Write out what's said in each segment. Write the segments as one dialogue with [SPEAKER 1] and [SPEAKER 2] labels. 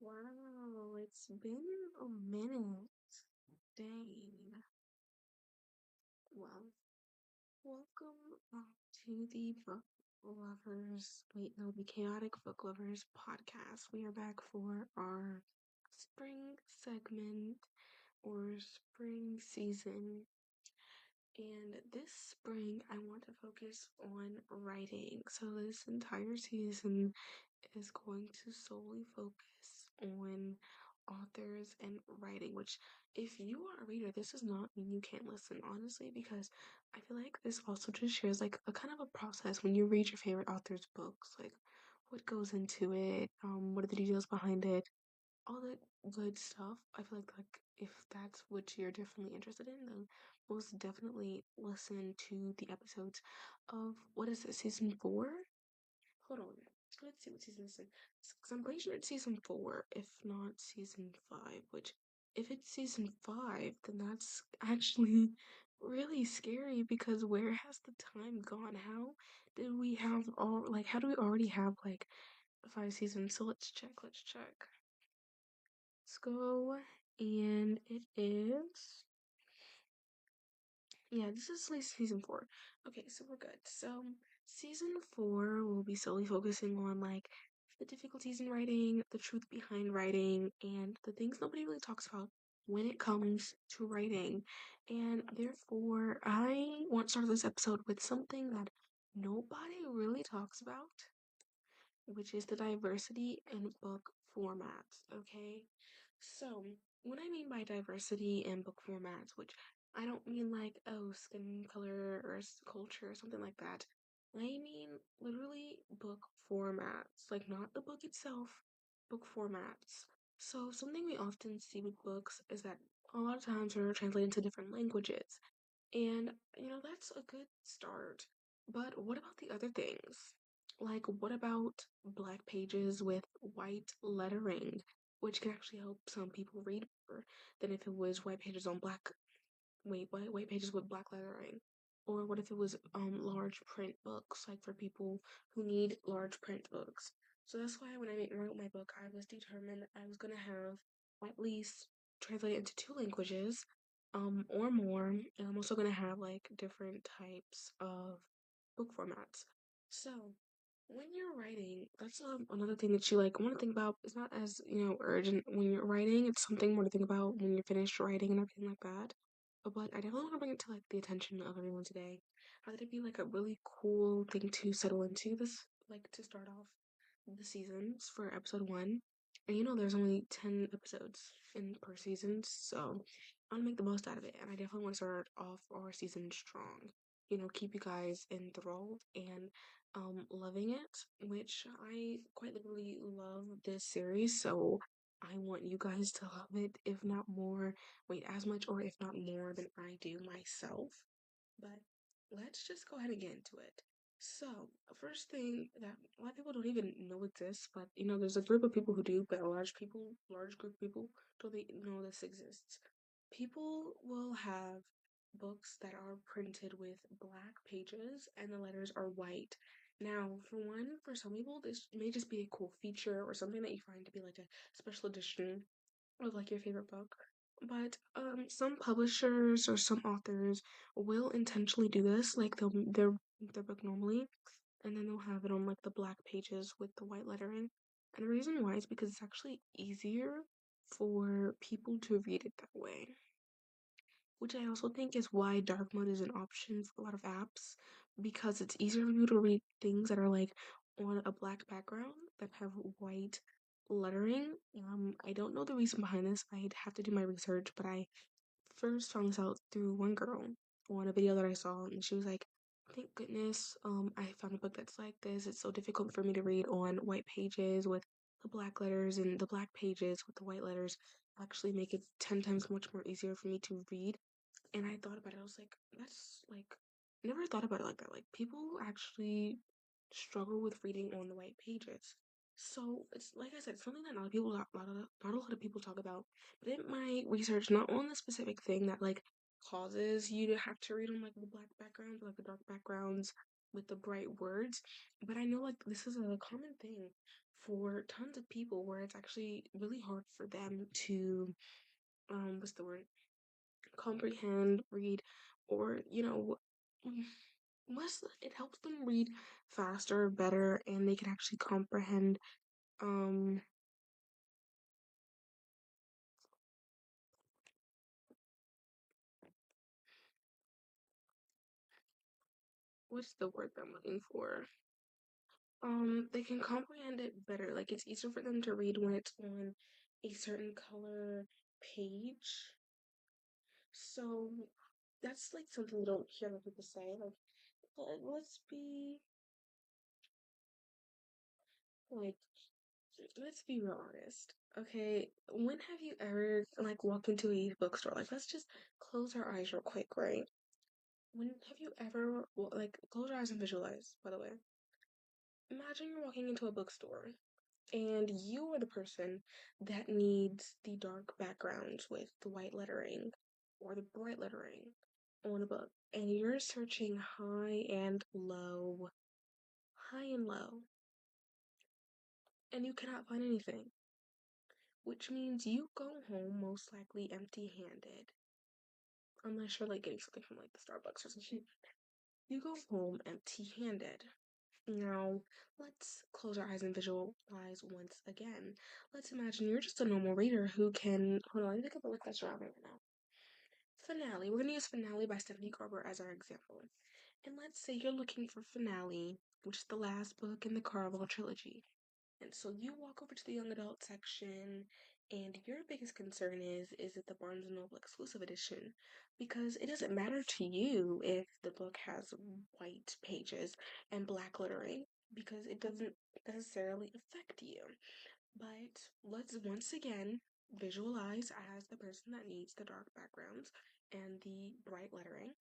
[SPEAKER 1] Wow, it's been a minute. Dang. Well, welcome to the Book Lovers, wait, no, the Chaotic Book Lovers podcast. We are back for our spring segment or spring season. And this spring, I want to focus on writing. So, this entire season is going to solely focus on authors and writing, which if you are a reader, this does not mean you can't listen, honestly, because I feel like this also just shares like a kind of a process when you read your favorite author's books, like what goes into it, what are the details behind it, all that good stuff. I feel like if that's what you're definitely interested in, then most definitely listen to the episodes of what is it, season 4? Hold on. Let's see what season this is. Because I'm pretty sure it's season 4, if not season 5. Which, if it's season 5, then that's actually really scary because where has the time gone? How did we have all, like, how do we already have, like, 5 seasons? So let's check, let's check. Let's go. And it is. Yeah, this is like season 4. Okay, so we're good. So season 4 will be solely focusing on like the difficulties in writing, the truth behind writing, and the things nobody really talks about when it comes to writing. And therefore, I want to start this episode with something that nobody really talks about, which is the diversity in book formats, okay? So, what I mean by diversity in book formats, which I don't mean like, oh, skin color or culture or something like that. I mean literally book formats, like not the book itself, book formats. So, something we often see with books is that a lot of times they're translated into different languages. And, that's a good start. But what about the other things? Like, what about black pages with white lettering, which can actually help some people read better than if it was white pages on black, white pages with black lettering? Or what if it was large print books, like for people who need large print books? So that's why when I wrote my book, I was determined I was gonna have at least translate it into 2 languages, or more. And I'm also gonna have like different types of book formats. So when you're writing, that's another thing that you like want to think about. It's not as urgent when you're writing. It's something more to think about when you're finished writing and everything like that. But I definitely want to bring it to like the attention of everyone today. How would it be like a really cool thing to settle into this, like to start off the seasons for episode 1? And there's only 10 episodes in per season, so I want to make the most out of it. And I definitely want to start off our season strong. Keep you guys enthralled and loving it, which I quite literally love this series, so I want you guys to love it, if not more, wait, as much or if not more than I do myself. But let's just go ahead and get into it. So, first thing that a lot of people don't even know exists, but there's a group of people who do, but large group of people don't even know this exists. People will have books that are printed with black pages and the letters are white. Now, for some people, this may just be a cool feature or something that you find to be like a special edition of like your favorite book. But some publishers or some authors will intentionally do this, like their book normally, and then they'll have it on like the black pages with the white lettering. And the reason why is because it's actually easier for people to read it that way, which I also think is why dark mode is an option for a lot of apps, because it's easier for you to read things that are like on a black background that have white lettering. I don't know the reason behind this. I'd have to do my research, but I first found this out through one girl on a video that I saw, and she was like, "Thank goodness, I found a book that's like this. It's so difficult for me to read on white pages with the black letters, and the black pages with the white letters actually make it 10 times much more easier for me to read." And I thought about it. I was like, that's like, never thought about it like that. Like, people actually struggle with reading on the white pages. So it's like I said, something that not a lot of people talk about. But in my research, not on the specific thing that like causes you to have to read on like the black backgrounds, like the dark backgrounds, with the bright words, but I know like this is a common thing for tons of people where it's actually really hard for them to what's the word, comprehend, read, or less. It helps them read faster, better, and they can actually comprehend um what's the word that I'm looking for? They can comprehend it better. Like it's easier for them to read when it's on a certain color page. So that's like something you don't hear a lot of people say. Like, let's be like, let's be real honest. Okay, when have you ever like walked into a bookstore? Like, let's just close our eyes real quick, right? When have you ever like close your eyes and visualize, by the way. Imagine you're walking into a bookstore and you are the person that needs the dark backgrounds with the white lettering or the bright lettering on a book, and you're searching high and low, and you cannot find anything, which means you go home most likely empty handed, unless you're like getting something from like the Starbucks or something. You go home empty handed. Now, let's close our eyes and visualize once again. Let's imagine you're just a normal reader who can. Hold on, let me think of a book that's around right now. Finale. We're going to use Finale by Stephanie Garber as our example. And let's say you're looking for Finale, which is the last book in the Carvel trilogy. And so you walk over to the young adult section, and your biggest concern is it the Barnes& and Noble exclusive edition? Because it doesn't matter to you if the book has white pages and black lettering, because it doesn't necessarily affect you. But let's once again visualize as the person that needs the dark backgrounds and the bright lettering.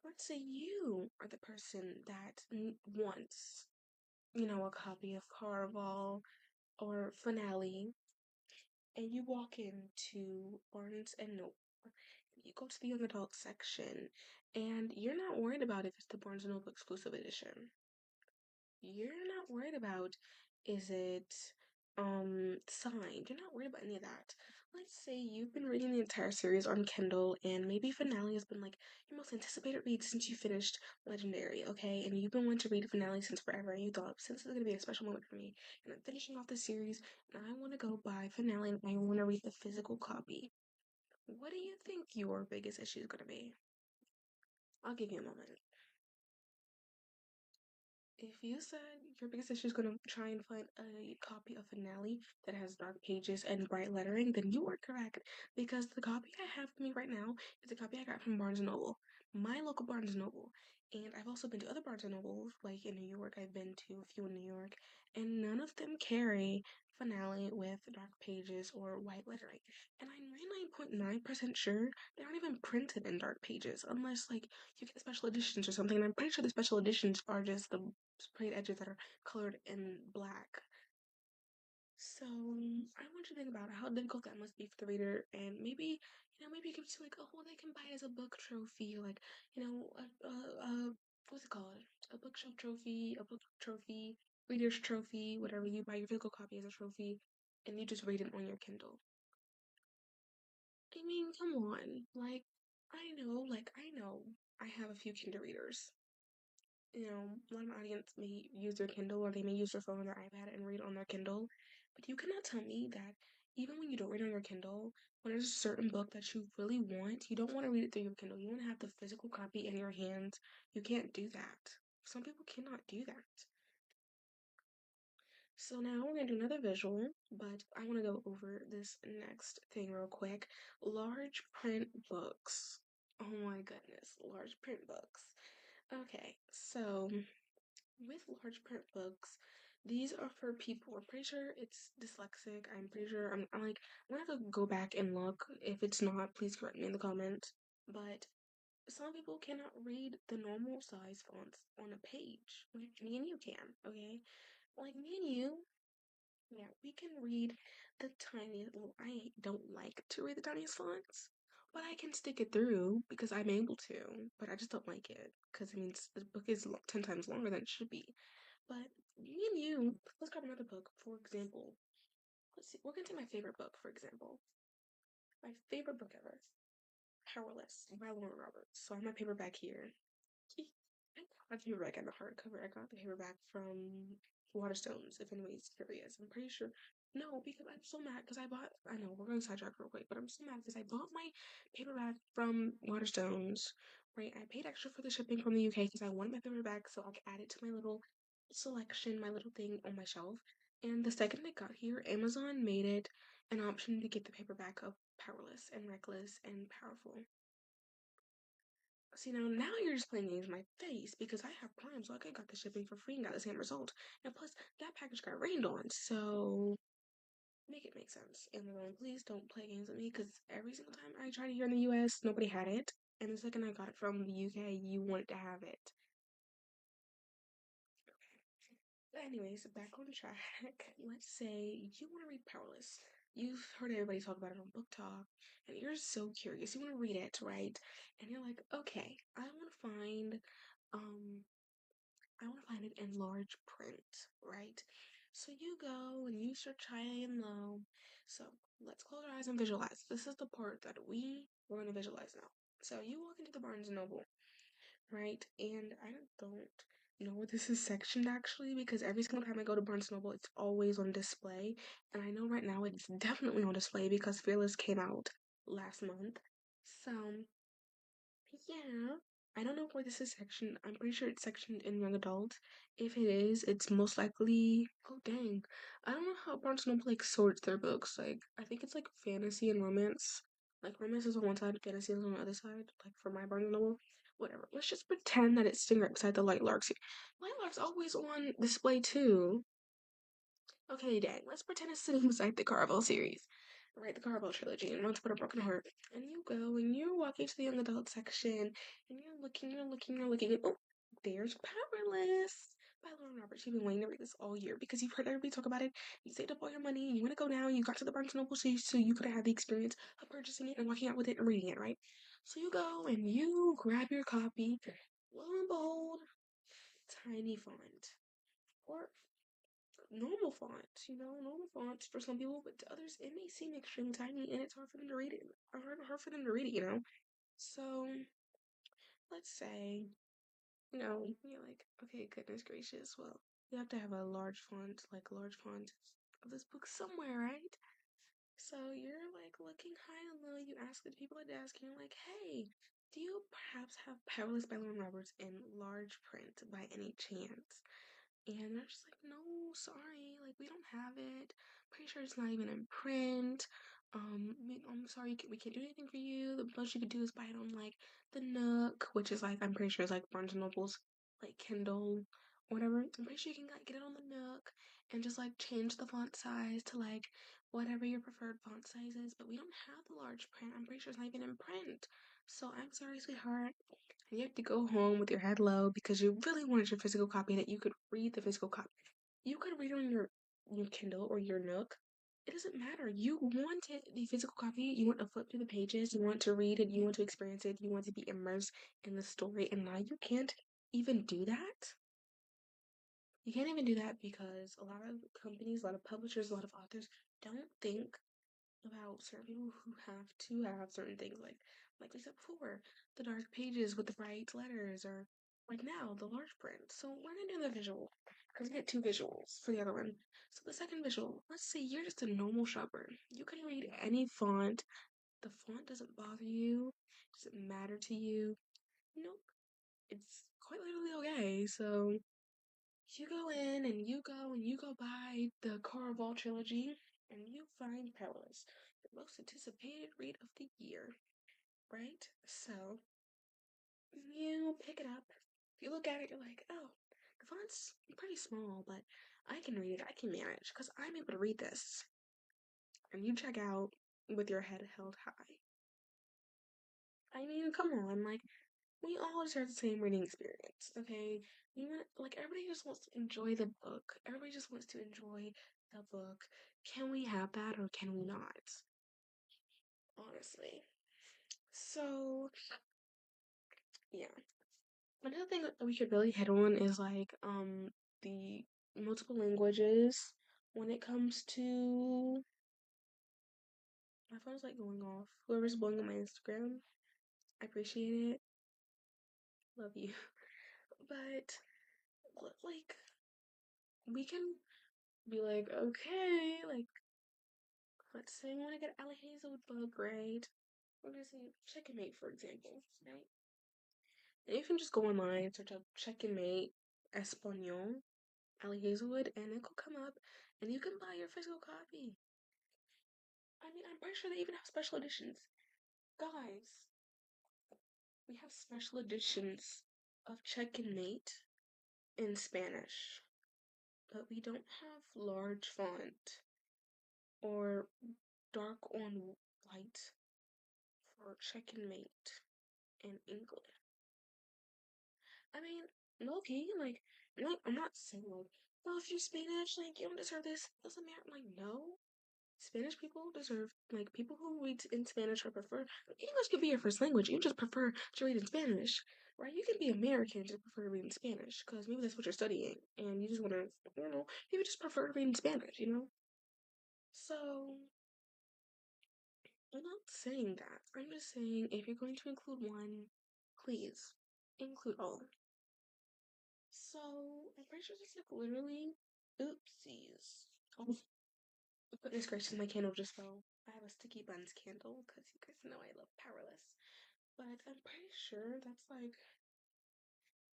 [SPEAKER 1] Let's say you are the person that wants, a copy of Carval or Finale, and you walk into Barnes and Noble. You go to the young adult section, and you're not worried about if it's the Barnes and Noble exclusive edition. You're not worried about is it signed. You're not worried about any of that. Let's say you've been reading the entire series on Kindle, and maybe Finale has been like your most anticipated read since you finished Legendary, okay? And you've been wanting to read Finale since forever, and you thought since it's gonna be a special moment for me, and I'm finishing off the series, and I want to go buy Finale, and I want to read the physical copy. What do you think your biggest issue is gonna be? I'll give you a moment. If you said your biggest issue is going to try and find a copy of Finale that has dark pages and bright lettering, then you are correct. Because the copy I have with me right now is a copy I got from Barnes& and Noble, my local Barnes& and Noble. And I've also been to other Barnes& and Nobles, like in New York. I've been to a few in New York, and none of them carry Finale with dark pages or white lettering. And I'm 99.9% sure they aren't even printed in dark pages, unless like you get special editions or something. And I'm pretty sure the special editions are just the sprayed edges that are colored in black. So I want you to think about how difficult that must be for the reader, and maybe you can see like, oh, they can buy it as a book trophy, or like, what's it called? A bookshelf trophy, a book trophy, reader's trophy, whatever. You buy your physical copy as a trophy, and you just read it on your Kindle. I mean, come on. I know I have a few Kindle readers. A lot of my audience may use their Kindle or they may use their phone or their iPad and read on their Kindle. But you cannot tell me that even when you don't read on your Kindle, when there's a certain book that you really want, you don't want to read it through your Kindle. You want to have the physical copy in your hands. You can't do that. Some people cannot do that. So now we're going to do another visual, but I want to go over this next thing real quick. Large print books. Oh my goodness, large print books. Okay, so with large print books, these are for people. I'm pretty sure it's dyslexic. I'm pretty sure I'm gonna have to go back and look. If it's not, please correct me in the comments. But some people cannot read the normal size fonts on a page. Like me and you can, okay? Like me and you, yeah, we can read the tiniest. Well, I don't like to read the tiniest fonts, but I can stick it through because I'm able to, but I just don't like it because it means the book is 10 times longer than it should be. But me and you, let's grab another book, for example. Let's see, we're gonna take my favorite book, for example. My favorite book ever, Powerless by Lauren Roberts. So I have my paperback here. My paperback and the hardcover. I got the paperback from Waterstones, if anybody's curious. I'm pretty sure. No, because I'm so mad because I know we're going to sidetrack real quick, but I'm so mad because I bought my paperback from Waterstones, right? I paid extra for the shipping from the UK because I wanted my paperback so I could add it to my little selection, my little thing on my shelf. And the second it got here, Amazon made it an option to get the paperback of Powerless and Reckless and Powerful. See, now you're just playing games in my face because I have Prime, so I got the shipping for free and got the same result. And plus, that package got rained on, so make it make sense. Amazon, please don't play games with me because every single time I tried it here in the US, nobody had it. And the second I got it from the UK, you wanted to have it. But anyways, back on track. Let's say you want to read Powerless. You've heard everybody talk about it on Book Talk, and you're so curious. You want to read it, right? And you're like, okay, um, I want to find it in large print, right? So you go and you search high and low. So let's close our eyes and visualize. This is the part that we're going to visualize now. So you walk into the Barnes& and Noble, right? And I don't know where this is sectioned actually because every single time I go to Barnes& and Noble, it's always on display. And I know right now it's definitely on display because Fearless came out last month. So yeah, I don't know where this is sectioned. I'm pretty sure it's sectioned in young adult. If it is, it's most likely. Oh dang, I don't know how Barnes Noble like sorts their books. Like I think it's like fantasy and romance. Like romance is on one side, fantasy is on the other side. Like for my Barnes Noble, whatever. Let's just pretend that it's sitting right beside the Light Larks. Light Lark's always on display too. Okay, dang. Let's pretend it's sitting beside the Caravel series. Right, the Caravel trilogy, and Once Upon a Broken Heart. And you go and you're walking to the young adult section, and you're looking, and oh, there's Powerless by Lauren Roberts. You've been waiting to read this all year because you've heard everybody talk about it. You saved up all your money, and you want to go now. You got to the Barnes Noble so you could have the experience of purchasing it and walking out with it and reading it, right? So you go and you grab your copy. Lo and behold, tiny font. Or normal fonts for some people, but to others it may seem extremely tiny and it's hard for them to read it. Hard for them to read it. So let's say, you're like, okay, goodness gracious, well, you have to have a large font of this book somewhere, right? So you're like looking high and low, you ask the people at the desk, and you're like, hey, do you perhaps have Powerless by Lauren Roberts in large print by any chance? And they're just like, no, sorry, like we don't have it. Pretty sure it's not even in print. I'm sorry, we can't do anything for you. The most you could do is buy it on like the Nook, which is like I'm pretty sure it's like Barnes and Noble's like Kindle or whatever. I'm pretty sure you can like get it on the Nook and just like change the font size to like whatever your preferred font size is. But we don't have the large print. I'm pretty sure it's not even in print. So I'm sorry, sweetheart. And you have to go home with your head low because you really wanted your physical copy that you could read the physical copy. You could read it on your Kindle or your Nook. It doesn't matter. You wanted the physical copy. You want to flip through the pages. You want to read it. You want to experience it. You want to be immersed in the story. And now you can't even do that. You can't even do that because a lot of companies, a lot of publishers, a lot of authors don't think about certain people who have to have certain things like we said before, the dark pages with the bright letters, or like now the large print. So we're gonna do the visual because we get two visuals for the other one. So the second visual, let's say you're just a normal shopper. You can read any font. The font doesn't bother you, doesn't matter to you. Nope, it's quite literally okay. So you go in and you go buy the Caraval trilogy and you find Powerless, the most anticipated read of the year, right? So you pick it up. You look at it, you're like, oh, the font's pretty small, but I can read it. I can manage because I'm able to read this. And you check out with your head held high. I mean, come on, like we all deserve the same reading experience, okay? Everybody just wants to enjoy the book. Everybody just wants to enjoy the book. Can we have that or can we not? Honestly. So, yeah. Another thing that we could really hit on is like the multiple languages when it comes to my phone's like going off. Whoever's blowing up my Instagram, I appreciate it. Love you. But like we can be like, okay, like let's say we want to get 𝙎𝙤𝙘𝙞𝙖𝙡 book, right? We're gonna say checkmate, for example, right? And you can just go online, search up checkmate Espanol Ali Hazelwood, and it will come up, and you can buy your physical copy. I mean, I'm pretty sure they even have special editions. Guys, we have special editions of Checkmate in Spanish, but we don't have large font or dark on white for Checkmate in English. I mean, low key, like, I'm not saying, like, oh, if you're Spanish, like, you don't deserve this. Doesn't matter. I'm like, no. Spanish people deserve, like, people who read in Spanish or prefer, English could be your first language. You just prefer to read in Spanish, right? You can be American and just prefer to read in Spanish because maybe that's what you're studying and you just want to, I don't know, maybe just prefer to read in Spanish, you know? So, I'm not saying that. I'm just saying if you're going to include one, please include all. So, I'm pretty sure this is like literally, oopsies. Oh, goodness gracious, my candle just fell. I have a sticky buns candle because you guys know I love powerless. But I'm pretty sure that's like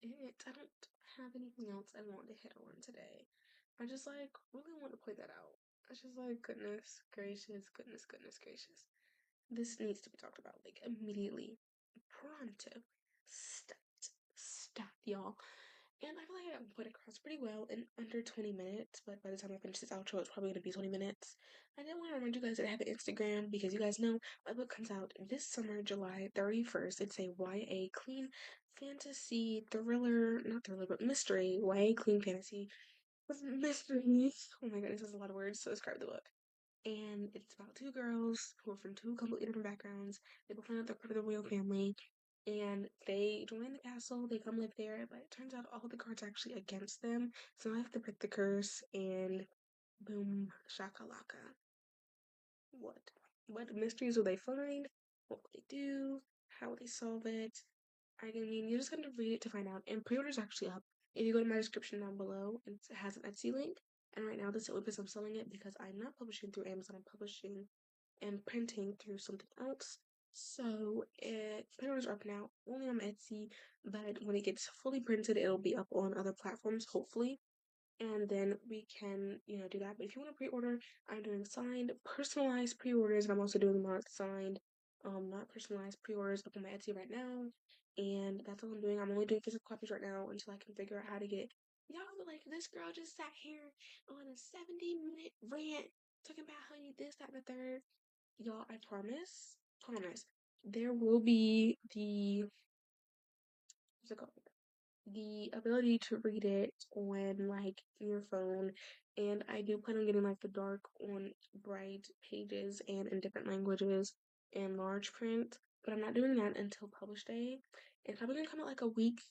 [SPEAKER 1] it. I don't have anything else I want to hit on today. I just like really want to point that out. It's just like goodness gracious, goodness gracious. This needs to be talked about like immediately. Pronto. Stat, y'all. And I feel like I put it across pretty well in under 20 minutes, but by the time I finish this outro, it's probably going to be 20 minutes. I didn't want to remind you guys that I have an Instagram because you guys know my book comes out this summer, July 31st. It's a YA clean fantasy thriller, not thriller, but mystery, YA clean fantasy with mystery. Oh my goodness, that's a lot of words to describe the book. And it's about two girls who are from two completely different backgrounds. They both find out they're part of the royal family, and they join the castle. They come live there, but it turns out all the cards are actually against them. So I have to break the curse, and boom, shakalaka. What? What mysteries will they find? What will they do? How will they solve it? I mean, you're just gonna read it to find out. And pre-order's actually up. If you go to my description down below, it has an Etsy link. And right now, this is because I'm selling it because I'm not publishing through Amazon. I'm publishing and printing through something else. So pre-orders are up now, only on Etsy. But when it gets fully printed, it'll be up on other platforms, hopefully, and then we can, do that. But if you want to pre-order, I'm doing signed, personalized pre-orders, and I'm also doing not signed, not personalized pre-orders up on my Etsy right now. And that's all I'm doing. I'm only doing physical copies right now until I can figure out how to get. Y'all were like, this girl just sat here on a 70-minute rant talking about how you this, that, and the third. Y'all, I promise, there will be what's it called? The ability to read it on like your phone, and I do plan on getting like the dark on bright pages and in different languages and large print, but I'm not doing that until publish day. It's probably gonna come out like a week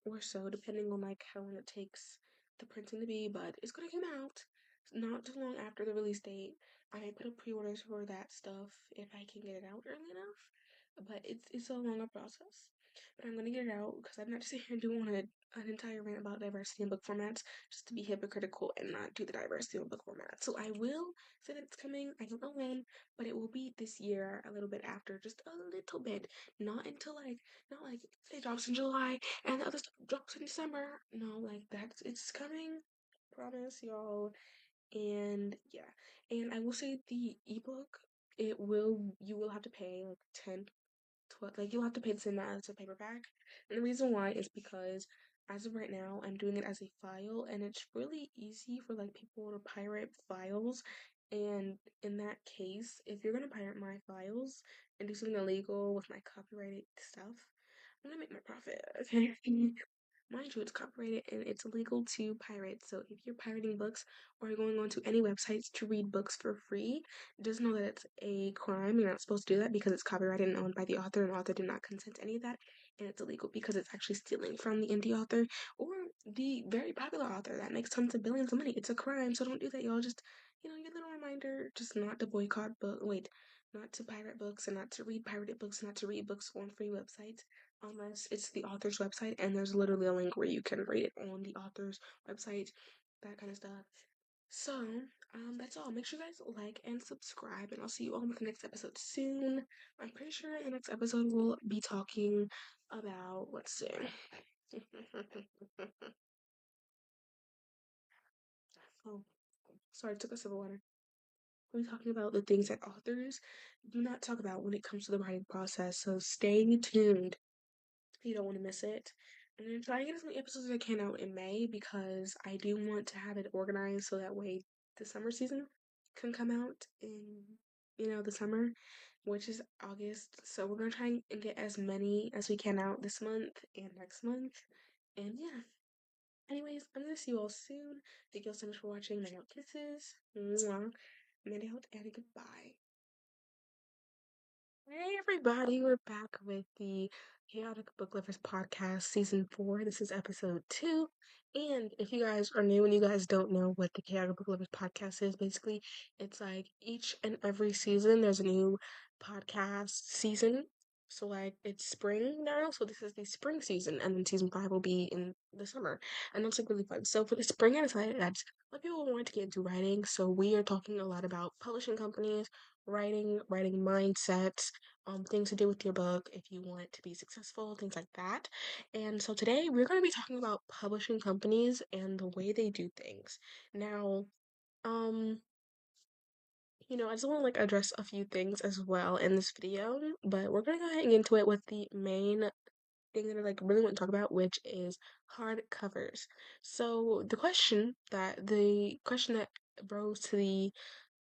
[SPEAKER 1] or so, depending on like how long it takes the printing to be, but it's gonna come out not too long after the release date. I may put up pre-orders for that stuff if I can get it out early enough, but it's a longer process. But I'm gonna get it out because I'm not sitting here doing an entire rant about diversity in book formats just to be hypocritical and not do the diversity in book format. So I will say that it's coming. I don't know when, but it will be this year, a little bit after, just a little bit. Not until not like it drops in July and the other stuff drops in December. No, like it's coming. Promise y'all. And yeah. And I will say the ebook, you will have to pay like 10 like you'll have to pay the same amount as a paperback. And the reason why is because as of right now, I'm doing it as a file, and it's really easy for like people to pirate files. And in that case, if you're gonna pirate my files and do something illegal with my copyrighted stuff, I'm gonna make my profit. Okay. mind you, it's copyrighted and it's illegal to pirate. So if you're pirating books or going onto any websites to read books for free, just know that it's a crime. You're not supposed to do that because it's copyrighted and owned by the author, and the author did not consent to any of that. And it's illegal because it's actually stealing from the indie author or the very popular author that makes tons of billions of money. It's a crime, so don't do that, y'all. Just, your little reminder, just not to boycott not to pirate books and not to read pirated books, not to read books on free websites unless it's the author's website and there's literally a link where you can read it on the author's website, that kind of stuff. So, that's all. Make sure you guys like and subscribe, and I'll see you all in the next episode soon. I'm pretty sure in the next episode we'll be talking about, let's see. Oh, sorry, took a sip of water. We're talking about the things that authors do not talk about when it comes to the writing process, so stay tuned. You don't want to miss it. I'm gonna try and get as many episodes as I can out in May because I do want to have it organized so that way the summer season can come out in the summer, which is August. So we're gonna try and get as many as we can out this month and next month. And yeah. Anyways, I'm gonna see you all soon. Thank you all so much for watching. Many out kisses. Mwah. Many out and goodbye. Hey everybody, we're back with the Chaotic Book Lovers Podcast Season 4. This is episode 2. And if you guys are new and you guys don't know what the Chaotic Book Lovers Podcast is, basically it's like each and every season there's a new podcast season. So like it's spring now, so this is the spring season, and then season 5 will be in the summer. And that's like really fun. So for the spring, I decided that a lot of people wanted to get into writing, so we are talking a lot about publishing companies, writing mindsets, things to do with your book if you want to be successful, things like that. And so today we're going to be talking about publishing companies and the way they do things. Now, um, I just want to like address a few things as well in this video, but we're going to go ahead and get into it with the main thing that I like really want to talk about, which is hardcovers. So the question that rose to the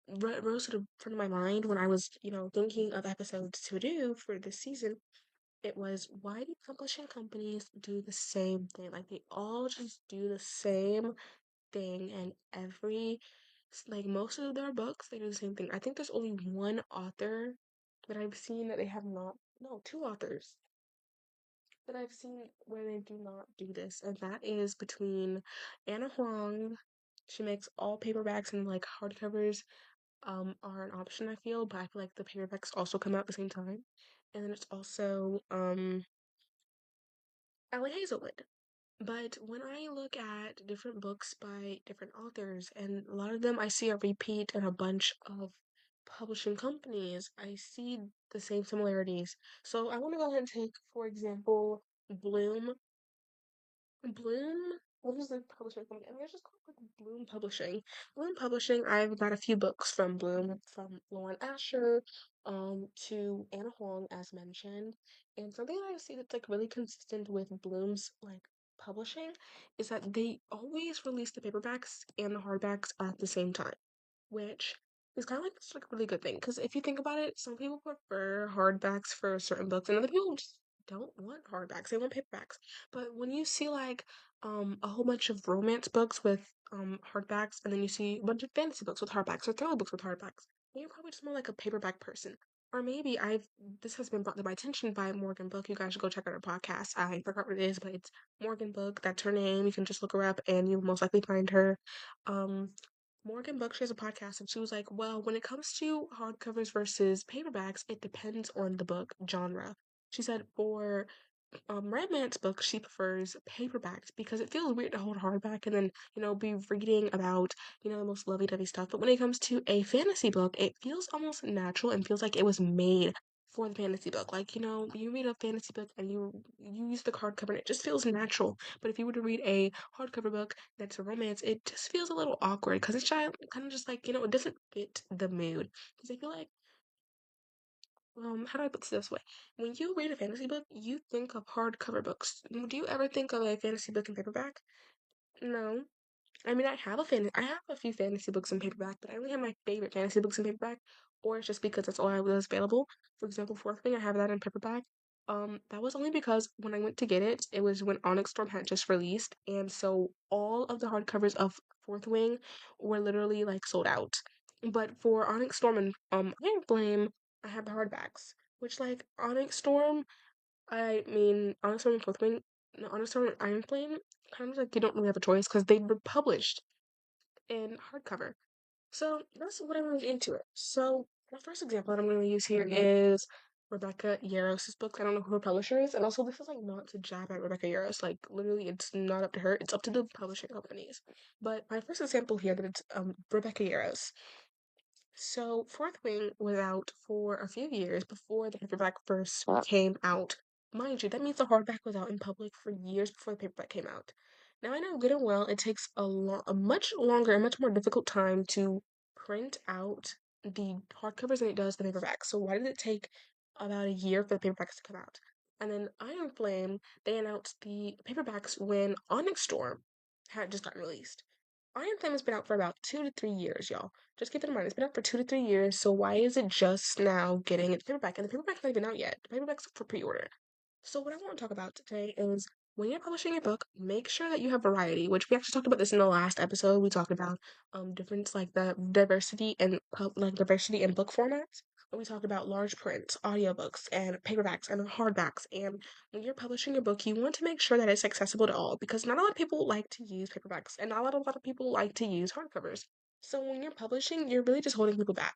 [SPEAKER 1] rose to the front of my mind when I was, thinking of episodes to do for this season. It was, why do publishing companies do the same thing? Like they all just do the same thing, and like most of their books, they do the same thing. I think there's only one author that I've seen that they have not, no, two authors that I've seen where they do not do this, and that is between Anna Huang. She makes all paperbacks and like hardcovers are an option, I feel, but I feel like the paperbacks also come out at the same time. And then it's also Ellie Hazelwood. But when I look at different books by different authors, and a lot of them I see a repeat in a bunch of publishing companies, I see the same similarities. So I want to go ahead and take, for example, Bloom. Bloom? What is the publishing company? I mean, it's just called like Bloom Publishing. Bloom Publishing, I've got a few books from Bloom, from Lauren Asher, to Anna Huang, as mentioned. And something that I see that's like really consistent with Bloom's like publishing is that they always release the paperbacks and the hardbacks at the same time, which is kind of like it's like a really good thing. Because if you think about it, some people prefer hardbacks for certain books, and other people just don't want hardbacks. They want paperbacks. But when you see like a whole bunch of romance books with hardbacks, and then you see a bunch of fantasy books with hardbacks or thriller books with hardbacks, then you're probably just more like a paperback person. Or maybe this has been brought to my attention by Morgan Book. You guys should go check out her podcast. I forgot what it is, but it's Morgan Book. That's her name. You can just look her up and you'll most likely find her. Um Morgan Book, she has a podcast, and she was like, well, when it comes to hardcovers versus paperbacks, it depends on the book genre. She said for romance books, she prefers paperbacks because it feels weird to hold hardback and then, be reading about, the most lovey-dovey stuff. But when it comes to a fantasy book, it feels almost natural and feels like it was made for the fantasy book. Like, you read a fantasy book and you use the hardcover and it just feels natural. But if you were to read a hardcover book that's a romance, it just feels a little awkward because it's kind of just like, it doesn't fit the mood. Because I feel like how do I put this way? When you read a fantasy book, you think of hardcover books. Do you ever think of a fantasy book in paperback? No. I mean, I have a few fantasy books in paperback, but I only have my favorite fantasy books in paperback, or it's just because that's all I was available. For example, Fourth Wing, I have that in paperback. That was only because when I went to get it, it was when Onyx Storm had just released, and so all of the hardcovers of Fourth Wing were literally like sold out. But for Onyx Storm and Iron Flame, I had the hardbacks, which like Onyx Storm, I mean Onyx Storm and Fourth Wing, no, Onyx Storm and Iron Flame, kind of like you don't really have a choice because they were published in hardcover. So that's what I'm really into it. So the first example that I'm going to use here is Rebecca Yaros's book. I don't know who her publisher is, and also this is like not to jab at Rebecca Yaros. Like literally, it's not up to her. It's up to the publishing companies. But my first example here that it's Rebecca Yaros. So Fourth Wing was out for a few years before the paperback first came out. Mind you, that means the hardback was out in public for years before the paperback came out. Now I know good and well it takes a much longer and much more difficult time to print out the hardcovers than it does the paperback. So why did it take about a year for the paperbacks to come out? And then Iron Flame, they announced the paperbacks when Onyx Storm had just gotten released. Iron Flame has been out for about 2 to 3 years, y'all. Just keep that in mind. It's been out for 2 to 3 years, so why is it just now getting its paperback? And the paperback's not even out yet. The paperback's for pre-order. So what I want to talk about today is when you're publishing your book, make sure that you have variety, which we actually talked about this in the last episode. We talked about difference like the diversity in book formats. And we talked about large prints, audiobooks, and paperbacks and hardbacks. And when you're publishing your book, you want to make sure that it's accessible to all because not a lot of people like to use paperbacks and not a lot of people like to use hardcovers. So when you're publishing, you're really just holding people back.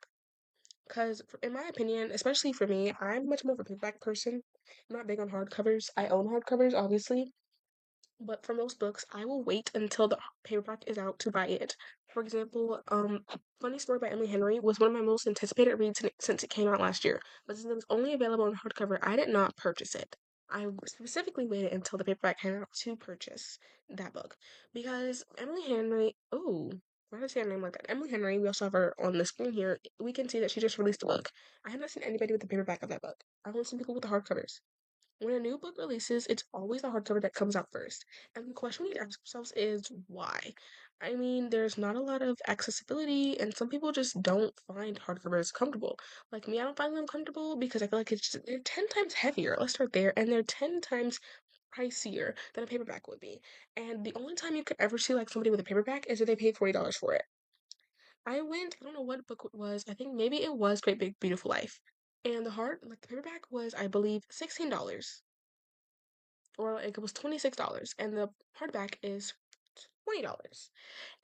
[SPEAKER 1] Because, in my opinion, especially for me, I'm much more of a paperback person. I'm not big on hardcovers. I own hardcovers, obviously, but for most books, I will wait until the paperback is out to buy it. For example, Funny Story by Emily Henry was one of my most anticipated reads since it came out last year. But since it was only available in hardcover, I did not purchase it. I specifically waited until the paperback came out to purchase that book because Emily Henry. Oh, why did I say her name like that? Emily Henry. We also have her on the screen here. We can see that she just released a book. I have not seen anybody with the paperback of that book. I've only seen people with the hardcovers. When a new book releases, it's always the hardcover that comes out first. And the question we need to ask ourselves is why? I mean, there's not a lot of accessibility, and some people just don't find hardcovers comfortable. Like me, I don't find them comfortable because I feel like they're 10 times heavier. Let's start there. And they're 10 times pricier than a paperback would be. And the only time you could ever see like somebody with a paperback is if they paid $40 for it. I don't know what book it was. I think maybe it was Great Big Beautiful Life. And the paperback was, I believe, $16 or like it was $26 and the hardback is $20.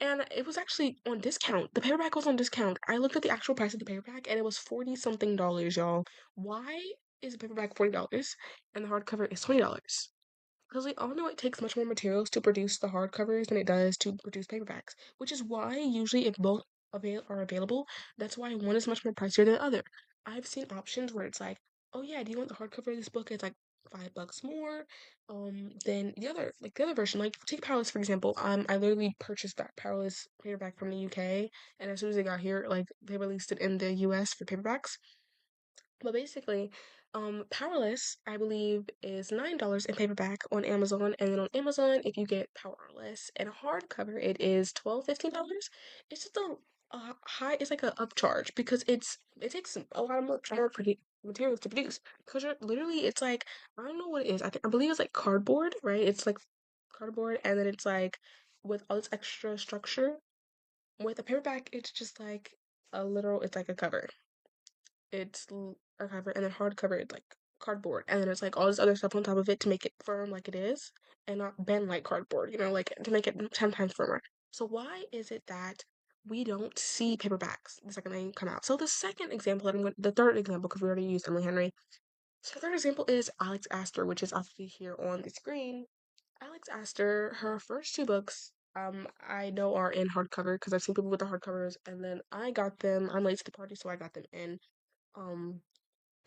[SPEAKER 1] And it was actually on discount. The paperback was on discount. I looked at the actual price of the paperback and it was 40 something dollars, y'all. Why is the paperback $40 and the hardcover is $20? Because we all know it takes much more materials to produce the hardcovers than it does to produce paperbacks, which is why usually if both are available, that's why one is much more pricier than the other. I've seen options where it's like, oh yeah, do you want the hardcover of this book? It's like $5 more, than the other version. Like take Powerless for example. I literally purchased that Powerless paperback from the UK, and as soon as they got here, like they released it in the US for paperbacks. But basically, Powerless, I believe, is $9 in paperback on Amazon, and then on Amazon, if you get Powerless in a hardcover, it is $12, $15. It's just a high. It's like a upcharge because it takes a lot of more materials to produce. Because you're literally, it's like I don't know what it is. I believe it's like cardboard, right? It's like cardboard, and then it's like with all this extra structure. With a paperback, it's just like a literal. It's like a cover. A cover and then hardcover it's like cardboard and then it's like all this other stuff on top of it to make it firm like it is and not bend like cardboard, like to make it 10 times firmer. So why is it that we don't see paperbacks the second they come out? So the third example, because we already used Emily Henry. So the third example is Alex Astor, which is actually here on the screen. Alex Astor, her first two books, I know are in hardcover because I've seen people with the hardcovers, and then I got them. I'm late to the party, so I got them in um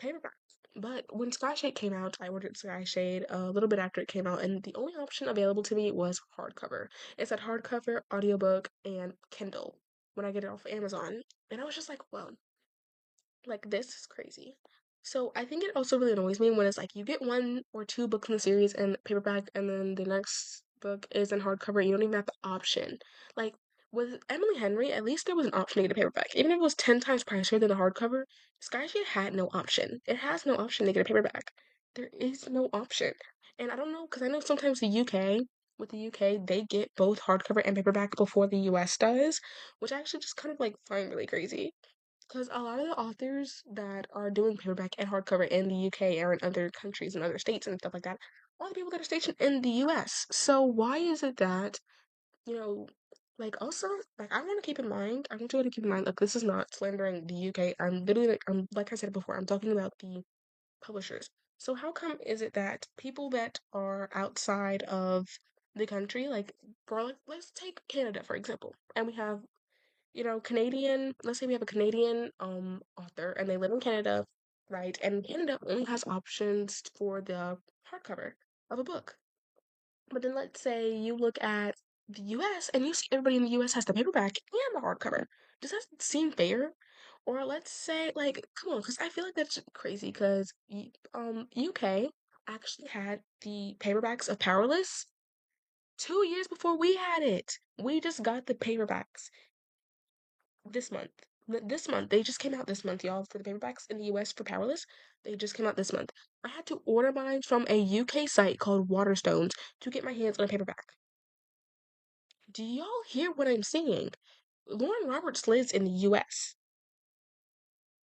[SPEAKER 1] paperbacks. But when Skyshade came out, I ordered Skyshade a little bit after it came out, and the only option available to me was hardcover. It said hardcover, audiobook, and Kindle when I get it off Amazon. And I was just like, well, like this is crazy. So I think it also really annoys me when it's like you get one or two books in the series and paperback, and then the next book is in hardcover. And you don't even have the option. Like with Emily Henry, at least there was an option to get a paperback, even if it was 10 times pricier than the hardcover. Skyshade had no option. It has no option to get a paperback. There is no option. And I don't know, because I know sometimes the UK, they get both hardcover and paperback before the US does, which I actually just kind of like find really crazy. Because a lot of the authors that are doing paperback and hardcover in the UK or in other countries and other states and stuff like that are the people that are stationed in the US. So why is it that, you know, like also, like I want to keep in mind, I want you to keep in mind, like this is not slandering the UK. I'm literally like, like I said before, I'm talking about the publishers. So how come is it that people that are outside of the country, like for like, let's take Canada for example, and we have Canadian, let's say we have a Canadian author and they live in Canada, right? And Canada only has options for the hardcover of a book. But then let's say you look at the US and you see everybody in the US has the paperback and the hardcover. Does that seem fair? Or let's say like come on, because I feel like that's crazy because UK actually had the paperbacks of Powerless 2 years before we had it. We just got the paperbacks this month. This month, they just came out this month, y'all, for the paperbacks in the US for Powerless. They just came out this month. I had to order mine from a UK site called Waterstones to get my hands on a paperback. Do y'all hear what I'm saying? Lauren Roberts lives in the US.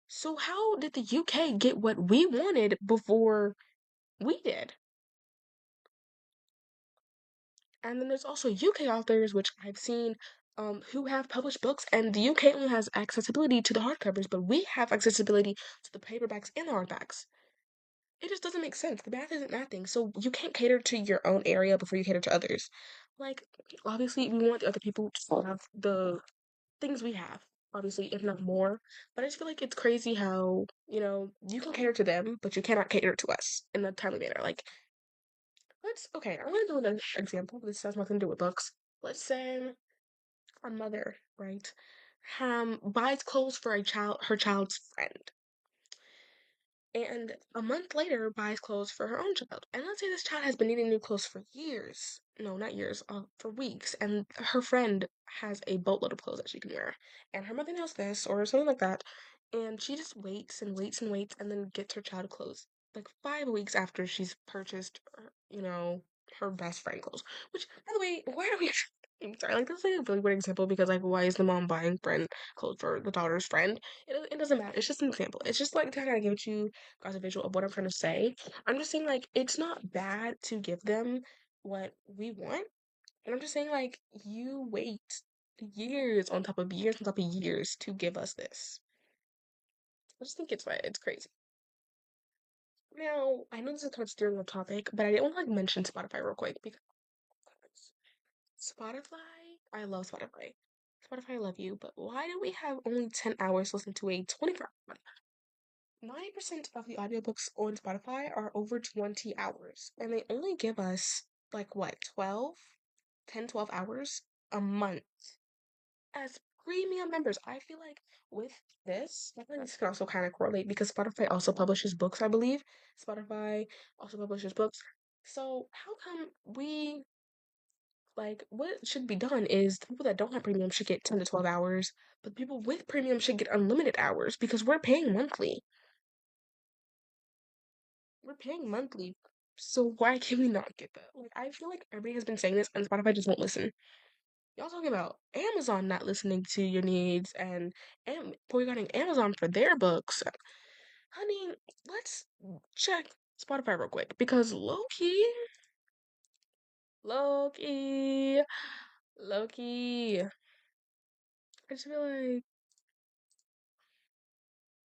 [SPEAKER 1] So how did the UK get what we wanted before we did? And then there's also UK authors, which I've seen, who have published books, and the UK only has accessibility to the hardcovers, but we have accessibility to the paperbacks and the hardbacks. It just doesn't make sense. The math isn't mathing. So you can't cater to your own area before you cater to others. Like, obviously, we want the other people to have the things we have, obviously, if not more. But I just feel like it's crazy how, you can cater to them, but you cannot cater to us in a timely manner. Like, okay, I'm gonna do an example. This has nothing to do with books. Let's say a mother, right, buys clothes for her child's friend and a month later buys clothes for her own child. And let's say this child has been needing new clothes for years. No, not years, for weeks. And her friend has a boatload of clothes that she can wear. And her mother knows this or something like that. And she just waits and waits and waits and then gets her child clothes. Like 5 weeks after she's purchased, her best friend clothes. Which, by the way, why are we. I'm sorry, like, this is like a really weird example because, like, why is the mom buying friend clothes for the daughter's friend? It doesn't matter. It's just an example. It's just like to kind of give you as a visual of what I'm trying to say. I'm just saying like it's not bad to give them what we want. And I'm just saying like you wait years on top of years on top of years to give us this. I just think it's crazy. Now, I know this is kind of steering the topic, but I didn't want to like mention Spotify real quick because Spotify, I love Spotify. Spotify, I love you, but why do we have only 10 hours to listen to a 24-hour 90% of the audiobooks on Spotify are over 20 hours, and they only give us like what, 10, 12 hours a month as premium members. I feel like with this, I feel like this can also kind of correlate because Spotify also publishes books, I believe. Spotify also publishes books. So, how come what should be done is the people that don't have premium should get 10 to 12 hours, but people with premium should get unlimited hours because we're paying monthly. We're paying monthly, so why can we not get that? Like, I feel like everybody has been saying this, and Spotify just won't listen. Y'all talking about Amazon not listening to your needs and boycotting Amazon for their books. Honey, let's check Spotify real quick because low key, low key. I just feel like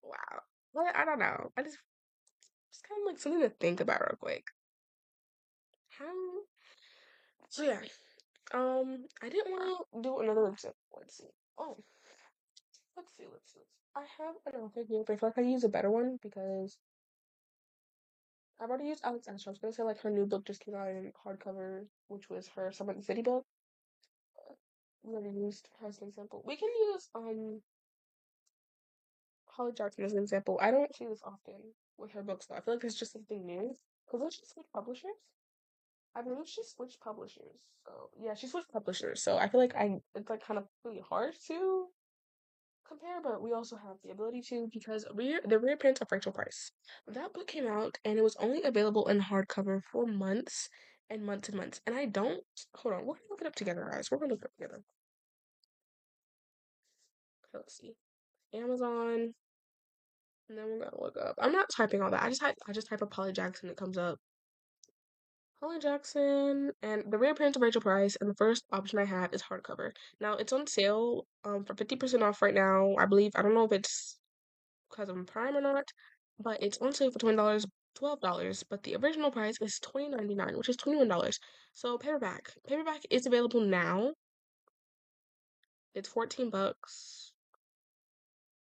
[SPEAKER 1] wow. Well, I don't know. Just kind of like something to think about real quick. How? So yeah, I didn't want to do another example. Let's see. Oh, let's see. I have another game, but I feel like I use a better one because I've already used Alex Asher. I was gonna say like her new book just came out in hardcover, which was her Summer in the City book. We already used her as an example. We can use Holly Jackson as an example. I don't see this often with her books though. I feel like it's just something new. Cause did she switch publishers? I believe she switched publishers. So yeah, she switched publishers. So I feel like it's like kind of really hard to compare, but we also have the ability to because the rare prints of Rachel Price. That book came out and it was only available in hardcover for months and months and months. And I don't hold on, we're gonna look it up together, guys. We're gonna look it up together. Okay, let's see. Amazon, and then we're gonna look up. I'm not typing all that. I just type up Polly Jackson, it comes up. Holly Jackson and the rare prints of Rachel Price, and the first option I have is hardcover. Now it's on sale for 50% off right now. I believe I don't know if it's because of Prime or not, but it's on sale for $20, $12. But the original price is $20.99, which is $21. So paperback. Paperback is available now. It's 14 bucks.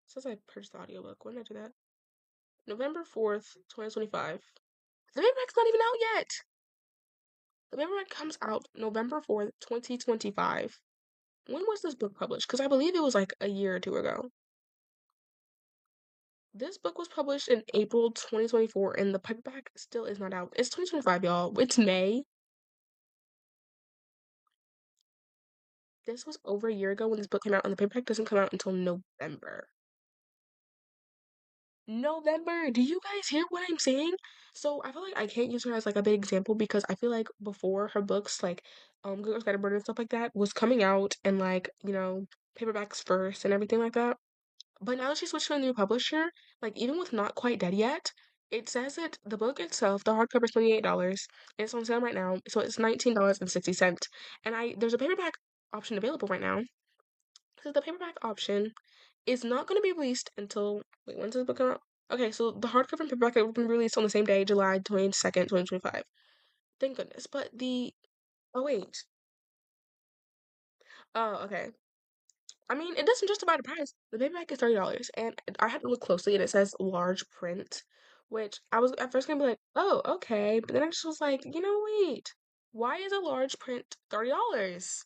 [SPEAKER 1] It says I purchased the audiobook. When did I do that? November 4th, 2025. The paperback's not even out yet. The paperback comes out November 4th, 2025. When was this book published? Because I believe it was like a year or two ago. This book was published in April 2024, and the paperback still is not out. It's 2025, y'all. It's May. This was over a year ago when this book came out, and the paperback doesn't come out until November. November. Do you guys hear what I'm saying? So I feel like I can't use her as like a big example because I feel like before her books like Good Girls Guide to Murder and stuff like that was coming out and like, paperbacks first and everything like that. But now that she switched to a new publisher, like even with Not Quite Dead Yet, it says it the book itself, the hardcover is $28. It's on sale right now, so it's $19.60. And there's a paperback option available right now. So the paperback option is not going to be released until wait, when's this book come out? Okay, so the hardcover and paperback will be released on the same day, July 22nd, 2025. Thank goodness. But the oh wait. Oh, okay. I mean, it doesn't justify the price. The paperback is $30, and I had to look closely, and it says large print, which I was at first gonna be like, oh, okay, but then I just was like, wait, why is a large print $30?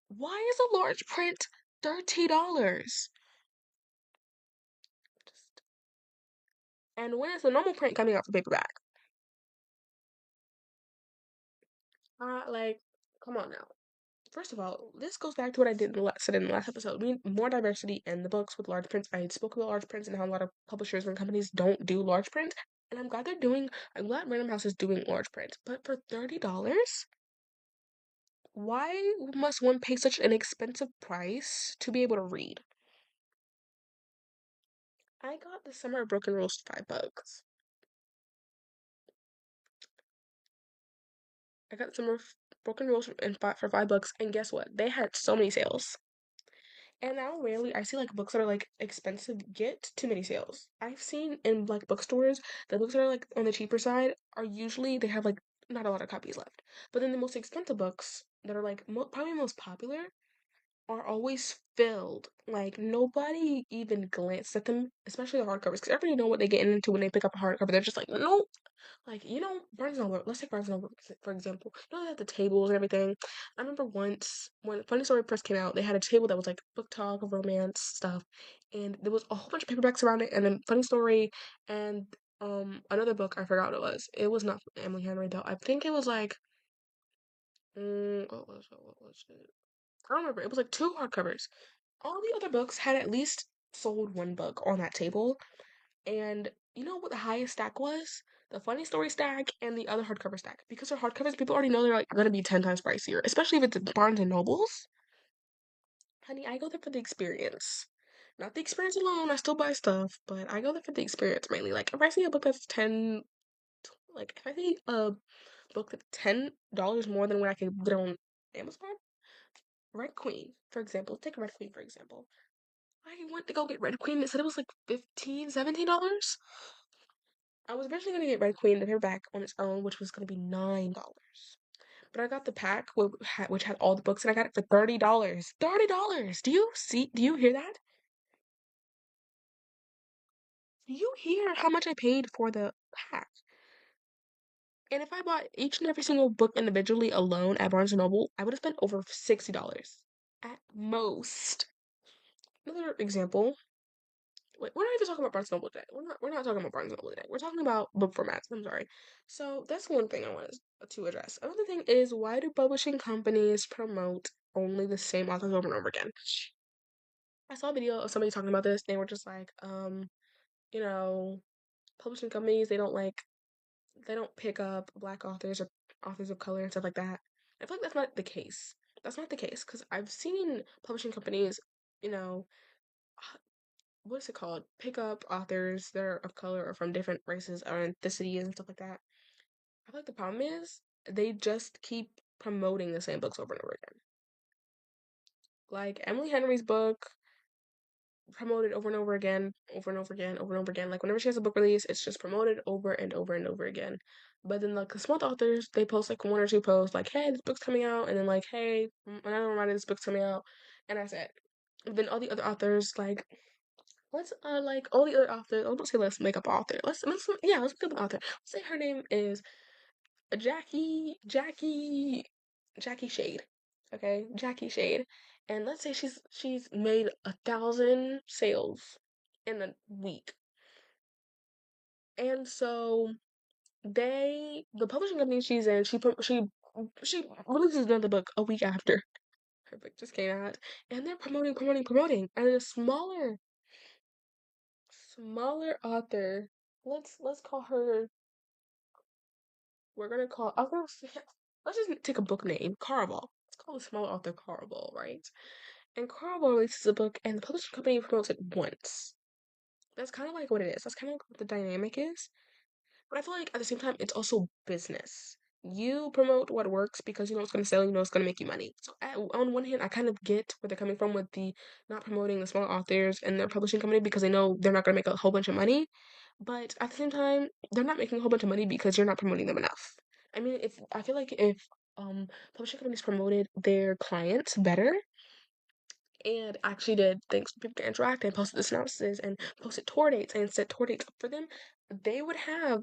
[SPEAKER 1] Why is a large print $30? And when is the normal print coming out for paperback? Like, come on now. First of all, this goes back to what I said in the last episode. We need more diversity in the books with large prints. I spoke about large prints and how a lot of publishers and companies don't do large print, and I'm glad Random House is doing large print. But for $30, why must one pay such an expensive price to be able to read? I got the Summer of Broken Rules for $5. I got Summer of Broken Rules for $5, and guess what? They had so many sales. And now rarely I see like books that are like expensive get too many sales. I've seen in like bookstores the books that are like on the cheaper side are usually they have like not a lot of copies left. But then the most expensive books that are like probably most popular are always filled. Like nobody even glanced at them, especially the hardcovers, because everybody know what they get into when they pick up a hardcover. They're just like, no, like, Barnes& Noble, let's take Barnes& Noble for example. They had the tables and everything. I remember once when Funny Story first came out, they had a table that was like book talk, romance stuff, and there was a whole bunch of paperbacks around it, and then Funny Story and another book, I forgot what it was. It was not Emily Henry though. I think it was like what was it? I don't remember. It was like two hardcovers. All the other books had at least sold one book on that table, and you know what the highest stack was? The funny story stack and the other hardcover stack. Because they're hardcovers, people already know they're like gonna be 10 times pricier. Especially if it's at Barnes and Nobles. Honey, I go there for the experience. Not the experience alone, I still buy stuff, but I go there for the experience mainly. Like if I see a book that's if I see a book that's $10 more than what I can get on Amazon, Red Queen, for example. Take Red Queen for example. I went to go get Red Queen. It said it was like $15, $17. I was originally gonna get Red Queen, the paperback on its own, which was gonna be $9. But I got the pack which had all the books, and I got it for $30. $30. Do you hear that? Do you hear how much I paid for the pack? And if I bought each and every single book individually alone at Barnes and Noble, I would have spent over $60 at most. Another example. Wait, we're not even talking about Barnes Noble today. We're not talking about Barnes Noble today. We're talking about book formats. I'm sorry. So that's one thing I want to address. Another thing is why do publishing companies promote only the same authors over and over again? I saw a video of somebody talking about this. They were just like, you know, publishing companies, they don't pick up black authors or authors of color and stuff like that. I feel like that's not the case. That's not the case because I've seen publishing companies, you know, what's it called? Pick up authors that are of color or from different races or ethnicities and stuff like that. I feel like the problem is they just keep promoting the same books over and over again. Like Emily Henry's book promoted over and over again, over and over again, over and over again. Like whenever she has a book release, it's just promoted over and over and over again. But then like the small authors, they post like one or two posts like, hey, this book's coming out, and then like, hey, another reminder this book's coming out. And that's it. Then all the other authors like let's like all the other authors, I don't say let's make up an author. Let's make up an author. Let's say her name is Jackie Shade. Okay, Jackie Shade. And let's say she's made 1,000 sales in a week. And so the publishing company she's in, she releases another book a week after her book just came out, and they're promoting. And a smaller author. Let's call her. We're gonna call. I was gonna say, let's just take a book name, Caraval. Let's call the small author Caraval, right? And Caraval releases a book, and the publishing company promotes it once. That's kind of like what it is. That's kind of like what the dynamic is. But I feel like at the same time, it's also business. You promote what works because you know it's going to sell, you know it's going to make you money. So on one hand, I kind of get where they're coming from with the not promoting the small authors and their publishing company because they know they're not going to make a whole bunch of money. But at the same time, they're not making a whole bunch of money because you're not promoting them enough. I mean, if I feel like if publishing companies promoted their clients better and actually did things for people to interact and posted the synopsis and posted tour dates and set tour dates up for them, they would have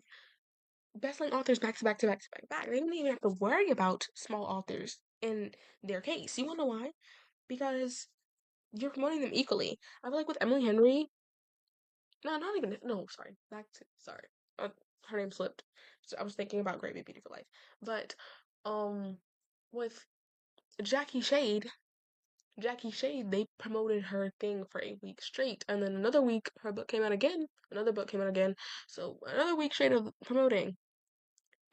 [SPEAKER 1] best-selling authors back to back to back to back to back. They don't even have to worry about small authors in their case. You wanna know why? Because you're promoting them equally. I feel like with Emily Henry, no, not even no, sorry. Sorry. Uh, Her name slipped. So I was thinking about Great Big Beautiful Life. But um with Jackie Shade, Jackie Shade, they promoted her thing for a week straight, and then another week her book came out again. Another book came out again. So another week straight of promoting.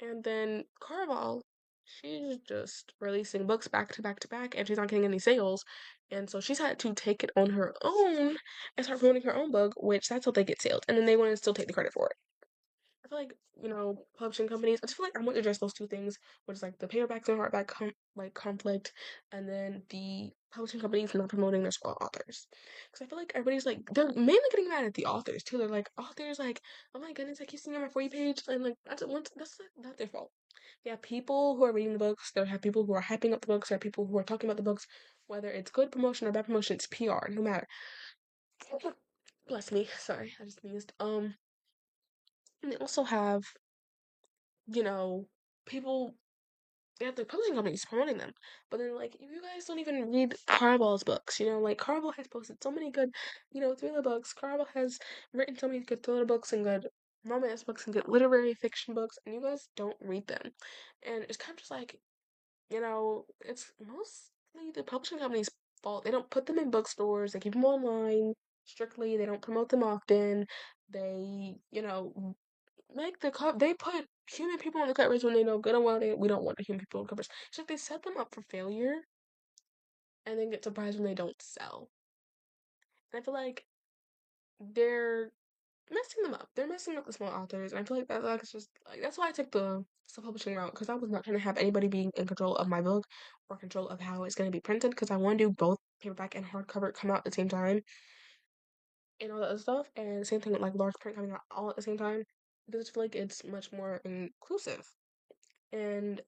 [SPEAKER 1] And then Carval, she's just releasing books back to back to back, and she's not getting any sales. And so she's had to take it on her own and start promoting her own book, which that's how they get sales. And then they want to still take the credit for it. I feel like, publishing companies, I just feel like I want to address those two things, which is like the paperbacks and hardback conflict, and then the publishing companies not promoting their small authors. Because I feel like everybody's like, they're mainly getting mad at the authors too. They're like, authors, like, oh my goodness, I keep seeing on my For You page, and like, that's like, not their fault. They have people who are reading the books, there have people who are hyping up the books, there are people who are talking about the books, whether it's good promotion or bad promotion, it's PR, no matter. Bless me, sorry, I just sneezed. And they also have you know, people they have the publishing companies promoting them. But then like if you guys don't even read Carabal's books, like Carabal has posted so many good, thriller books. Carabal has written so many good thriller books and good romance books and good literary fiction books, and you guys don't read them. And it's kind of just like, it's mostly the publishing company's fault. They don't put them in bookstores, they keep them online strictly, they don't promote them often. They, like they put human people on the covers when they know good and well we don't want the human people on covers. It's like they set them up for failure and then get surprised when they don't sell. And I feel like they're messing them up. They're messing up the small authors, and I feel like it's just like that's why I took the self-publishing route because I was not trying to have anybody being in control of my book or control of how it's going to be printed because I want to do both paperback and hardcover come out at the same time and all that other stuff. And same thing with like large print coming out all at the same time because I feel like it's much more inclusive. And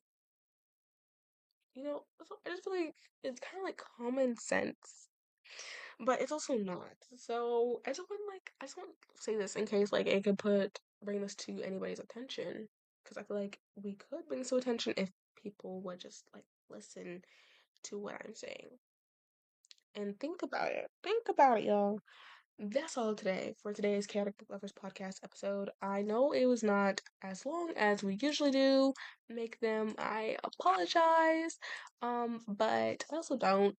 [SPEAKER 1] so I just feel like it's kind of like common sense, but it's also not. So I just want to say this in case like it could bring this to anybody's attention, because I feel like we could bring this to attention if people would just like listen to what I'm saying and think about it. Think about it, y'all. That's all today for today's Chaotic Book Lovers podcast episode. I know it was not as long as we usually do make them. I apologize. But I also don't.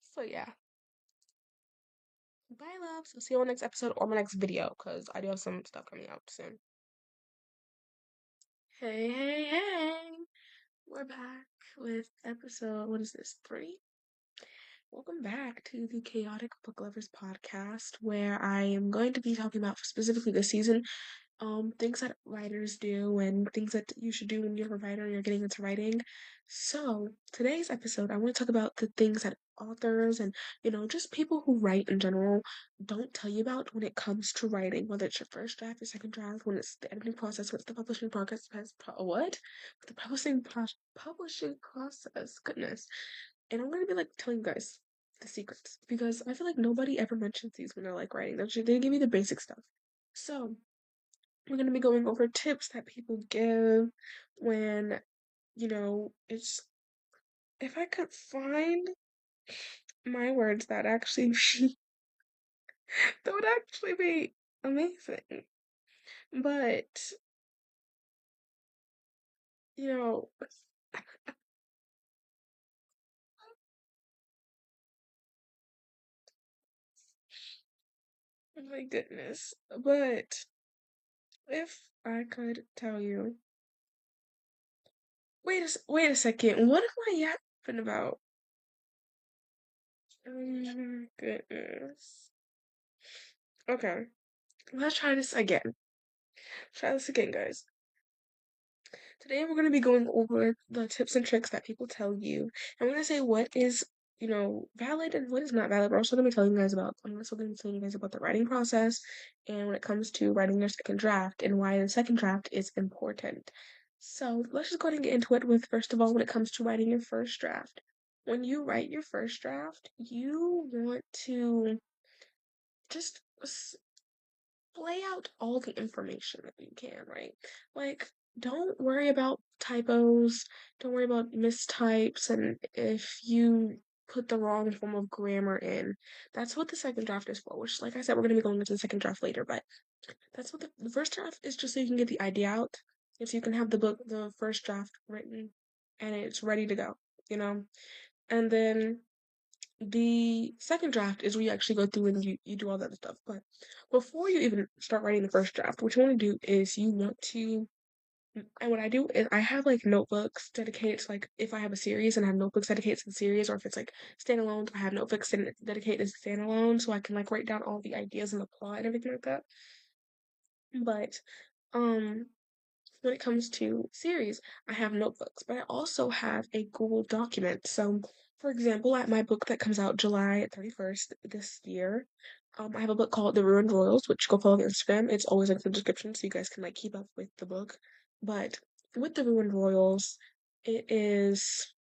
[SPEAKER 1] So yeah. Bye, love. So see you on the next episode or my next video because I do have some stuff coming out soon. Hey, hey, hey. We're back with episode, what is this, 3? Welcome back to the Chaotic Book Lovers podcast, where I am going to be talking about specifically this season, things that writers do and things that you should do when you're a writer and you're getting into writing. So today's episode, I want to talk about the things that authors and just people who write in general don't tell you about when it comes to writing, whether it's your first draft, your second draft, when it's the editing process, when it's the publishing process, what? The publishing process, goodness. And I'm gonna be like telling you guys the secrets because I feel like nobody ever mentions these when they're like writing. They give you the basic stuff. So we're going to be going over tips that people give when, it's if I could find my words that actually that would actually be amazing. But, you know, oh my goodness. But if I could tell you, wait a second. What am I yapping about? Oh my goodness. Okay, let's try this again. Try this again, guys. Today we're going to be going over the tips and tricks that people tell you. I'm going to say what is, valid and what is not valid. We're also going to be telling you guys about, I'm also going to be telling you guys about the writing process and when it comes to writing your second draft and why the second draft is important. So let's just go ahead and get into it with, first of all, when it comes to writing your first draft. When you write your first draft, you want to just lay out all the information that you can, right? Like, don't worry about typos, don't worry about mistypes, and if you put the wrong form of grammar in. That's what the second draft is for, which, like I said, we're going to be going into the second draft later, but that's what the first draft is, just so you can get the idea out, if you can have the first draft written, and it's ready to go, you know? And then the second draft is where you actually go through and you do all that stuff. But before you even start writing the first draft, what you want to do is you want to, and what I do is I have like notebooks dedicated to, like, if I have a series and I have notebooks dedicated to the series, or if it's like standalones, I have notebooks dedicated to standalone, so I can like write down all the ideas and the plot and everything like that. But um when it comes to series, I have notebooks, but I also have a Google document. So, for example, at my book that comes out July 31st this year, I have a book called The Ruined Royals, which go follow on Instagram. It's always like the description, so you guys can like keep up with the book. But with The Ruined Royals, it is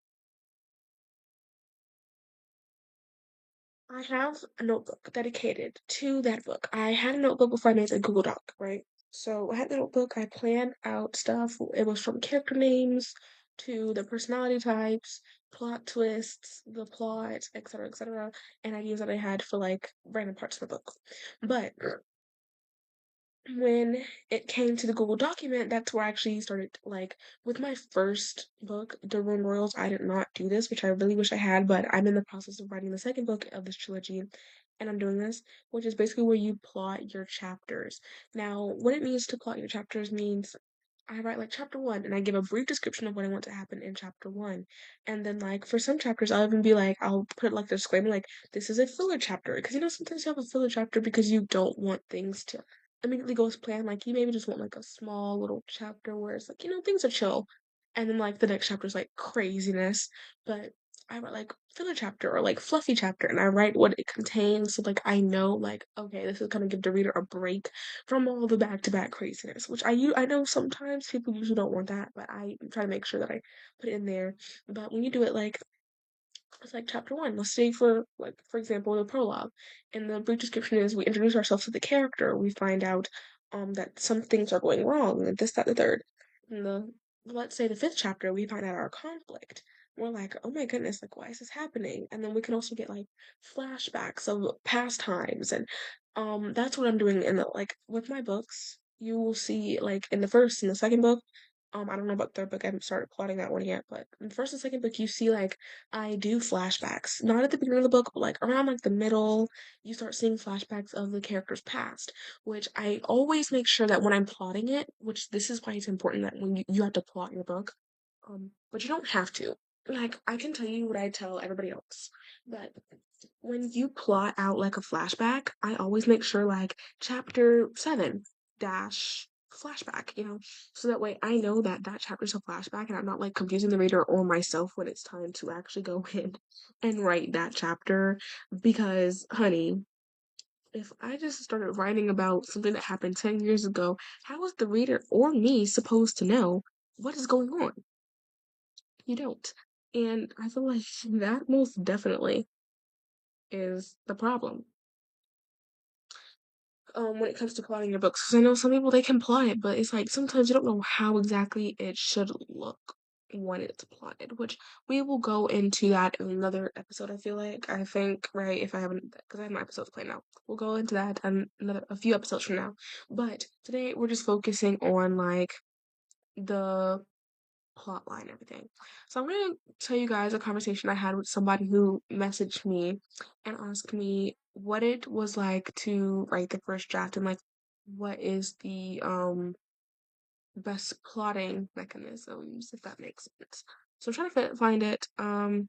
[SPEAKER 1] I have a notebook dedicated to that book. I had a notebook before I made the Google Doc, right? So I had the notebook, I planned out stuff. It was from character names to the personality types, plot twists, the plot, etc., and ideas that I had for like random parts of the book. But when it came to the Google document, that's where I actually started, like, with my first book, The Ruined Royals, I did not do this, which I really wish I had, but I'm in the process of writing the second book of this trilogy, and I'm doing this, which is basically where you plot your chapters. Now, what it means to plot your chapters means I write like chapter one and I give a brief description of what I want to happen in chapter one. And then, like, for some chapters, I'll even be like, I'll put like the disclaimer, like, this is a filler chapter. Because, sometimes you have a filler chapter because you don't want things to immediately go as planned. Like, you maybe just want like a small little chapter where it's like, things are chill. And then, like, the next chapter is like craziness. But I write like filler chapter or like fluffy chapter and I write what it contains. So, like, I know, like, okay, this is gonna give the reader a break from all the back-to-back craziness, which I know sometimes people usually don't want that, but I try to make sure that I put it in there. But when you do it, like, it's like chapter one. Let's say, for example, the prologue. And the brief description is we introduce ourselves to the character. We find out that some things are going wrong, and this, that, the third. In the let's say the fifth chapter, we find out our conflict. We're like, oh my goodness, like, why is this happening? And then we can also get like flashbacks of past times, and that's what I'm doing in the, like, with my books. You will see, like, in the first and the second book, I don't know about third book. I haven't started plotting that one yet, but in the first and second book, you see like I do flashbacks. Not at the beginning of the book, but like around like the middle, you start seeing flashbacks of the character's past, which I always make sure that when I'm plotting it, which this is why it's important that when you have to plot your book, but you don't have to. Like I can tell you what I tell everybody else, but when you plot out like a flashback, I always make sure like chapter 7 dash flashback, so that way I know that that chapter's a flashback and I'm not like confusing the reader or myself when it's time to actually go in and write that chapter. Because, honey, if I just started writing about something that happened 10 years ago, how is the reader or me supposed to know what is going on? You don't. And I feel like that most definitely is the problem when it comes to plotting your books. Because I know some people they can plot it, but it's like sometimes you don't know how exactly it should look when it's plotted, which we will go into that in another episode. I feel like I think right if I haven't because I have my episodes planned now. We'll go into that a few episodes from now. But today we're just focusing on like the plot line and everything. So I'm gonna tell you guys a conversation I had with somebody who messaged me and asked me what it was like to write the first draft and like what is the best plotting mechanisms, if that makes sense. So I'm trying to find it. Hmm.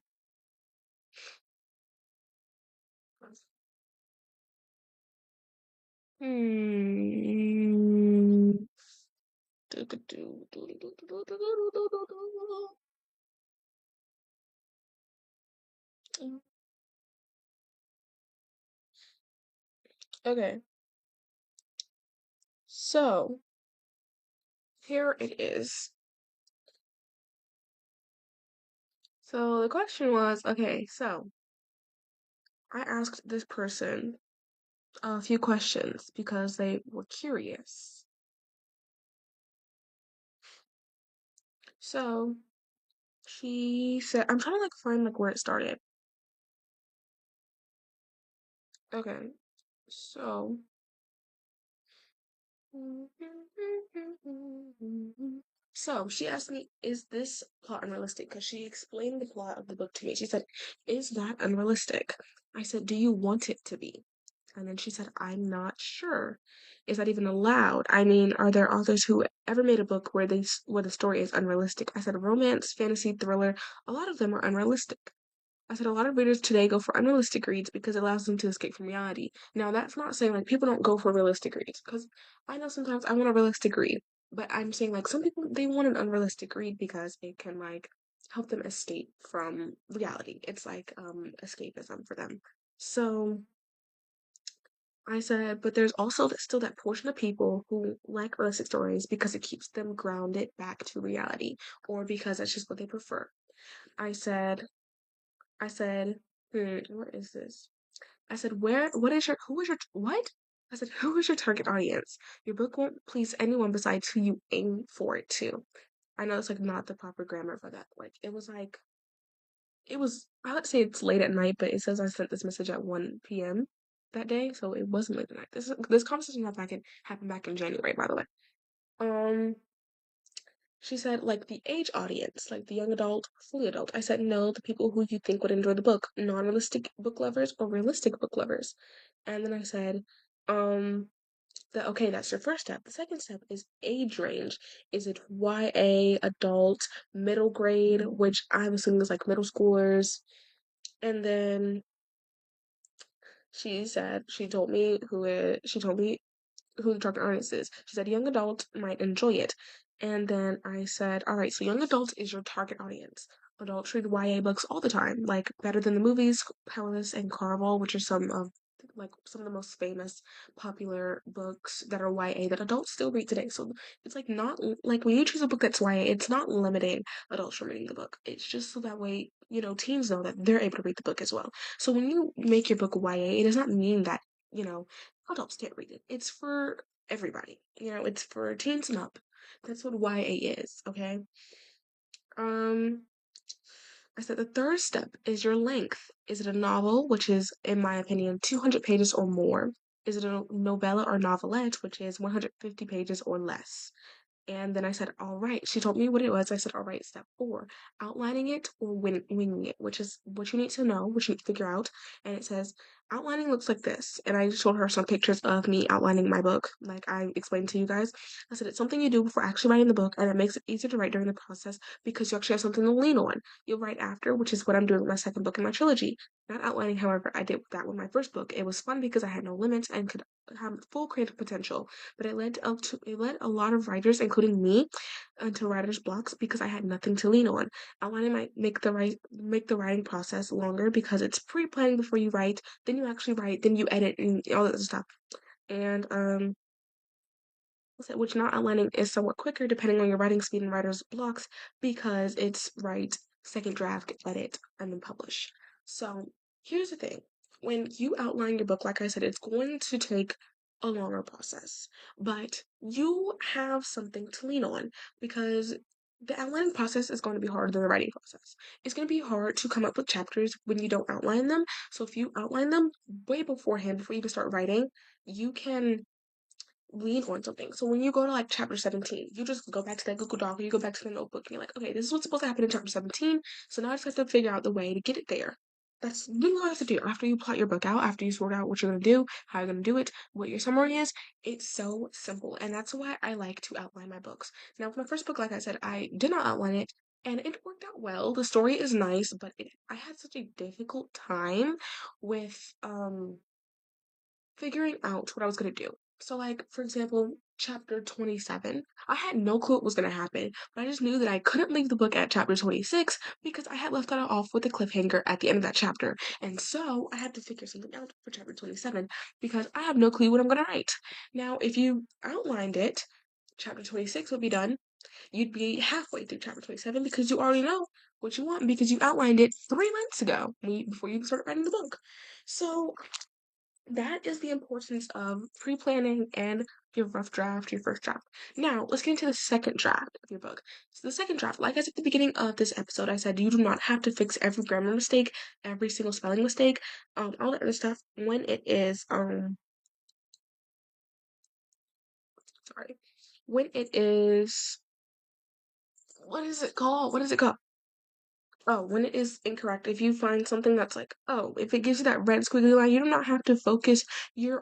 [SPEAKER 1] Okay, so here it is. So the question was, okay, so I asked this person a few questions because they were curious. So she said, I'm trying to like find like where it started. Okay, so she asked me, is this plot unrealistic? Because she explained the plot of the book to me. She said, is that unrealistic? I said, do you want it to be? And then she said, I'm not sure. Is that even allowed? I mean, are there authors who ever made a book where the story is unrealistic? I said, romance, fantasy, thriller, a lot of them are unrealistic. I said a lot of readers today go for unrealistic reads because it allows them to escape from reality. Now, that's not saying like people don't go for realistic reads because I know sometimes I want a realistic read, but I'm saying like some people they want an unrealistic read because it can like help them escape from reality. It's like escapism for them. So I said, but there's also still that portion of people who like realistic stories because it keeps them grounded back to reality or because that's just what they prefer. I said, what is this? I said, what? I said, who is your target audience? Your book won't please anyone besides who you aim for it to. I know it's like not the proper grammar for that. I would say it's late at night, but it says I sent this message at 1 p.m. that day, so it wasn't late at night. This conversation happened back in January, by the way. Um, she said, like the age audience, like the young adult, fully adult. I said, no, the people who you think would enjoy the book, non-realistic book lovers or realistic book lovers. And then I said, okay, that's your first step. The second step is age range. Is it YA, adult, middle grade, which I'm assuming is like middle schoolers? And then she told me who the target audience is. She said young adult might enjoy it. And then I said, all right, so young adult is your target audience. Adults read YA books all the time, like Better Than the Movies, Powerless, and Carvel, which are some of the most famous popular books that are YA that adults still read today. So it's like not like when you choose a book that's YA, it's not limiting adults from reading the book. It's just so that way, teens know that they're able to read the book as well. So when you make your book YA, it does not mean that, you know, adults can't read it. It's for everybody. It's for teens and up. That's what YA is, okay? Um, I said the third step is your length. Is it a novel, which is, in my opinion, 200 pages or more? Is it a novella or novelette, which is 150 pages or less? And then I said, all right. She told me what it was. I said, all right, step 4, outlining it or winging it, which is what you need to know, what you need to figure out. And it says, outlining looks like this. And I showed her some pictures of me outlining my book, like I explained to you guys. I said, it's something you do before actually writing the book, and it makes it easier to write during the process because you actually have something to lean on. You'll write after, which is what I'm doing with my second book in my trilogy. Not outlining, however, I did that with my first book. It was fun because I had no limits and could have full creative potential, but it led a lot of writers, including me, into writer's blocks because I had nothing to lean on. Outlining might make the writing process longer because it's pre-planning before you write, then you actually write, then you edit and all that stuff. And which not outlining is somewhat quicker depending on your writing speed and writer's blocks because it's write, second draft, edit, and then publish. So here's the thing. When you outline your book, like I said, it's going to take a longer process, but you have something to lean on because the outlining process is going to be harder than the writing process. It's going to be hard to come up with chapters when you don't outline them. So if you outline them way beforehand, before you even start writing, you can lean on something. So when you go to like chapter 17, you just go back to that Google Doc or you go back to the notebook and you're like, okay, this is what's supposed to happen in chapter 17. So now I just have to figure out the way to get it there. That's literally all you have to do. After you plot your book out, after you sort out what you're gonna do, how you're gonna do it, what your summary is, it's so simple. And that's why I like to outline my books. Now with my first book, like I said, I did not outline it and it worked out well. The story is nice, but I had such a difficult time with figuring out what I was gonna do. So, like, for example, chapter 27, I had no clue what was gonna happen, but I just knew that I couldn't leave the book at chapter 26 because I had left that off with a cliffhanger at the end of that chapter. And so I had to figure something out for chapter 27 because I have no clue what I'm gonna write. Now, if you outlined it, chapter 26 would be done. You'd be halfway through chapter 27 because you already know what you want because you outlined it 3 months ago before you started writing the book. So that is the importance of pre-planning and your rough draft, your first draft. Now, let's get into the second draft of your book. So the second draft, like I said at the beginning of this episode, I said you do not have to fix every grammar mistake, every single spelling mistake, all that other stuff when it is sorry, when it is what is it called? What is it called? Oh, when it is incorrect, if you find something that's like, oh, if it gives you that red squiggly line, you do not have to focus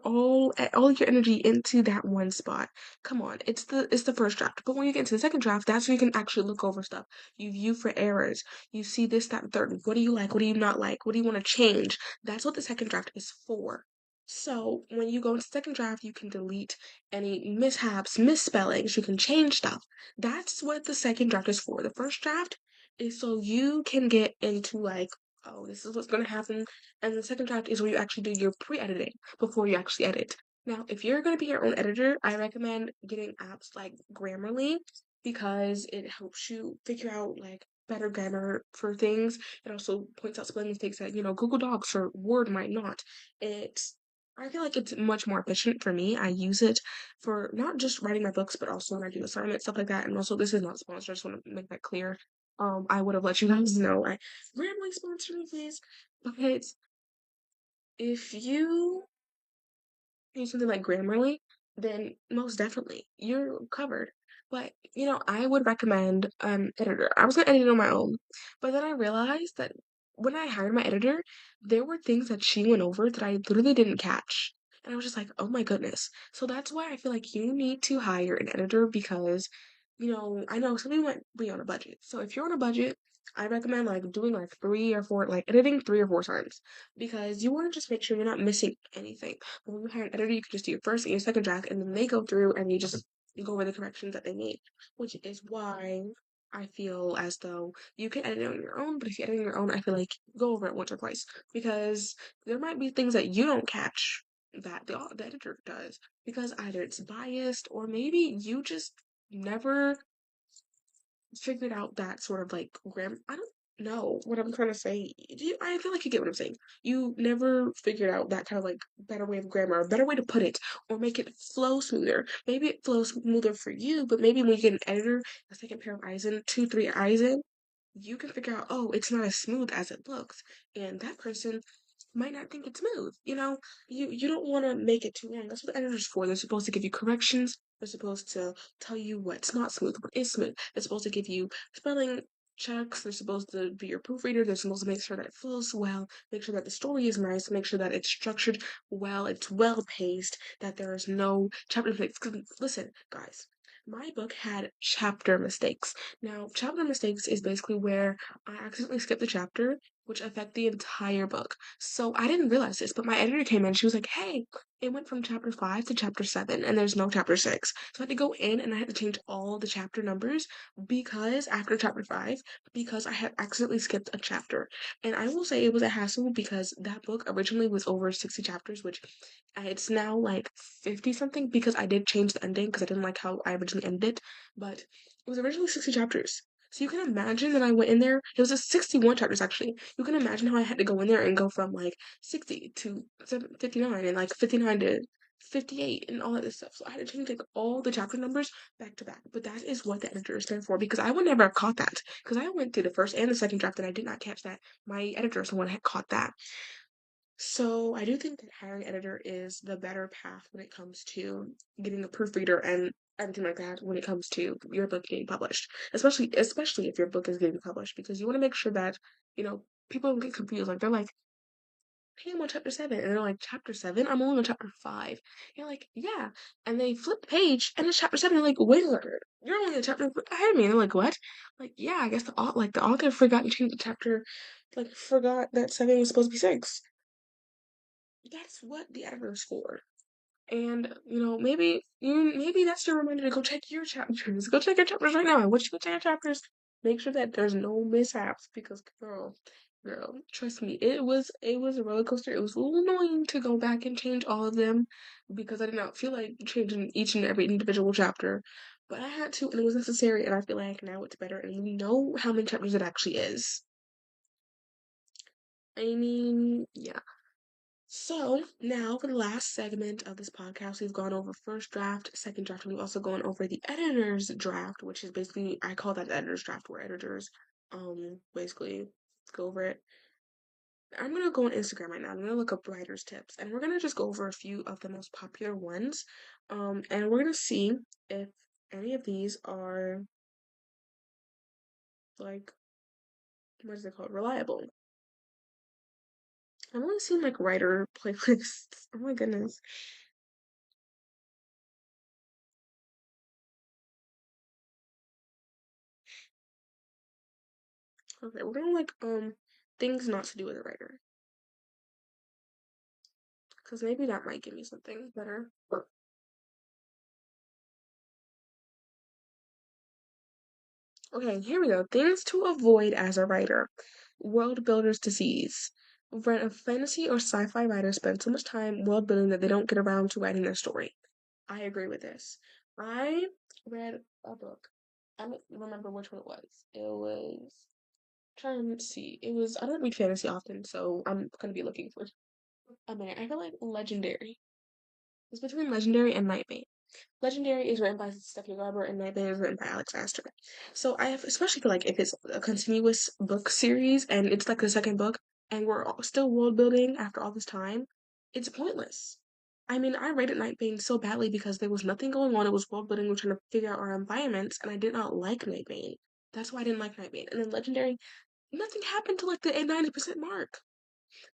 [SPEAKER 1] all your energy into that one spot. Come on, it's the first draft. But when you get into the second draft, that's where you can actually look over stuff. You view for errors. You see this, that, and third. What do you like? What do you not like? What do you want to change? That's what the second draft is for. So when you go into second draft, you can delete any mishaps, misspellings. You can change stuff. That's what the second draft is for. The first draft is so you can get into like, oh, this is what's gonna happen. And the second draft is where you actually do your pre-editing before you actually edit. Now, if you're gonna be your own editor, I recommend getting apps like Grammarly because it helps you figure out like better grammar for things. It also points out spelling mistakes that, Google Docs or Word might not. I feel like it's much more efficient for me. I use it for not just writing my books, but also when I do assignments, stuff like that. And also, this is not sponsored. I just want to make that clear. I would have let you guys know. I randomly sponsor me, please. But if you use something like Grammarly, then most definitely you're covered. But I would recommend editor. I was gonna edit it on my own, but then I realized that when I hired my editor, there were things that she went over that I literally didn't catch. And I was just like, oh my goodness. So that's why I feel like you need to hire an editor because, I know some people might be on a budget. So if you're on a budget, I recommend like doing like 3 or 4, like editing 3 or 4 times because you want to just make sure you're not missing anything. When you hire an editor, you can just do your first and your second draft, and then they go through and you go over the corrections that they need, which is why I feel as though you can edit it on your own, but if you edit on your own, I feel like go over it once or twice because there might be things that you don't catch that the editor does because either it's biased or maybe you just never figured out that sort of like grammar. I don't know what I'm trying to say. I feel like you get what I'm saying. You never figured out that kind of like better way of grammar, a better way to put it, or make it flow smoother. Maybe it flows smoother for you, but maybe when you get an editor, a second pair of eyes in, 2, 3 eyes in, you can figure out, oh, it's not as smooth as it looks. And that person might not think it's smooth. You don't want to make it too long. That's what the editor's for. They're supposed to give you corrections They're supposed to tell you what's not smooth, what is smooth. They're supposed to give you spelling checks. They're supposed to be your proofreader. They're supposed to make sure that it flows well, make sure that the story is nice, make sure that it's structured well, it's well paced, that there is no chapter mistakes. 'Cause listen, guys, my book had chapter mistakes. Now, chapter mistakes is basically where I accidentally skipped a chapter, which affect the entire book. So I didn't realize this, but my editor came in. She was like, "Hey, it went from chapter 5 to chapter 7, and there's no chapter 6." So I had to go in and I had to change all the chapter numbers because after chapter 5, because I had accidentally skipped a chapter. And I will say it was a hassle because that book originally was over 60 chapters, which it's now like 50 something because I did change the ending because I didn't like how I originally ended it. But it was originally 60 chapters. So you can imagine that I went in there. It was a 61 chapters actually. You can imagine how I had to go in there and go from like 60 to 59 and like 59 to 58 and all of this stuff. So I had to change like all the chapter numbers back to back. But that is what the editor is there for because I would never have caught that because I went through the first and the second draft and I did not catch that. My editor is the one that had caught that. So I do think that hiring an editor is the better path when it comes to getting a proofreader and everything like that when it comes to your book getting published. Especially if your book is getting published because you want to make sure that, people don't get confused. Like they're like, "Hey, I'm on chapter 7." And they're like, "Chapter 7? I'm only on chapter 5." You're like, "Yeah." And they flip the page and it's chapter 7. You're like, "Wait a minute. You're only on chapter ahead of me." And they're like, "What?" Like, yeah, I guess the author forgot to change the chapter, like forgot that 7 was supposed to be 6. That's what the editor is for. And maybe that's your reminder to go check your chapters. Go check your chapters right now. And once you go check your chapters, make sure that there's no mishaps because girl, trust me, it was a roller coaster. It was a little annoying to go back and change all of them because I did not feel like changing each and every individual chapter. But I had to and it was necessary and I feel like now it's better and we know how many chapters it actually is. I mean, yeah. So now for the last segment of this podcast, we've gone over first draft, second draft, and we've also gone over the editor's draft, which is basically I call that the editor's draft, where editors basically go over it. I'm gonna go on Instagram right now. I'm gonna look up writers' tips, and we're gonna just go over a few of the most popular ones, and we're gonna see if any of these are like what is it called, reliable. I've only seen like writer playlists. Oh my goodness. Okay, we're gonna like things not to do with a writer. Because maybe that might give me something better. Okay, here we go. Things to avoid as a writer. World builder's disease. When a fantasy or sci-fi writer spends so much time world building that they don't get around to writing their story. I agree with this. I read a book. I don't remember which one it was. It was trying to see. It was I don't read fantasy often, so I'm gonna be looking for a minute. I feel like Legendary. It's between Legendary and Nightmare. Legendary is written by Stephanie Garber and Nightmare is written by Alex Astor. So I have, especially for like if it's a continuous book series and it's like the second book and we're still world building after all this time, it's pointless. I mean, I rated Nightbane so badly because there was nothing going on. It was world building. We're trying to figure out our environments, and I did not like Nightbane. That's why I didn't like Nightbane. And then Legendary, nothing happened to like the 90% mark.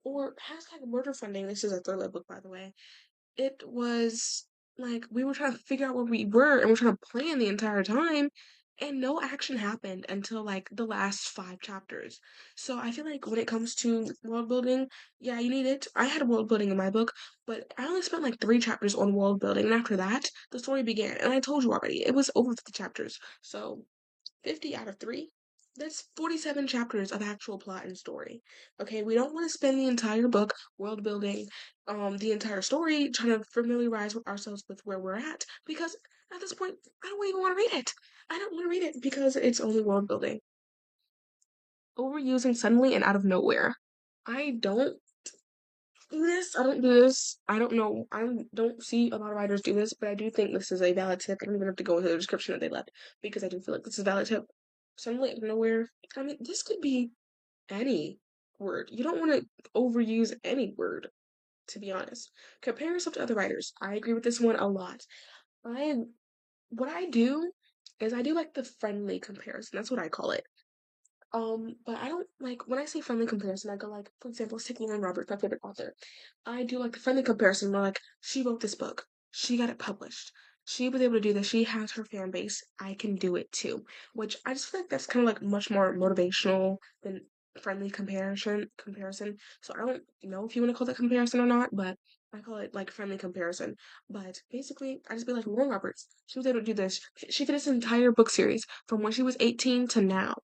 [SPEAKER 1] Or hashtag murder funding. This is a thriller book, by the way. It was like we were trying to figure out where we were and we're trying to plan the entire time and no action happened until like the last 5 chapters. So I feel like when it comes to world building, yeah, you need it. I had world building in my book, but I only spent like 3 chapters on world building and after that the story began. And I told you already, it was over 50 chapters. So 50 out of 3. That's 47 chapters of actual plot and story. Okay, we don't want to spend the entire book world building, the entire story, trying to familiarize with ourselves with where we're at, because at this point, I don't even want to read it. I don't want to read it because it's only world building. Overusing suddenly and out of nowhere. I don't do this. I don't do this. I don't know. I don't see a lot of writers do this, but I do think this is a valid tip. I don't even have to go into the description that they left because I do feel like this is a valid tip. Suddenly out of nowhere. I mean, this could be any word. You don't want to overuse any word, to be honest. Compare yourself to other writers. I agree with this one a lot. I what I do is I do like the friendly comparison. That's what I call it. But I don't like when I say friendly comparison, I go like, for example, let's take Lauren Roberts, my favorite author. I do like the friendly comparison where like she wrote this book, she got it published, she was able to do this, she has her fan base, I can do it too. Which I just feel like that's kind of like much more motivational than friendly comparison. So I don't know if you want to call that comparison or not, but I call it like friendly comparison. But basically, I just be like Lauren Roberts. She was able to do this. She finished an entire book series from when she was 18 to now.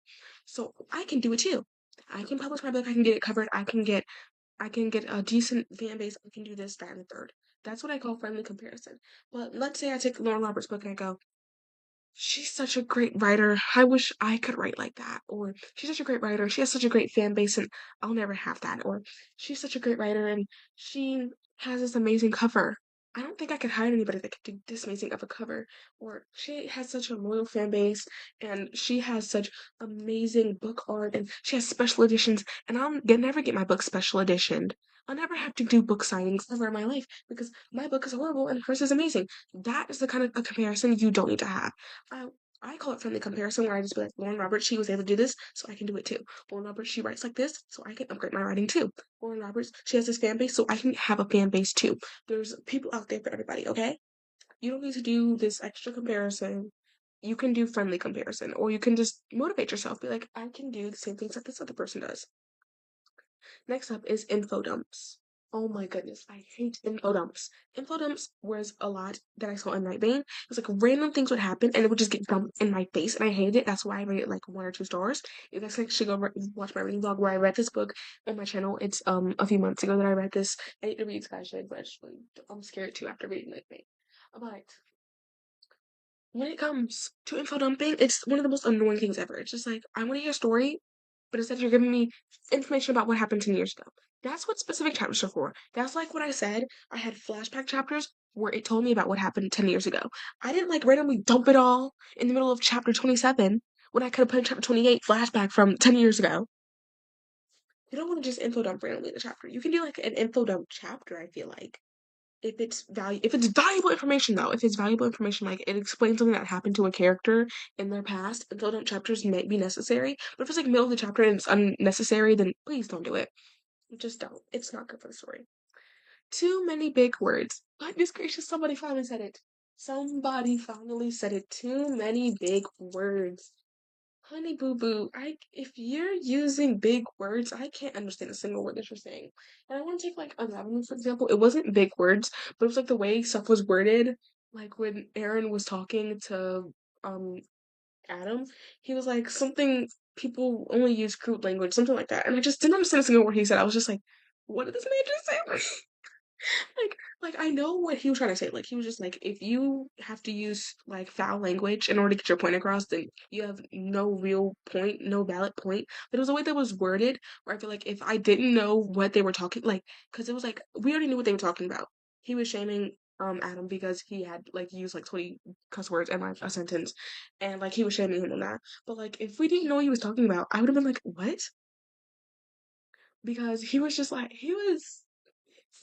[SPEAKER 1] So I can do it too. I can publish my book, I can get it covered, I can get a decent fan base, I can do this, that, and the third. That's what I call friendly comparison. But let's say I take Lauren Roberts' book and I go, she's such a great writer. I wish I could write like that. Or she's such a great writer. She has such a great fan base and I'll never have that. Or she's such a great writer and she has this amazing cover. I don't think I could hire anybody that could do this amazing of a cover. Or she has such a loyal fan base and she has such amazing book art and she has special editions and never get my book special editioned. I'll never have to do book signings ever in my life because my book is horrible and hers is amazing. That is the kind of a comparison you don't need to have. I I call it friendly comparison where I just be like, Lauren Roberts, she was able to do this, so I can do it too. Lauren Roberts, she writes like this, so I can upgrade my writing too. Lauren Roberts, she has this fan base, so I can have a fan base too. There's people out there for everybody, okay? You don't need to do this extra comparison. You can do friendly comparison, or you can just motivate yourself. Be like, I can do the same things that this other person does. Next up is info dumps. Oh my goodness, I hate info dumps. Info dumps was a lot that I saw in Night Bane. It was like random things would happen and it would just get dumped in my face, and I hated it. That's why I rated it like 1 or 2 stars. You guys like should go watch my reading vlog where I read this book on my channel. It's a few months ago that I read this. I need to read, guys, should, but I'm scared too after reading Night Bane. But when it comes to info dumping, it's one of the most annoying things ever. It's just like, I want to hear a story, but instead you're giving me information about what happened 10 years ago. That's what specific chapters are for. That's like what I said. I had flashback chapters where it told me about what happened 10 years ago. I didn't like randomly dump it all in the middle of chapter 27 when I could have put in chapter 28 flashback from 10 years ago. You don't want to just info dump randomly in a chapter. You can do like an info dump chapter, I feel like if it's valuable information though, if it's valuable information like it explains something that happened to a character in their past, and fill chapters may be necessary. But if it's like middle of the chapter and it's unnecessary, then please don't do it. Just don't. It's not good for the story. Too many big words. Goodness gracious, somebody finally said it. Somebody finally said it. Too many big words. Honey boo boo, if you're using big words, I can't understand a single word that you're saying. And I want to take like Unraveling, for example. It wasn't big words, but it was like the way stuff was worded. Like when Aaron was talking to um Adam, he was like something people only use crude language, something like that. And I just didn't understand a single word he said. I was just like, what did this man just say? like I know what he was trying to say. Like he was just like, if you have to use like foul language in order to get your point across, then you have no real point, no valid point. But it was a way that was worded where I feel like if I didn't know what they were talking, like, because it was like we already knew what they were talking about. He was shaming Adam because he had like used like 20 cuss words in like a sentence, and like he was shaming him on that. But like if we didn't know what he was talking about, I would have been like, what? Because he was just like he was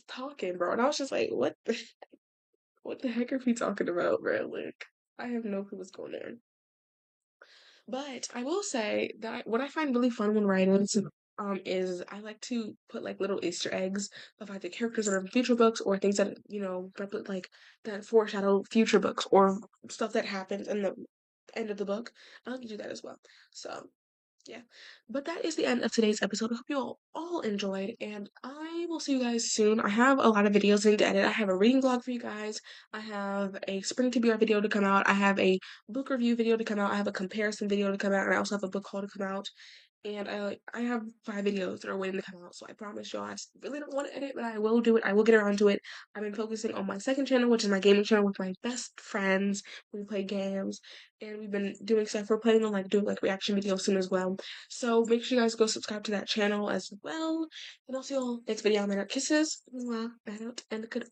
[SPEAKER 1] talking, bro. And I was just like, what the heck are we talking about, bro? Like, I have no clue what's going on. But I will say that what I find really fun when writing is I like to put like little Easter eggs of either characters that are in future books or things that, like that foreshadow future books or stuff that happens in the end of the book. I like to do that as well. So yeah. But that is the end of today's episode. I hope you all enjoyed, and I will see you guys soon. I have a lot of videos I need to edit. I have a reading vlog for you guys. I have a spring TBR video to come out. I have a book review video to come out. I have a comparison video to come out, and I also have a book haul to come out. And I have 5 videos that are waiting to come out, so I promise y'all I just really don't want to edit, but I will do it. I will get around to it. I've been focusing on my second channel, which is my gaming channel with my best friends. We play games, and we've been doing stuff. We're planning on like doing like reaction videos soon as well. So make sure you guys go subscribe to that channel as well. And I'll see you all next video. I'm out. Kisses, mwah, bad out, and good.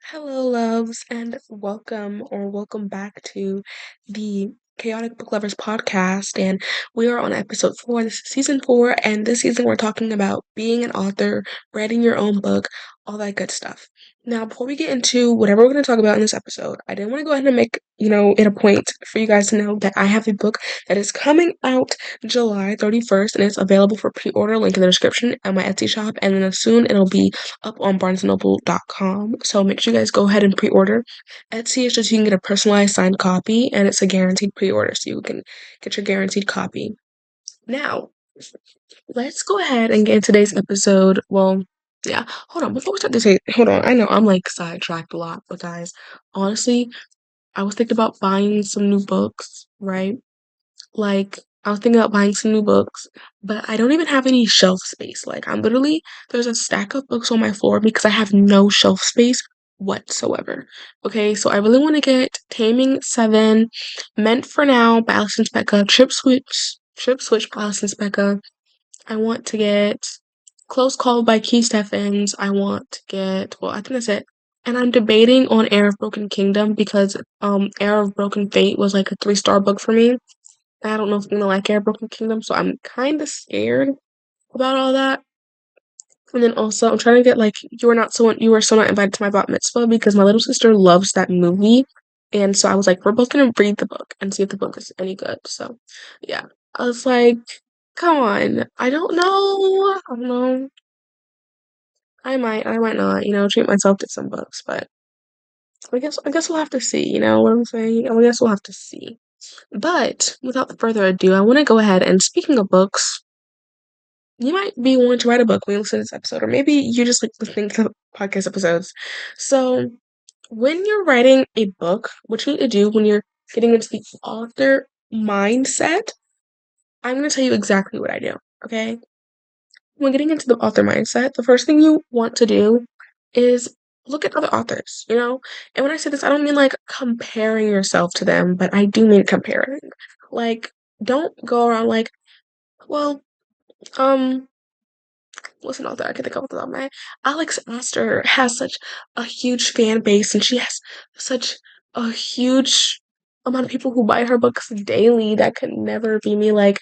[SPEAKER 1] Hello, loves, and welcome back to the Chaotic Book Lovers podcast. And we are on episode 4. This is season 4, and this season we're talking about being an author, writing your own book, all that good stuff. Now, before we get into whatever we're going to talk about in this episode, I did want to go ahead and make, it a point for you guys to know that I have a book that is coming out July 31st, and it's available for pre-order, link in the description, at my Etsy shop, and then soon it'll be up on barnesandnoble.com. So make sure you guys go ahead and pre-order. Etsy is just you can get a personalized signed copy, and it's a guaranteed pre-order, so you can get your guaranteed copy. Now, let's go ahead and get into today's episode. Well, yeah, hold on. Before we start this, hold on. I know I'm like sidetracked a lot, but guys, honestly, I was thinking about buying some new books, right? Like, I was thinking about buying some new books, but I don't even have any shelf space. Like, there's a stack of books on my floor because I have no shelf space whatsoever. Okay, so I really want to get Taming 7, Meant for Now by Alison Specca, Trip Switch by Alison Specca. I want to get Close Call by Keith Steffens. I want to get, well, I think that's it. And I'm debating on Heir of Broken Kingdom because Heir of Broken Fate was like a 3-star book for me. I don't know if I'm gonna like Heir of Broken Kingdom, so I'm kind of scared about all that. And then also, I'm trying to get like You Were So Not Invited to My Bat Mitzvah because my little sister loves that movie, and so I was like, we're both gonna read the book and see if the book is any good. So, yeah, I was like, come on, I don't know, I don't know. I might not, treat myself to some books, but I guess we'll have to see. You know what I'm saying? I guess we'll have to see. But without further ado, I want to go ahead and speaking of books, you might be wanting to write a book when you listen to this episode, or maybe you just like listening to podcast episodes. So, when you're writing a book, what you need to do when you're getting into the author mindset, I'm going to tell you exactly what I do. Okay. When getting into the author mindset, the first thing you want to do is look at other authors, And when I say this, I don't mean like comparing yourself to them, but I do mean comparing. Like, don't go around like, well, um, what's an author I can think of off the top of my head? Alex Astor has such a huge fan base, and she has such a huge amount of people who buy her books daily. That could never be me. Like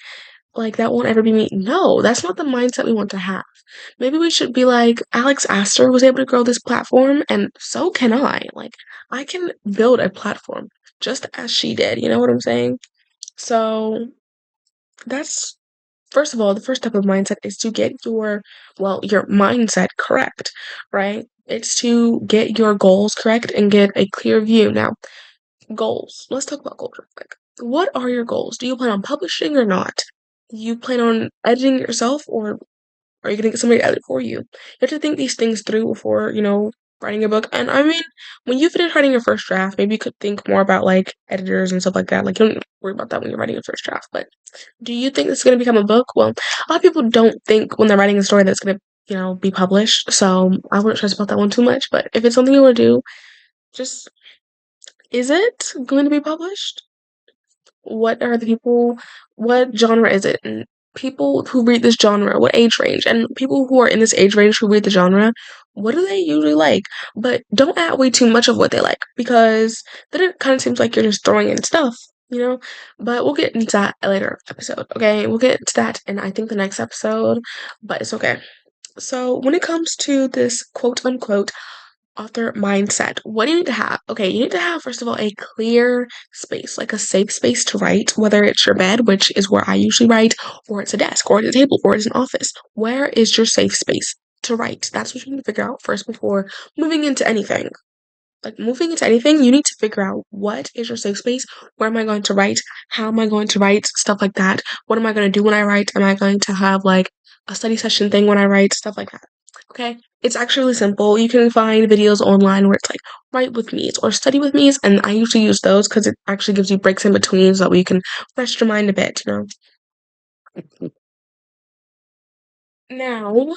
[SPEAKER 1] that won't ever be me. No, that's not the mindset we want to have. Maybe we should be like, Alex Astor was able to grow this platform, and so can I. Like, I can build a platform just as she did. You know what I'm saying? So that's first of all, the first step of mindset is to get your mindset correct, right? It's to get your goals correct and get a clear view. Now, goals. Let's talk about goals real quick. What are your goals? Do you plan on publishing or not? Do you plan on editing it yourself, or are you gonna get somebody to edit for you? You have to think these things through before, writing a book. And I mean, when you finish writing your first draft, maybe you could think more about like editors and stuff like that. Like you don't worry about that when you're writing your first draft. But do you think this is gonna become a book? Well, a lot of people don't think when they're writing a story that's gonna, be published. So I wouldn't stress about that one too much. But if it's something you wanna do, just is it going to be published? What are the people, what genre is it? And people who read this genre, what age range? And people who are in this age range who read the genre, what do they usually like? But don't add way too much of what they like because then it kind of seems like you're just throwing in stuff, you know? But we'll get into that later episode, okay? We'll get into that in I think the next episode, but it's okay. So when it comes to this quote unquote author mindset. What do you need to have? Okay, you need to have, first of all, a clear space, like a safe space to write, whether it's your bed, which is where I usually write, or it's a desk, or it's a table, or it's an office. Where is your safe space to write? That's what you need to figure out first before moving into anything. Like moving into anything, you need to figure out what is your safe space, where am I going to write, how am I going to write, stuff like that. What am I going to do when I write? Am I going to have like a study session thing when I write, stuff like that. Okay, it's actually really simple. You can find videos online where it's like write with me's or study with me's, and I usually use those because it actually gives you breaks in between so that you can rest your mind a bit. Now,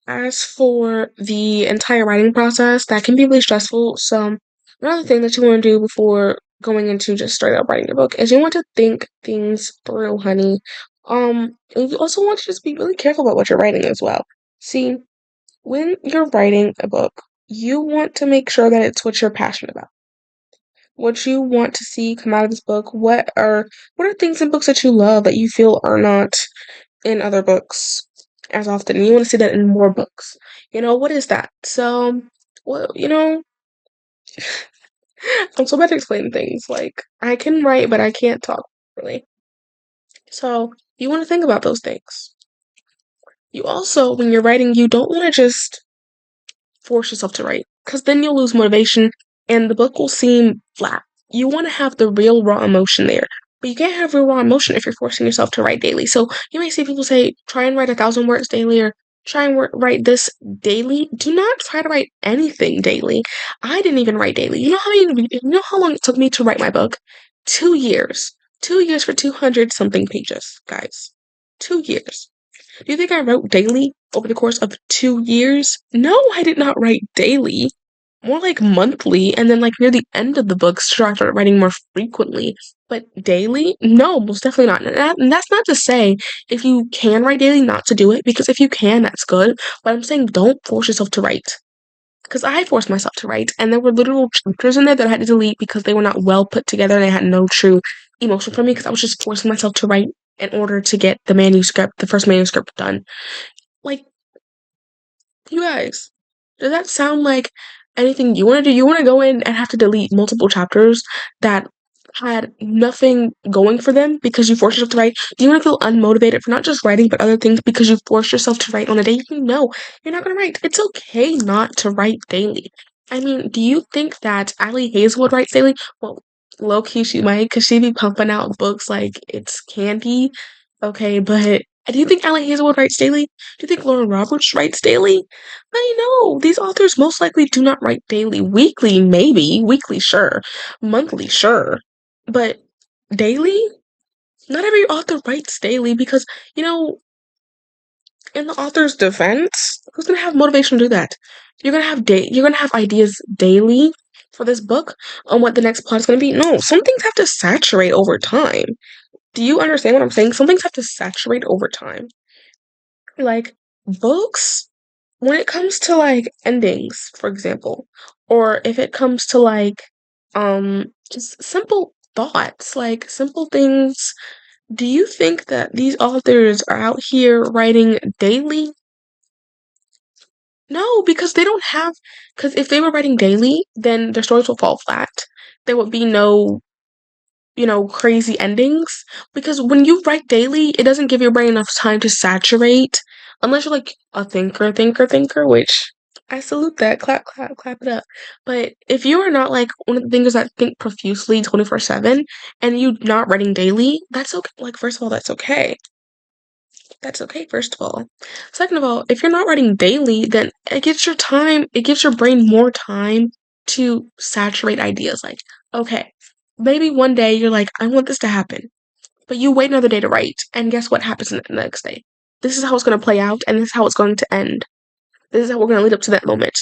[SPEAKER 1] as for the entire writing process, that can be really stressful. So, another thing that you want to do before going into just straight up writing a book is you want to think things through, honey. And you also want to just be really careful about what you're writing as well. See, when you're writing a book, you want to make sure that it's what you're passionate about. What you want to see come out of this book. What are things in books that you love that you feel are not in other books? as often. And you want to see that in more books. What is that? So, well, I'm so bad at explaining things. Like, I can write, but I can't talk really. So, you want to think about those things. You also, when you're writing, you don't want to just force yourself to write because then you'll lose motivation and the book will seem flat. You want to have the real raw emotion there, but you can't have real raw emotion if you're forcing yourself to write daily. So you may see people say, try and write 1,000 words daily or try and write this daily. Do not try to write anything daily. I didn't even write daily. You know how long it took me to write my book? 2 years. 2 years for 200 something pages, guys. 2 years. Do you think I wrote daily over the course of 2 years? No, I did not write daily. More like monthly, and then like near the end of the book, sure, I started writing more frequently. But daily? No, most definitely not. And that's not to say if you can write daily, not to do it, because if you can, that's good. But I'm saying don't force yourself to write. Because I forced myself to write, and there were literal chapters in there that I had to delete because they were not well put together and they had no true emotion for me because I was just forcing myself to write in order to get the first manuscript done. Like, you guys, does that sound like anything you want to do? You want to go in and have to delete multiple chapters that had nothing going for them because you forced yourself to write? Do you want to feel unmotivated for not just writing but other things because you forced yourself to write on a day you know you're not going to write? It's okay not to write daily. I mean, do you think that Allie Hazelwood writes daily? Well, low key she might because she be pumping out books like it's candy. Okay, but do you think Allie Hazelwood writes daily? Do you think Lauren Roberts writes daily? I know these authors most likely do not write daily. Weekly, maybe. Weekly, sure. Monthly, sure. But daily? Not every author writes daily because, you know, in the author's defense, who's gonna have motivation to do that? You're gonna have ideas daily for this book on what the next plot is gonna be. No, some things have to saturate over time. Do you understand what I'm saying? Some things have to saturate over time. Like books, when it comes to like endings, for example, or if it comes to like just simple thoughts, like simple things, do you think that these authors are out here writing daily? No, because they don't have, because if they were writing daily, then their stories would fall flat. There would be no, crazy endings. Because when you write daily, it doesn't give your brain enough time to saturate, unless you're like a thinker, which I salute that. Clap, clap, clap it up. But if you are not like one of the thinkers that think profusely 24/7 and you not writing daily, that's okay. Like, first of all, that's okay. That's okay, first of all. Second of all, if you're not writing daily, then it gives your brain more time to saturate ideas. Like, okay, maybe one day you're like, I want this to happen. But you wait another day to write, and guess what happens the next day? This is how it's going to play out, and this is how it's going to end. This is how we're going to lead up to that moment.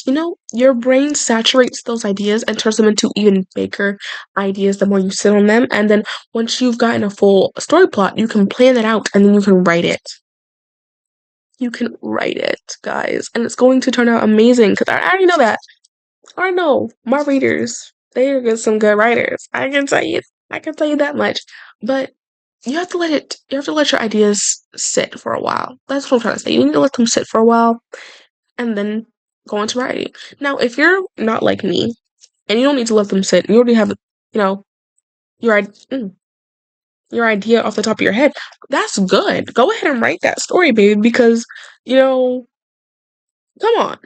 [SPEAKER 1] Your brain saturates those ideas and turns them into even bigger ideas the more you sit on them. And then once you've gotten a full story plot, you can plan it out and then you can write it. You can write it, guys, and it's going to turn out amazing because I already know that. I know my readers, they are some good writers. I can tell you that much. But you have to let your ideas sit for a while. That's what I'm trying to say. You need to let them sit for a while and then go into writing. Now, if you're not like me and you don't need to let them sit, you already have, your your idea off the top of your head, that's good. Go ahead and write that story, baby, because, come on.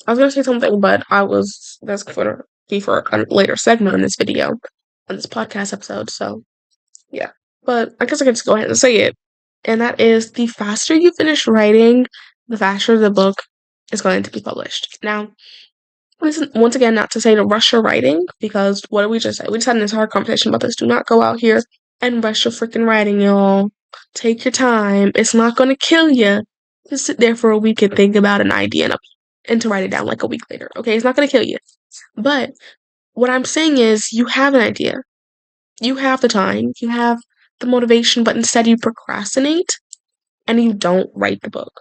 [SPEAKER 1] I was gonna say something, but that's going to be for a later segment in this video, on this podcast episode, so, yeah. But I guess I can just go ahead and say it, and that is the faster you finish writing, the faster the book is going to be published. Now, listen, once again, not to say to rush your writing, because what did we just say? We just had an entire conversation about this. Do not go out here and rush your freaking writing, y'all. Take your time. It's not gonna kill you. Just sit there for a week and think about an idea and to write it down like a week later. Okay, it's not gonna kill you. But what I'm saying is, you have an idea. You have the time. You have the motivation, but instead you procrastinate and you don't write the book.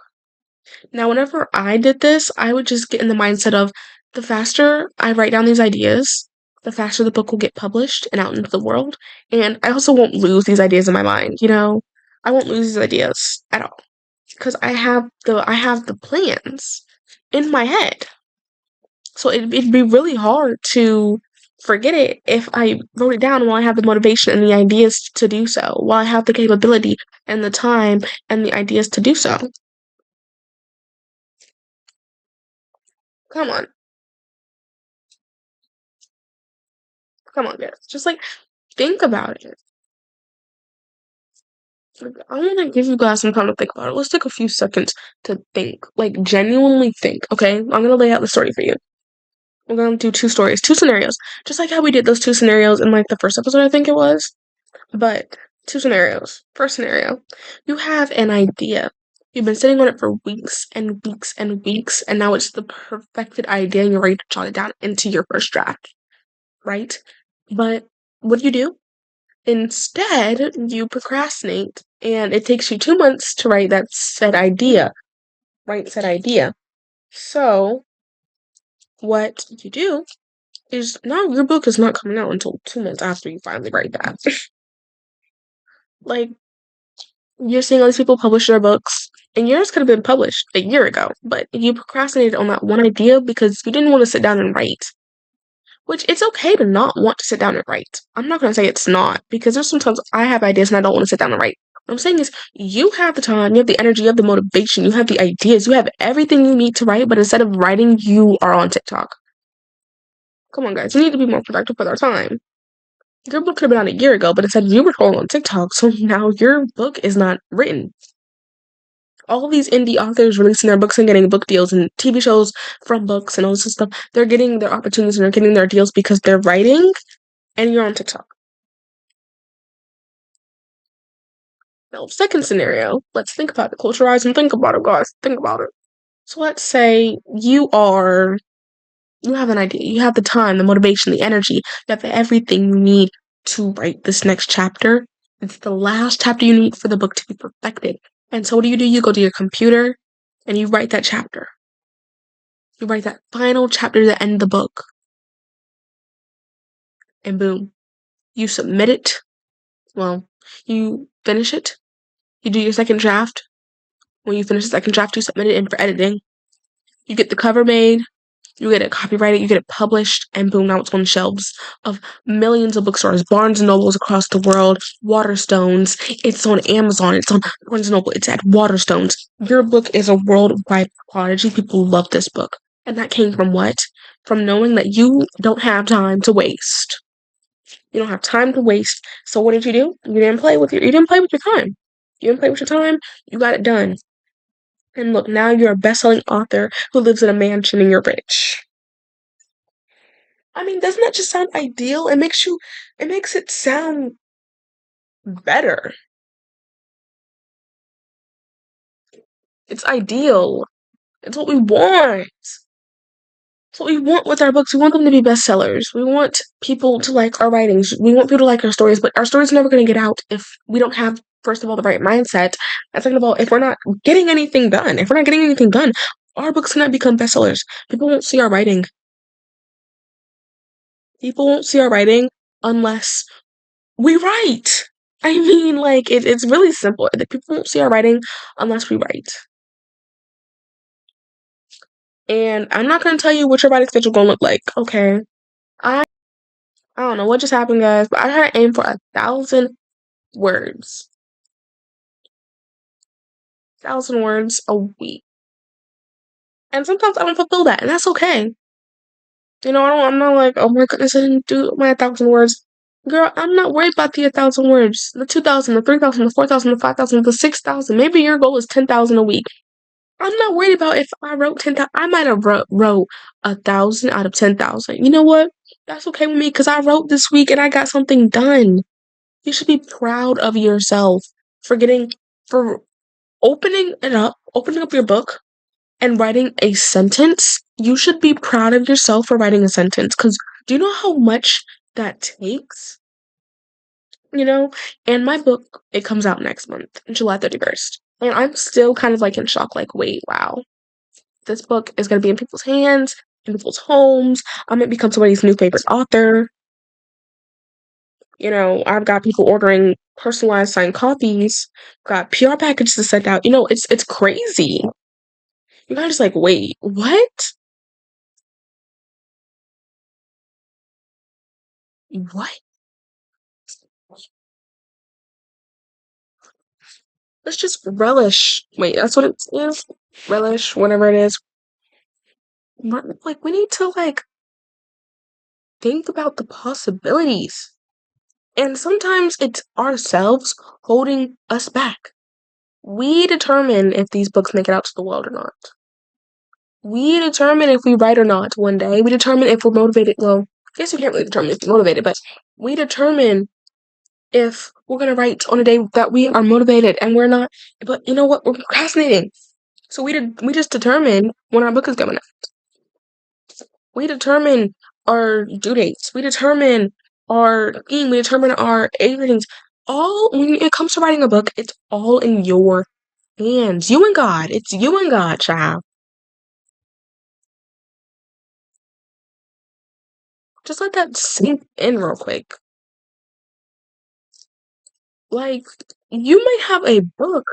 [SPEAKER 1] Now, whenever I did this, I would just get in the mindset of the faster I write down these ideas, the faster the book will get published and out into the world. And I also won't lose these ideas in my mind, I won't lose these ideas at all. because I have the plans in my head. So it'd be really hard to forget it if I wrote it down while I have the motivation and the ideas to do so, while I have the capability and the time and the ideas to do so. Come on. Come on, guys. Just like think about it. Like, I'm gonna give you guys some time to think about it. Let's take a few seconds to think. Like genuinely think, okay? I'm gonna lay out the story for you. We're gonna do two stories, two scenarios. Just like how we did those two scenarios in like the first episode, I think it was. But two scenarios. First scenario, you have an idea. You've been sitting on it for weeks and weeks and weeks, and now it's the perfected idea and you're ready to jot it down into your first draft, right? But what do? Instead, you procrastinate and it takes you 2 months to write that said idea. Write said idea. So, what you do is now your book is not coming out until 2 months after you finally write that. Like, you're seeing all these people publish their books, and yours could have been published a year ago, but you procrastinated on that one idea because you didn't want to sit down and write. Which it's okay to not want to sit down and write. I'm not going to say it's not, because there's sometimes I have ideas and I don't want to sit down and write. What I'm saying is, you have the time, you have the energy, you have the motivation, you have the ideas, you have everything you need to write, but instead of writing, you are on TikTok. Come on, guys, we need to be more productive with our time. Your book could have been out a year ago, but instead you were scrolling on TikTok, so now your book is not written. All these indie authors releasing their books and getting book deals and TV shows from books and all this stuff, they're getting their opportunities and they're getting their deals because they're writing and you're on TikTok. Now, second scenario, let's think about it. Close your eyes and think about it, guys. Think about it. So let's say you have an idea, you have the time, the motivation, the energy, you have everything you need to write this next chapter. It's the last chapter you need for the book to be perfected. And so what do? You go to your computer and you write that chapter. You write that final chapter to end the book. And boom, you submit it. Well, you finish it. You do your second draft. When you finish the second draft, you submit it in for editing. You get the cover made. You get it copyrighted, you get it published, and boom, now it's on shelves of millions of bookstores, Barnes and Nobles across the world, Waterstones. It's on Amazon, it's on Barnes and Noble, it's at Waterstones. Your book is a worldwide prodigy. People love this book. And that came from what? From knowing that you don't have time to waste. You don't have time to waste. So what did you do? You didn't play with your time. You didn't play with your time. You got it done. And look, now you're a best-selling author who lives in a mansion and you're rich. I mean, doesn't that just sound ideal? It makes it sound better. It's ideal. It's what we want. It's what we want with our books. We want them to be bestsellers. We want people to like our writings. We want people to like our stories, but our stories are never going to get out if we don't have, first of all, the right mindset. And second of all, if we're not getting anything done, our books cannot become bestsellers. People won't see our writing. People won't see our writing unless we write. I mean, like, it's really simple. The people won't see our writing unless we write. And I'm not gonna tell you what your writing schedule gonna look like. Okay. I I don't know what just happened, guys, but I had to aim for 1,000 words. 1,000 words a week. And sometimes I don't fulfill that, and that's okay. I'm not like, oh my goodness, I didn't do my 1,000 words. Girl, I'm not worried about the 1,000 words. The 2,000, the 3,000, the 4,000, the 5,000, the 6,000. Maybe your goal is 10,000 a week. I'm not worried about if I wrote 10,000. I might have wrote 1,000 out of 10,000. You know what? That's okay with me because I wrote this week and I got something done. You should be proud of yourself for opening up your book and writing a sentence. You should be proud of yourself for writing a sentence because do you know how much that takes? And my book, it comes out next month, July 31st. And I'm still kind of like in shock, like, wait, wow. This book is going to be in people's hands, in people's homes. I might become somebody's new favorite author. I've got people ordering personalized signed copies, got PR packages to send out. It's crazy. You're kind of just like, wait, what? What? Let's just relish. Wait, that's what it is? Relish, whatever it is. Like, we need to, like, think about the possibilities. And sometimes it's ourselves holding us back. We determine if these books make it out to the world or not. We determine if we write or not one day. We determine if we're motivated. Well, I guess you can't really determine if you're motivated, but we determine if we're going to write on a day that we are motivated and we're not. But you know what? We're procrastinating. So we just determine when our book is coming out. We determine our due dates. We determine our theme. We determine our A ratings. All when it comes to writing a book, it's all in your hands. You and God. It's you and God, child. Just let that sink in real quick. Like, you may have a book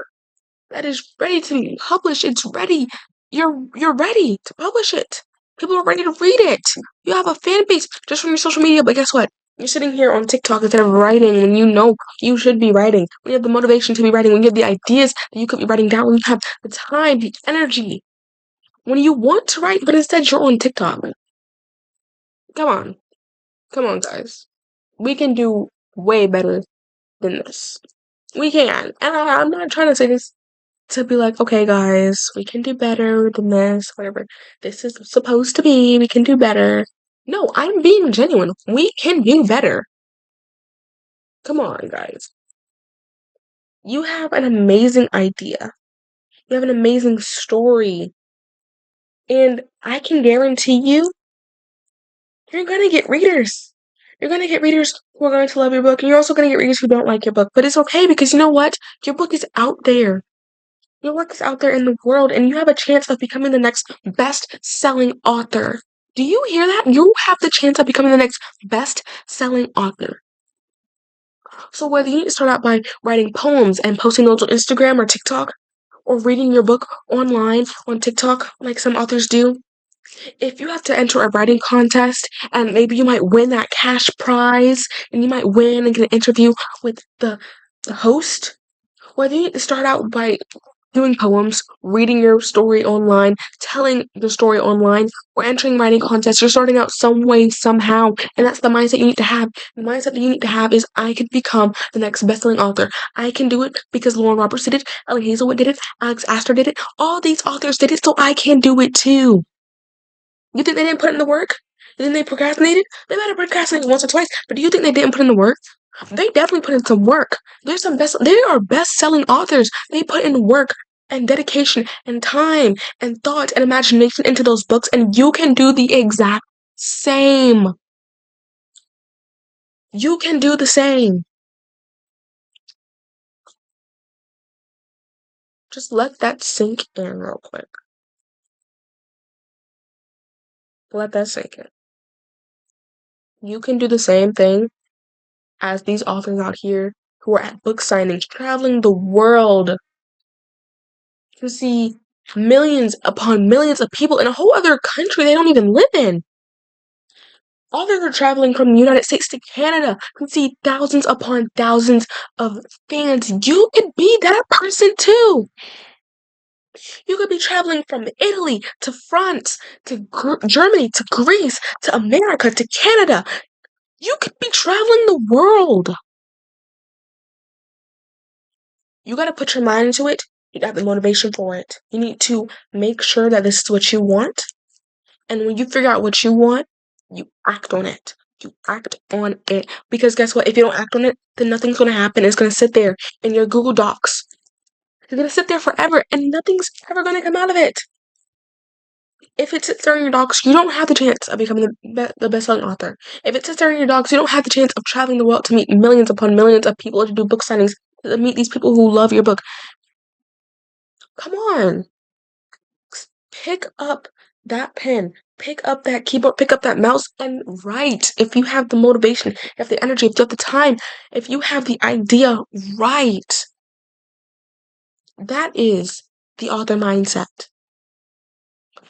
[SPEAKER 1] that is ready to be published. It's ready. You're ready to publish it. People are ready to read it. You have a fan base just from your social media, but guess what? You're sitting here on TikTok instead of writing when you know you should be writing. When you have the motivation to be writing, when you have the ideas that you could be writing down, when you have the time, the energy, when you want to write, but instead you're on TikTok. Come on. Come on, guys. We can do way better than this. We can. And I'm not trying to say this to be like, okay, guys, we can do better than this, whatever. This is supposed to be. We can do better. No, I'm being genuine. We can do better. Come on, guys. You have an amazing idea. You have an amazing story. And I can guarantee you're going to get readers. You're going to get readers who are going to love your book. And you're also going to get readers who don't like your book. But it's okay because you know what? Your book is out there. Your work is out there in the world, and you have a chance of becoming the next best-selling author. Do you hear that? You have the chance of becoming the next best-selling author. So whether you need to start out by writing poems and posting those on Instagram or TikTok, or reading your book online on TikTok like some authors do, if you have to enter a writing contest and maybe you might win that cash prize and you might win and get an interview with the host, whether you need to start out by doing poems, reading your story online, telling the story online, or entering writing contests. You're starting out some way, somehow, and that's the mindset you need to have. The mindset that you need to have is, I can become the next best-selling author. I can do it because Lauren Roberts did it, Ellie Hazelwood did it, Alex Astor did it. All these authors did it, so I can do it too. You think they didn't put in the work? You think they procrastinated? They might have procrastinated once or twice, but do you think they didn't put in the work? They definitely put in some work. They are best-selling authors. They put in work and dedication and time and thought and imagination into those books, and you can do the exact same. You can do the same. Just let that sink in real quick. Let that sink in. You can do the same thing as these authors out here who are at book signings, traveling the world to see millions upon millions of people in a whole other country they don't even live in. Authors are traveling from the United States to Canada to see thousands upon thousands of fans. You could be that person too. You could be traveling from Italy to France to Germany to Greece to America to Canada. You could be traveling the world. You got to put your mind into it. You got the motivation for it. You need to make sure that this is what you want. And when you figure out what you want, you act on it. You act on it. Because guess what? If you don't act on it, then nothing's going to happen. It's going to sit there in your Google Docs. It's going to sit there forever and nothing's ever going to come out of it. If it sits there in your docs, you don't have the chance of becoming the best-selling author. If it sits there in your docs, you don't have the chance of traveling the world to meet millions upon millions of people to do book signings, to meet these people who love your book. Come on. Pick up that pen. Pick up that keyboard, pick up that mouse, and write. If you have the motivation, if you have the energy, if you have the time, if you have the idea, write. That is the author mindset.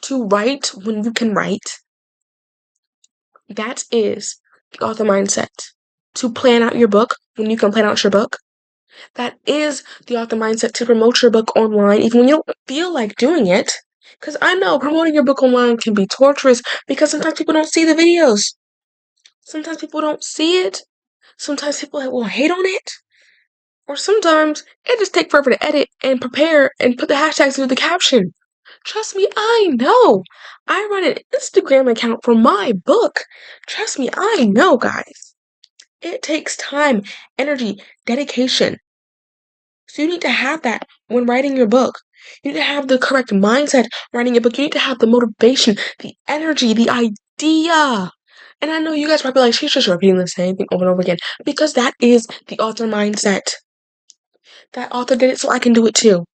[SPEAKER 1] To write when you can write, that is the author mindset. To plan out your book when you can plan out your book, that is the author mindset. To promote your book online, even when you don't feel like doing it. Because I know promoting your book online can be torturous because sometimes people don't see the videos. Sometimes people don't see it. Sometimes people will hate on it. Or sometimes it just takes forever to edit and prepare and put the hashtags into the caption. Trust me, I know. I run an Instagram account for my book. Trust me, I know, guys. It takes time, energy, dedication. So you need to have that when writing your book. You need to have the correct mindset writing your book. You need to have the motivation, the energy, the idea. And I know you guys probably like, she's just repeating the same thing over and over again because that is the author mindset. That author did it, so I can do it too.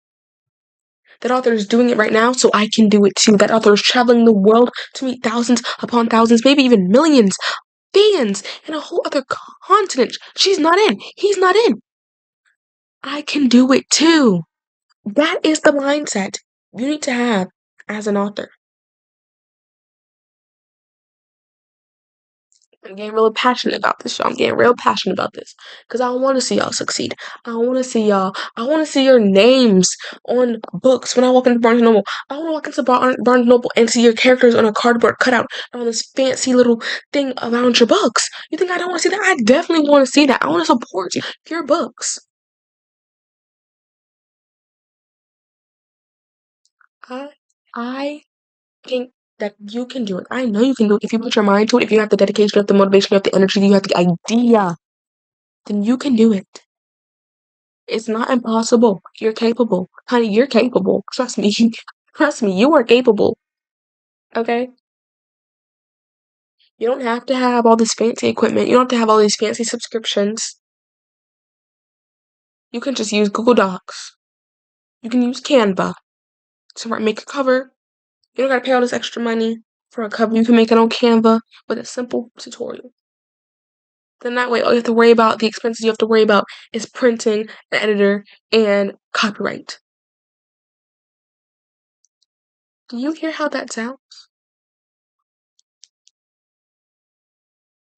[SPEAKER 1] That author is doing it right now, so I can do it too. That author is traveling the world to meet thousands upon thousands, maybe even millions, fans in a whole other continent. She's not in. He's not in. I can do it too. That is the mindset you need to have as an author. I'm getting really passionate about this show. I'm getting real passionate about this because I want to see y'all succeed. I want to see y'all. I want to see your names on books when I walk into Barnes and Noble. I want to walk into Barnes and Noble and see your characters on a cardboard cutout on this fancy little thing around your books. You think I don't want to see that? I definitely want to see that. I want to support your books. I I think that you can do it. I know you can do it if you put your mind to it. If you have the dedication, you have the motivation, you have the energy, you have the idea, then you can do it. It's not impossible. You're capable. Honey, you're capable. Trust me. Trust me, you are capable. Okay? You don't have to have all this fancy equipment. You don't have to have all these fancy subscriptions. You can just use Google Docs. You can use Canva to make a cover. You don't gotta pay all this extra money for a cover. You can make it on Canva with a simple tutorial. Then that way, all you have to worry about, the expenses you have to worry about is printing, an editor, and copyright. Do you hear how that sounds?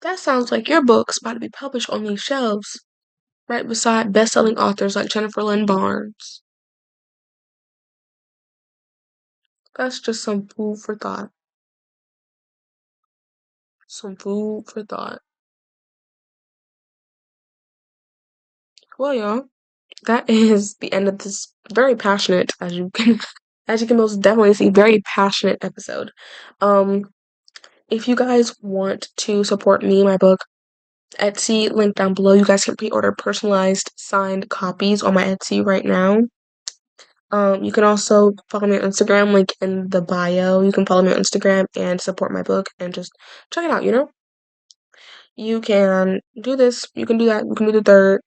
[SPEAKER 1] That sounds like your book's about to be published on these shelves, right beside best-selling authors like Jennifer Lynn Barnes. That's just some food for thought. Some food for thought. Well, y'all, that is the end of this very passionate, as you can most definitely see, very passionate episode. Um, if you guys want to support me, my book, Etsy link down below. You guys can pre-order personalized signed copies on my Etsy right now. You can also follow me on Instagram, link in the bio. You can follow me on Instagram and support my book and just check it out, you know? You can do this, you can do that, you can do the third.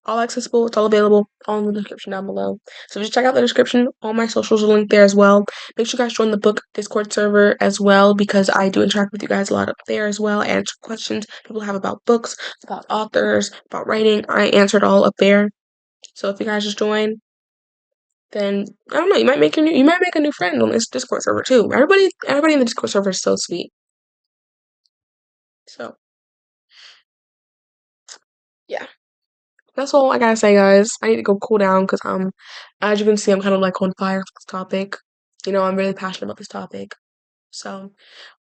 [SPEAKER 1] All accessible, it's all available, all in the description down below. So just check out the description. All my socials are linked there as well. Make sure you guys join the book Discord server as well because I do interact with you guys a lot up there as well. I answer questions people have about books, about authors, about writing. I answer it all up there. So if you guys just join, then I don't know, you might make a new friend on this Discord server too. Everybody in the Discord server is so sweet. So yeah. That's all I gotta say, guys. I need to go cool down because as you can see, I'm kind of like on fire for this topic. You know, I'm really passionate about this topic. So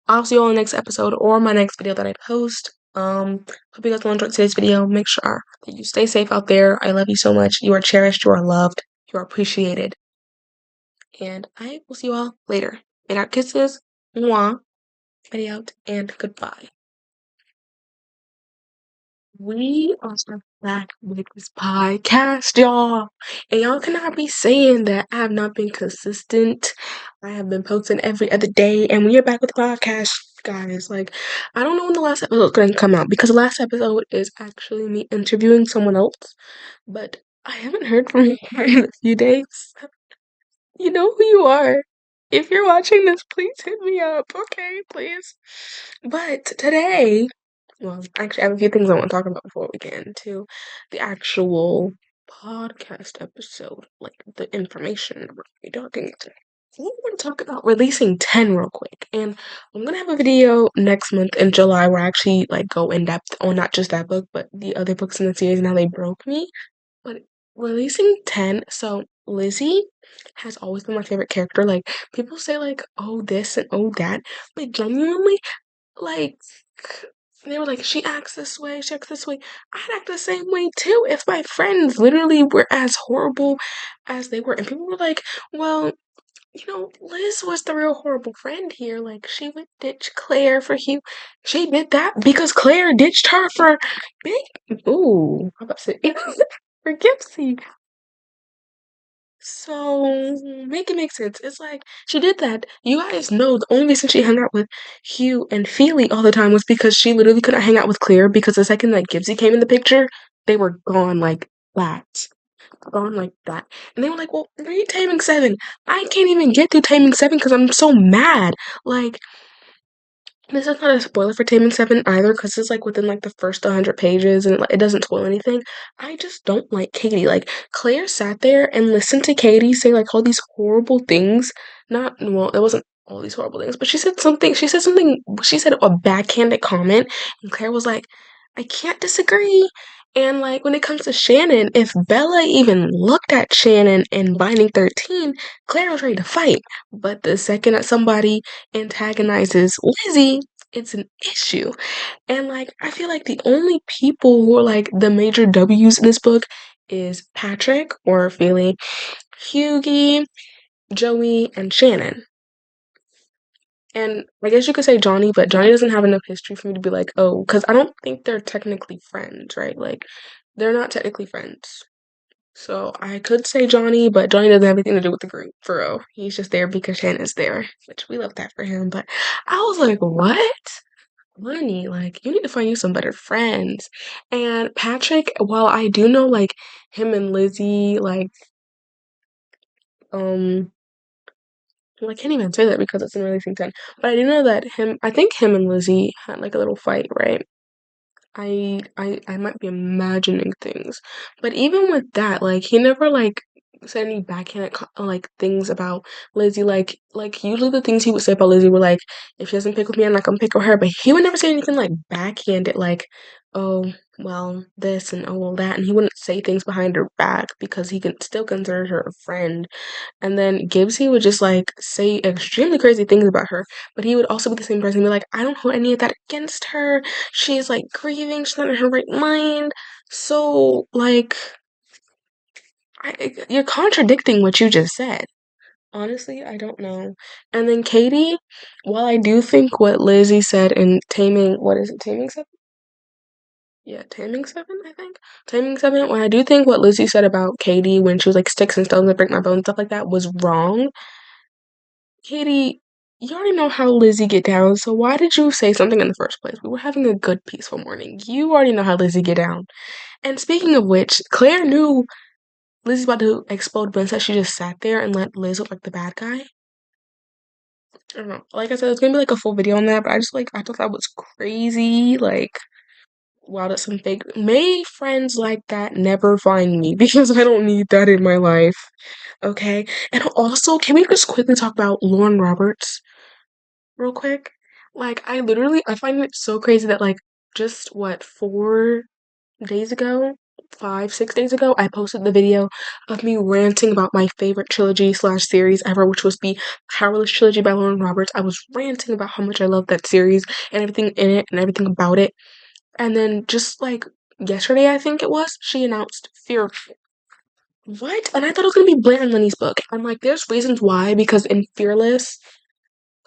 [SPEAKER 1] I'll see you all in the next episode or my next video that I post. Hope you guys will enjoy today's video. Make sure that you stay safe out there. I love you so much. You are cherished. You are loved. You are appreciated. And I will see you all later. And our kisses, mwah, ready out, and goodbye. We are back with this podcast, y'all. And y'all cannot be saying that I have not been consistent. I have been posting every other day, and we are back with the podcast, guys. Like, I don't know when the last episode is going to come out because the last episode is actually me interviewing someone else, but I haven't heard from you in a few days. You know who you are. If you're watching this, please hit me up, okay? Please. But today, well, actually, I have a few things I want to talk about before we get into the actual podcast episode, like the information we're going to be talking about. I want to talk about releasing 10 real quick. And I'm going to have a video next month in July where I actually like go in depth on not just that book, but the other books in the series and how they broke me. But releasing 10, so Lizzie has always been my favorite character. Like, people say, like, oh, this and oh, that. But genuinely, like, they were like, she acts this way, she acts this way. I'd act the same way too if my friends literally were as horrible as they were. And people were like, well, Liz was the real horrible friend here. Like, she would ditch Claire for Hugh. She did that because Claire ditched her for Big. Ooh, I'm about to say for Gipsy. So make it make sense. It's like she did that. You guys know the only reason she hung out with Hugh and Feely all the time was because she literally couldn't hang out with Claire because the second like Gibbsy came in the picture, they were gone like that. Gone like that. And they were like, well, read Taming Seven. I can't even get through Taming Seven because I'm so mad. Like, this is not a spoiler for Taming Seven either, because it's like within like the first 100 pages and it doesn't spoil anything. I just don't like Katie. Like, Claire sat there and listened to Katie say like all these horrible things. Not, well, it wasn't all these horrible things, but she said a backhanded comment, and Claire was like, I can't disagree. And like when it comes to Shannon, if Bella even looked at Shannon in Binding 13, Claire was ready to fight. But the second that somebody antagonizes Lizzie, it's an issue. And like I feel like the only people who are like the major W's in this book is Patrick or Feely, Hughie, Joey, and Shannon. And I guess you could say Johnny, but Johnny doesn't have enough history for me to be like, oh, because I don't think they're technically friends, right? Like, they're not technically friends. So I could say Johnny, but Johnny doesn't have anything to do with the group, for real. He's just there because Shannon's there, which we love that for him. But I was like, what? Lenny, like, you need to find you some better friends. And Patrick, while I do know, like, him and Lizzie, like, um, well, I can't even say that because it's in Releasing 10. But I do know that I think him and Lizzie had, like, a little fight, right? I might be imagining things, but even with that, like he never like said any backhanded like things about Lizzie. Like usually the things he would say about Lizzie were like, if she doesn't pick with me, I'm not gonna pick with her. But he would never say anything like backhanded, like, oh well this and oh well that, and he wouldn't say things behind her back because he can still consider her a friend. And then Gibbsy would just like say extremely crazy things about her, but he would also be the same person and be like, I don't hold any of that against her. She's like grieving, she's not in her right mind. So like you're contradicting what you just said. Honestly, I don't know. And then Katie, while I do think what Lizzie said in what is it, Taming Seven? Yeah, Taming Seven, I think. Taming Seven, when I do think what Lizzie said about Katie when she was like sticks and stones that break my bones, stuff like that, was wrong. Katie, you already know how Lizzie get down, so why did you say something in the first place? We were having a good, peaceful morning. You already know how Lizzie get down. And speaking of which, Claire knew Lizzie's about to explode, but instead she just sat there and let Liz look like the bad guy. I don't know. Like I said, it's gonna be like a full video on that, but I thought that was crazy. Like, wow, that's some fake. May friends like that never find me because I don't need that in my life. Okay. And also, can we just quickly talk about Lauren Roberts real quick? Like, I find it so crazy that like just what 4 days ago, 5, 6 days ago, I posted the video of me ranting about my favorite trilogy slash series ever, which was the Powerless trilogy by Lauren Roberts. I was ranting about how much I love that series and everything in it and everything about it. And then just like yesterday, I think it was, she announced Fear. What? And I thought it was gonna be Blair and Lenny's book. I'm like, there's reasons why, because in Fearless,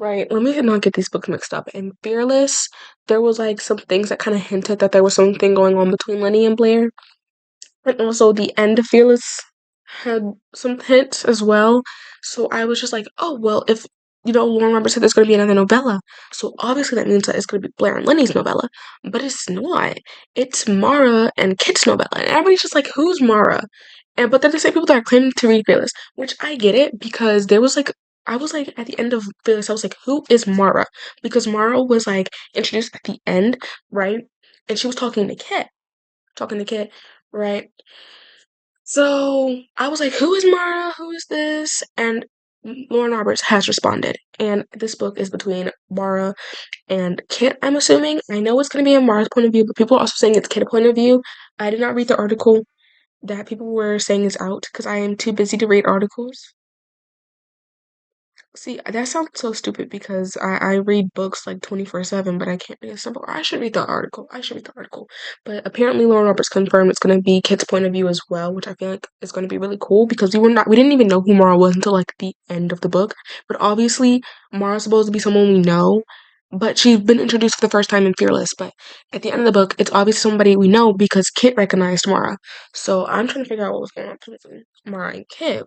[SPEAKER 1] right, let me not get these books mixed up. In Fearless, there was like some things that kind of hinted that there was something going on between Lenny and Blair. And also the end of Fearless had some hints as well. So I was just like, oh, well, if, Lauren Roberts said there's going to be another novella. So obviously that means that it's going to be Blair and Lenny's novella. But it's not. It's Mara and Kit's novella. And everybody's just like, who's Mara? But they're the same people that are claiming to read Fearless, which I get it because there was like I was like at the end of Fearless, I was like, who is Mara? Because Mara was like introduced at the end, right? And she was talking to Kit, right? So I was like, who is Mara? Who is this? And Lauren Roberts has responded. And this book is between Mara and Kit, I'm assuming. I know it's going to be in Mara's point of view, but people are also saying it's Kit's point of view. I did not read the article that people were saying is out because I am too busy to read articles. See, that sounds so stupid because I read books like 24/7, but I can't read a simple. I should read the article. I should read the article. But apparently, Lauren Roberts confirmed it's going to be Kit's point of view as well, which I feel like is going to be really cool because we didn't even know who Mara was until like the end of the book. But obviously, Mara's supposed to be someone we know, but she's been introduced for the first time in Fearless. But at the end of the book, it's obviously somebody we know because Kit recognized Mara. So I'm trying to figure out what was going on between Mara and Kit.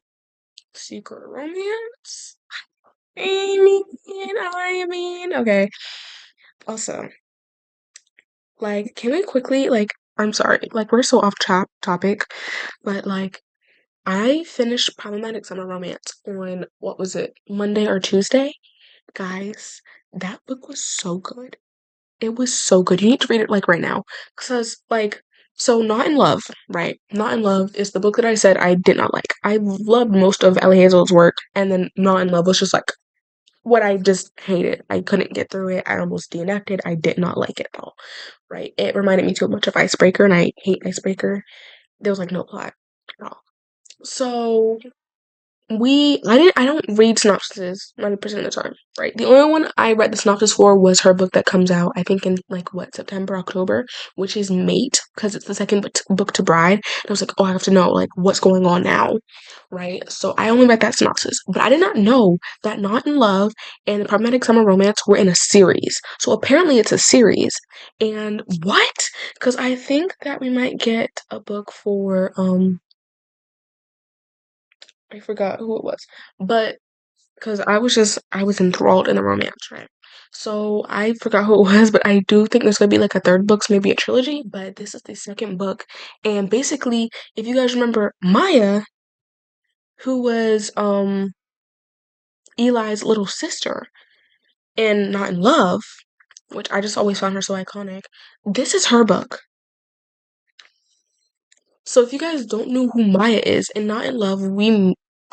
[SPEAKER 1] Secret romance? Okay. Also, like, can we quickly, like, I'm sorry, like, we're so off topic, but like, I finished Problematic Summer Romance on, what was it, Monday or Tuesday? Guys, that book was so good. It was so good. You need to read it, like, right now. Because, like, so Not in Love, right? Not in Love is the book that I said I did not like. I loved most of Ellie Hazel's work, and then Not in Love was just like, what I just hated. I couldn't get through it. I almost DNF'd it. I did not like it at all. Right? It reminded me too much of Icebreaker, and I hate Icebreaker. There was like no plot at all. So I don't read synopsises 90% of the time, right? The only one I read the synopsis for was her book that comes out, I think in like what, September, October, which is Mate, because it's the second book to Bride. And I was like, oh, I have to know like what's going on now, right? So I only read that synopsis, but I did not know that Not in Love and the Problematic Summer Romance were in a series. So apparently it's a series. And what? Because I think that we might get a book for I forgot who it was. But because I was enthralled in the romance, right? So I forgot who it was, but I do think there's gonna be like a third book, so maybe a trilogy, but this is the second book. And basically, if you guys remember Maya, who was Eli's little sister in Not in Love, which I just always found her so iconic, this is her book. So if you guys don't know who Maya is and Not in Love,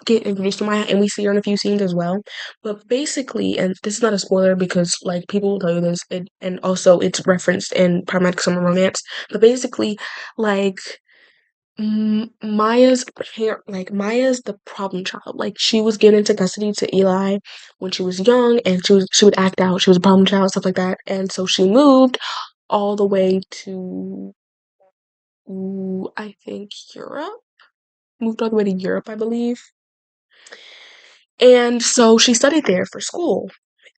[SPEAKER 1] get introduced to Maya and we see her in a few scenes as well. But basically, and this is not a spoiler because like people will tell you this, and also it's referenced in Problematic Summer Romance. But basically, like Maya's like Maya's the problem child. Like she was given into custody to Eli when she was young, and she would act out. She was a problem child, stuff like that. And so she moved all the way to I think Europe, moved all the way to Europe, I believe. And so she studied there for school.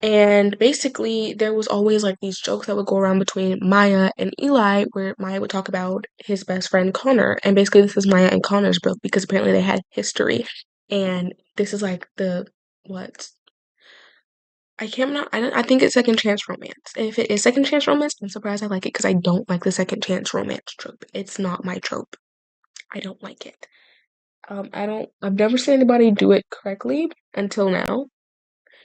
[SPEAKER 1] And basically, there was always like these jokes that would go around between Maya and Eli, where Maya would talk about his best friend Connor. And basically, this is Maya and Connor's book because apparently they had history. And this is like the what? I can't not. I think it's second chance romance. If it is second chance romance, I'm surprised I like it because I don't like the second chance romance trope. It's not my trope. I don't like it. I've never seen anybody do it correctly until now,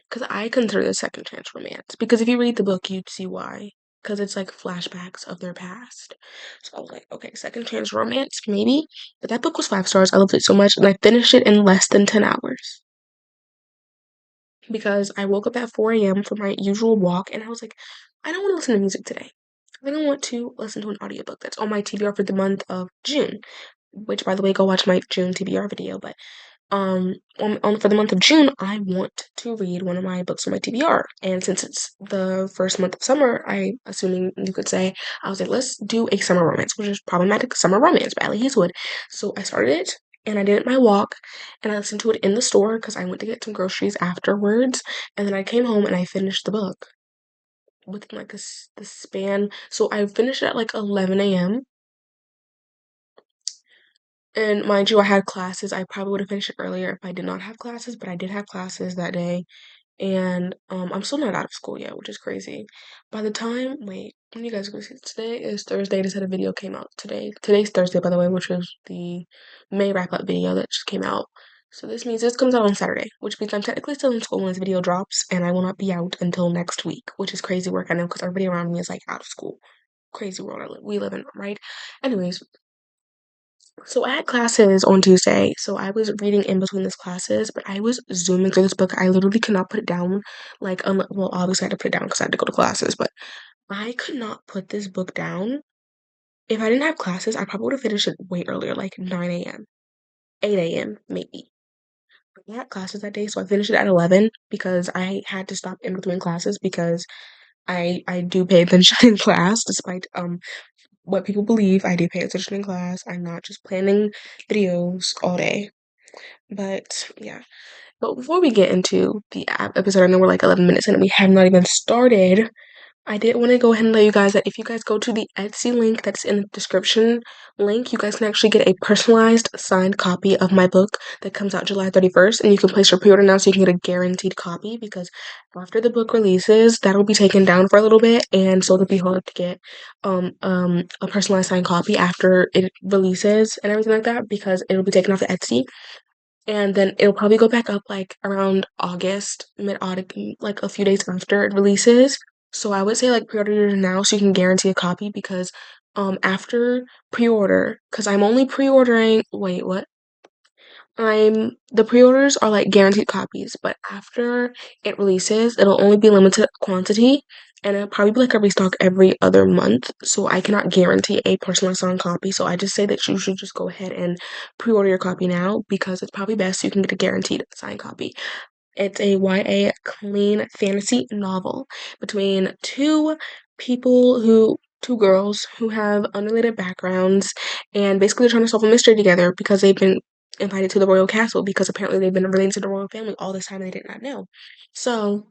[SPEAKER 1] because I consider this second chance romance. Because if you read the book, you'd see why. Because it's like flashbacks of their past. So I was like, okay, second chance romance, maybe. But that book was 5 stars. I loved it so much, and I finished it in less than 10 hours. Because I woke up at 4 a.m. for my usual walk, and I was like, I don't want to listen to music today. I think I want to listen to an audiobook that's on my TBR for the month of June. Which, by the way, go watch my June TBR video. But for the month of June, I want to read one of my books on my TBR. And since it's the first month of summer, assuming you could say, I was like, let's do a summer romance, which is Problematic Summer Romance by Ellie Hazelwood. So I started it and I did it my walk and I listened to it in the store because I went to get some groceries afterwards. And then I came home and I finished the book within like the span. So I finished it at like 11 a.m. And mind you, I had classes. I probably would have finished it earlier if I did not have classes, but I did have classes that day. And I'm still not out of school yet, which is crazy. By the time, wait, when you guys go see today is Thursday. Just had a video came out today. Today's Thursday, by the way, which is the May wrap up video that just came out. So this means this comes out on Saturday, which means I'm technically still in school when this video drops, and I will not be out until next week, which is crazy work, I know, because everybody around me is like out of school. Crazy world we live in, right? Anyways, so I had classes on Tuesday, so I was reading in between these classes, but I was zooming through this book. I literally could not put it down. Like, well, obviously I had to put it down because I had to go to classes, but I could not put this book down. If I didn't have classes, I probably would have finished it way earlier, like 9 a.m., 8 a.m., maybe. I had classes that day, so I finished it at 11 because I had to stop in between classes because I do pay attention in class, despite what people believe. I do pay attention in class. I'm not just planning videos all day. But yeah. But before we get into the episode, I know we're like 11 minutes in and we have not even started. I did want to go ahead and let you guys that if you guys go to the Etsy link that's in the description link, you guys can actually get a personalized signed copy of my book that comes out July 31st, and you can place your pre-order now so you can get a guaranteed copy because after the book releases, that'll be taken down for a little bit, and so it'll be hard to get a personalized signed copy after it releases and everything like that because it'll be taken off the Etsy. And then it'll probably go back up like around August, mid-August, like a few days after it releases. So I would say like pre-order it now so you can guarantee a copy because after pre-order, because I'm only pre-ordering, wait, what? The pre-orders are like guaranteed copies, but after it releases, it'll only be limited quantity and it'll probably be like a restock every other month. So I cannot guarantee a personalized signed copy. So I just say that you should just go ahead and pre-order your copy now because it's probably best so you can get a guaranteed signed copy. It's a YA clean fantasy novel between two girls who have unrelated backgrounds, and basically they're trying to solve a mystery together because they've been invited to the royal castle because apparently they've been related to the royal family all this time and they did not know. So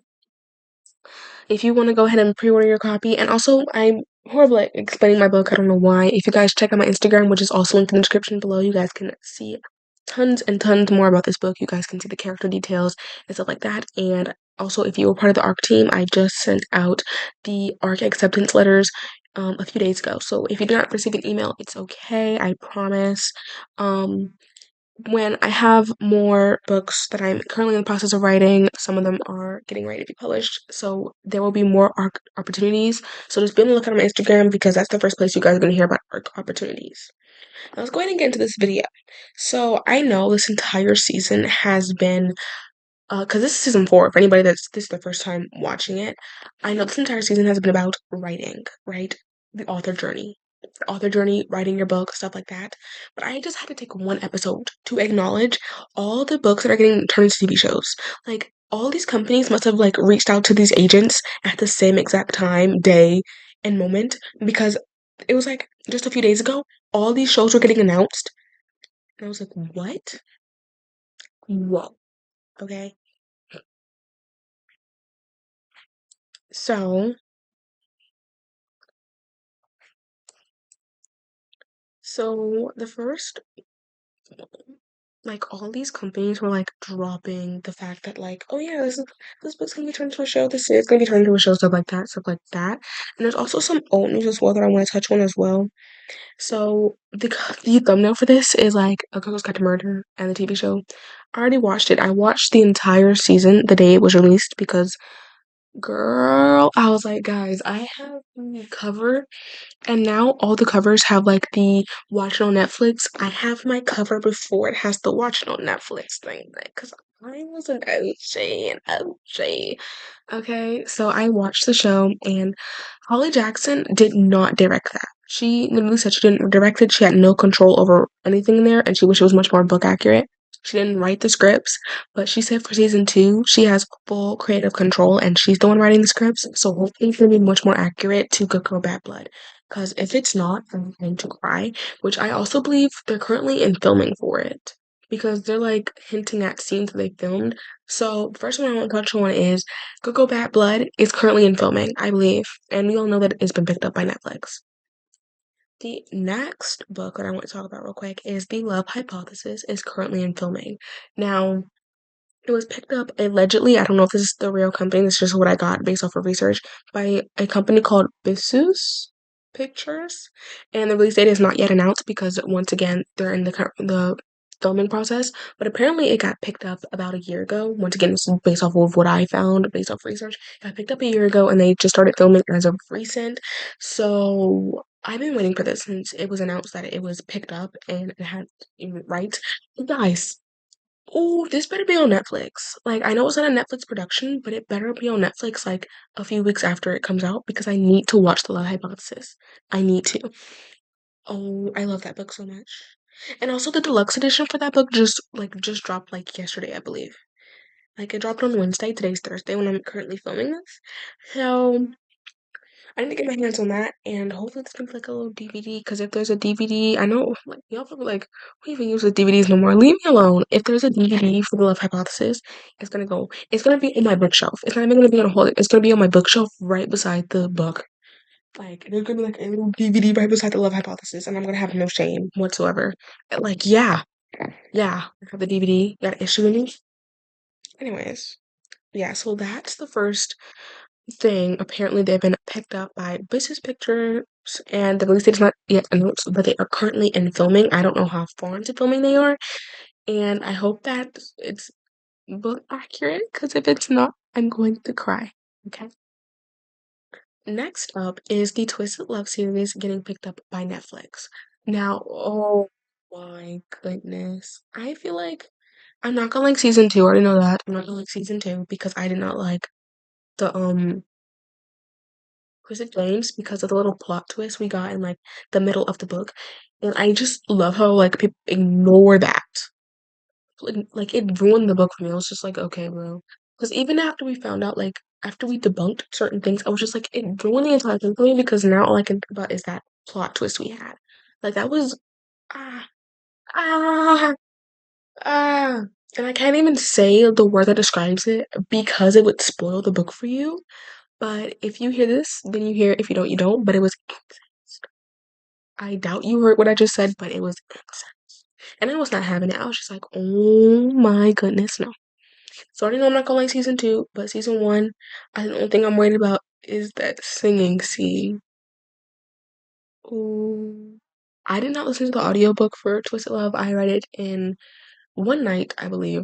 [SPEAKER 1] if you want to go ahead and pre-order your copy, and also I'm horrible at explaining my book. I don't know why. If you guys check out my Instagram, which is also linked in the description below, you guys can see tons and tons more about this book. You guys can see the character details and stuff like that. And also, if you were part of the ARC team, I just sent out the ARC acceptance letters a few days ago. So if you do not receive an email, it's okay. I promise. When I have more books that I'm currently in the process of writing, some of them are getting ready to be published. So there will be more ARC opportunities. So just be on the lookout on my Instagram because that's the first place you guys are going to hear about ARC opportunities. Now let's go ahead and get into this video. So I know this entire season has been because this is season 4, for anybody this is the first time watching it, I know this entire season has been about writing, right? The author journey. The author journey, writing your book, stuff like that. But I just had to take one episode to acknowledge all the books that are getting turned into TV shows. Like, all these companies must have, like, reached out to these agents at the same exact time, day, and moment, because it was, like, just a few days ago, all these shows were getting announced. And I was like, what? Whoa. Okay. So, the first, like, all these companies were like dropping the fact that like, oh yeah, this book's gonna be turned into a show, this is gonna be turned into a show, stuff like that, stuff like that. And there's also some old news as well that I want to touch on as well. So the thumbnail for this is like A Girl's Guide to Murder and the TV show. I already watched it. I watched the entire season the day it was released because girl, I was like, guys, I have the cover and now all the covers have like the watch it on Netflix. I have my cover before it has the watch it on Netflix thing, like, because I was an OG, an OG. Okay, so I watched the show and Holly Jackson did not direct that. She literally said she didn't direct it. She had no control over anything in there and she wished it was much more book accurate. She didn't write the scripts, but she said for season 2, she has full creative control and she's the one writing the scripts. So hopefully it's gonna be much more accurate to Good Girl Bad Blood. Because if it's not, I'm going to cry, which I also believe they're currently in filming for it. Because they're like hinting at scenes that they filmed. So the first one I want to touch on is Good Girl Bad Blood is currently in filming, I believe. And we all know that it's been picked up by Netflix. The next book that I want to talk about real quick is The Love Hypothesis is currently in filming. Now, it was picked up allegedly, I don't know if this is the real company, this is just what I got based off of research, by a company called Bissus Pictures. And the release date is not yet announced because once again, they're in the filming process, but apparently it got picked up about a year ago. Once again, this is based off of what I found, based off research. It got picked up a year ago, and they just started filming as of recent. So I've been waiting for this since it was announced that it was picked up and it had rights. Guys, oh, this better be on Netflix. Like, I know it's not a Netflix production, but it better be on Netflix like a few weeks after it comes out because I need to watch The Love Hypothesis. I need to. Oh, I love that book so much. And also the deluxe edition for that book just dropped like yesterday, I believe. Like it dropped on Wednesday. Today's Thursday when I'm currently filming this. So I need to get my hands on that and hopefully it's gonna be like a little DVD. Because if there's a DVD, I know like y'all probably like, we even use the DVDs no more. Leave me alone. If there's a DVD for the Love Hypothesis, it's gonna be on my bookshelf. It's not even gonna be on a hold. It's gonna be on my bookshelf right beside the book. Like, there's gonna be like a little DVD right beside the Love Hypothesis, and I'm gonna have no shame whatsoever. Like, yeah, I have the DVD. Got an issue with me. Anyways, yeah, so that's the first thing. Apparently, they've been picked up by Business Pictures, and the release date is not yet announced, but they are currently in filming. I don't know how far into filming they are, and I hope that it's book accurate, because if it's not, I'm going to cry. Okay. Next up is the Twisted Love series getting picked up by Netflix. Now, oh my goodness. I feel like I'm not gonna like season two. I already know that. I'm not gonna like season two because I did not like the Twisted James because of the little plot twist we got in like the middle of the book. And I just love how like people ignore that. Like it ruined the book for me. I was just like, okay, bro. Because even after we found out, like after we debunked certain things, I was just like, it ruined the entire thing for me because now all I can think about is that plot twist we had. Like that was ah ah ah, and I can't even say the word that describes it because it would spoil the book for you. But if you hear this, then you hear. If you don't, you don't. But it was incest. I doubt you heard what I just said, but it was incest. And I was not having it. I was just like, oh my goodness, no. So I already know I'm not gonna like season two, but season one, the only thing I'm worried about is that singing scene. Ooh. I did not listen to the audiobook for Twisted Love. I read it in one night, I believe,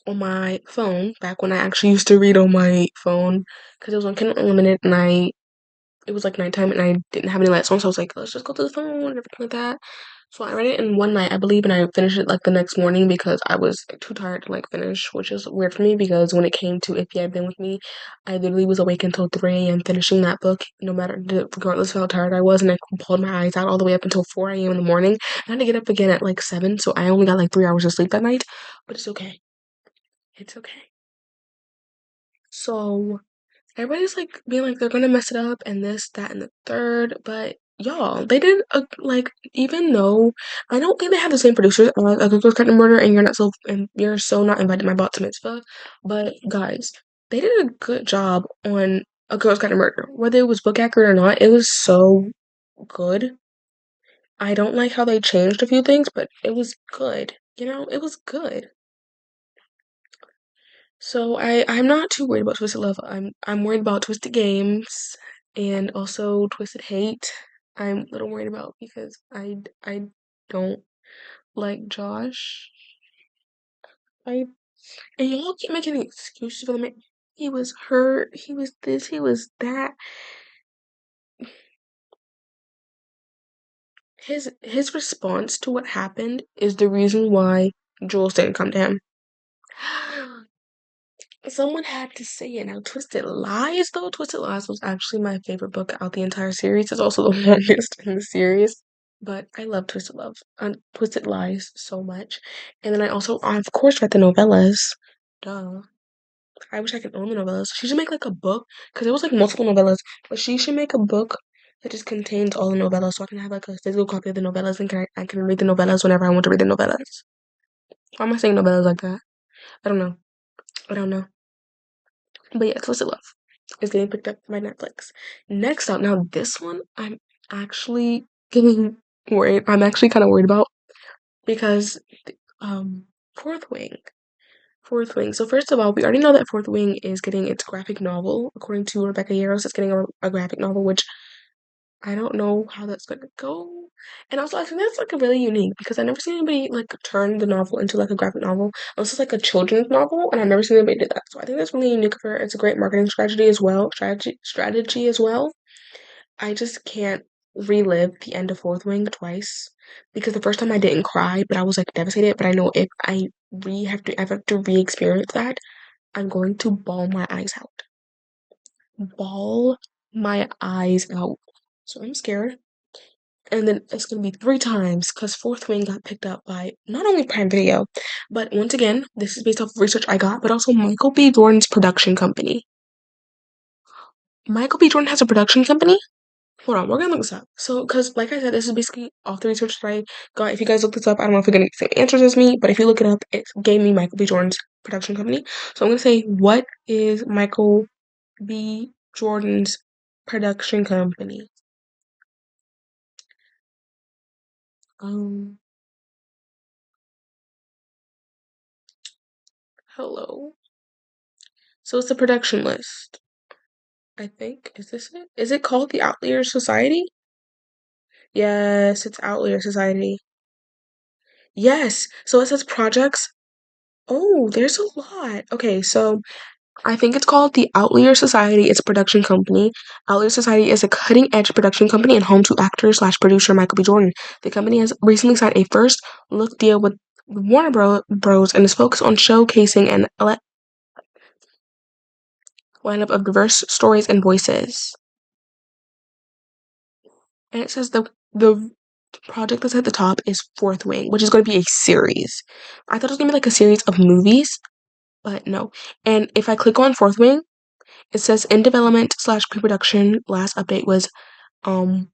[SPEAKER 1] on my phone, back when I actually used to read on my phone, because it was on Kindle Unlimited, and it was like nighttime and I didn't have any lights on, so I was like, let's just go to the phone and everything like that. So I read it in one night, I believe, and I finished it like the next morning because I was too tired to like finish, which is weird for me because when it came to If You Had Been With Me, I literally was awake until 3 a.m. finishing that book, no matter regardless of how tired I was, and I pulled my eyes out all the way up until 4 a.m. in the morning. I had to get up again at like 7, so I only got like 3 hours of sleep that night, but it's okay. It's okay. So everybody's like being like they're gonna mess it up and this, that, and the third, but y'all, they did like even though I don't think they have the same producers as A Good Girls Kind of Murder and you're so not invited to my bat mitzvah, but guys, they did a good job on A Girls Kind of Murder. Whether it was book accurate or not, it was so good. I don't like how they changed a few things, but it was good. It was good. So I'm not too worried about Twisted Love. I'm worried about Twisted Games and also Twisted Hate. I'm a little worried about because I don't like Josh. I and y'all keep making excuses for the man. He was hurt. He was this. He was that. His response to what happened is the reason why Jules didn't come to him. Someone had to say it. Now, Twisted Lies, though, Twisted Lies was actually my favorite book out the entire series. It's also the longest in the series, but I love Twisted Lies so much. And then I of course, read the novellas. Duh. I wish I could own the novellas. She should make like a book, because it was like multiple novellas, but she should make a book that just contains all the novellas so I can have like a physical copy of the novellas and I can read the novellas whenever I want to read the novellas. Why am I saying novellas like that? I don't know. I don't know. But yeah, Twisted Love is getting picked up by Netflix. Next up, now this one I'm actually getting worried. I'm actually kind of worried about because um Fourth Wing. Fourth Wing. So first of all, we already know that Fourth Wing is getting its graphic novel. According to Rebecca Yarros, it's getting a graphic novel, which I don't know how that's gonna go. And also, I think that's like a really unique because I never seen anybody like turn the novel into like a graphic novel. Unless it's like a children's novel, and I've never seen anybody do that. So I think that's really unique of her. It's a great marketing strategy as well. Strategy as well. I just can't relive the end of Fourth Wing twice because the first time I didn't cry, but I was like devastated. But I know if I have to re-experience that, I'm going to bawl my eyes out. So I'm scared. And then it's gonna be three times because Fourth Wing got picked up by not only Prime Video, but once again, this is based off of research I got, but also Michael B. Jordan's production company. Michael B. Jordan has a production company. Hold on, we're gonna look this up. So, because like I said, this is basically off the research that I got. If you guys look this up, I don't know if you're gonna get the same answers as me, but if you look it up, it gave me Michael B. Jordan's production company. So I'm gonna say, what is Michael B. Jordan's production company? Um, hello. So it's a production list. I think. Is this it? Is it called the Outlier Society? Yes, it's Outlier Society. Yes. So it says projects. Oh, there's a lot. Okay, so I think it's called the Outlier Society. It's a production company. Outlier Society is a cutting edge production company and home to actor slash producer Michael B. Jordan. The company has recently signed a first look deal with Warner Bros. And is focused on showcasing an lineup of diverse stories and voices. And it says the project that's at the top is Fourth Wing, which is going to be a series. I thought it was going to be like a series of movies, but no. And if I click on Fourth Wing, it says in development slash pre-production. Last update was um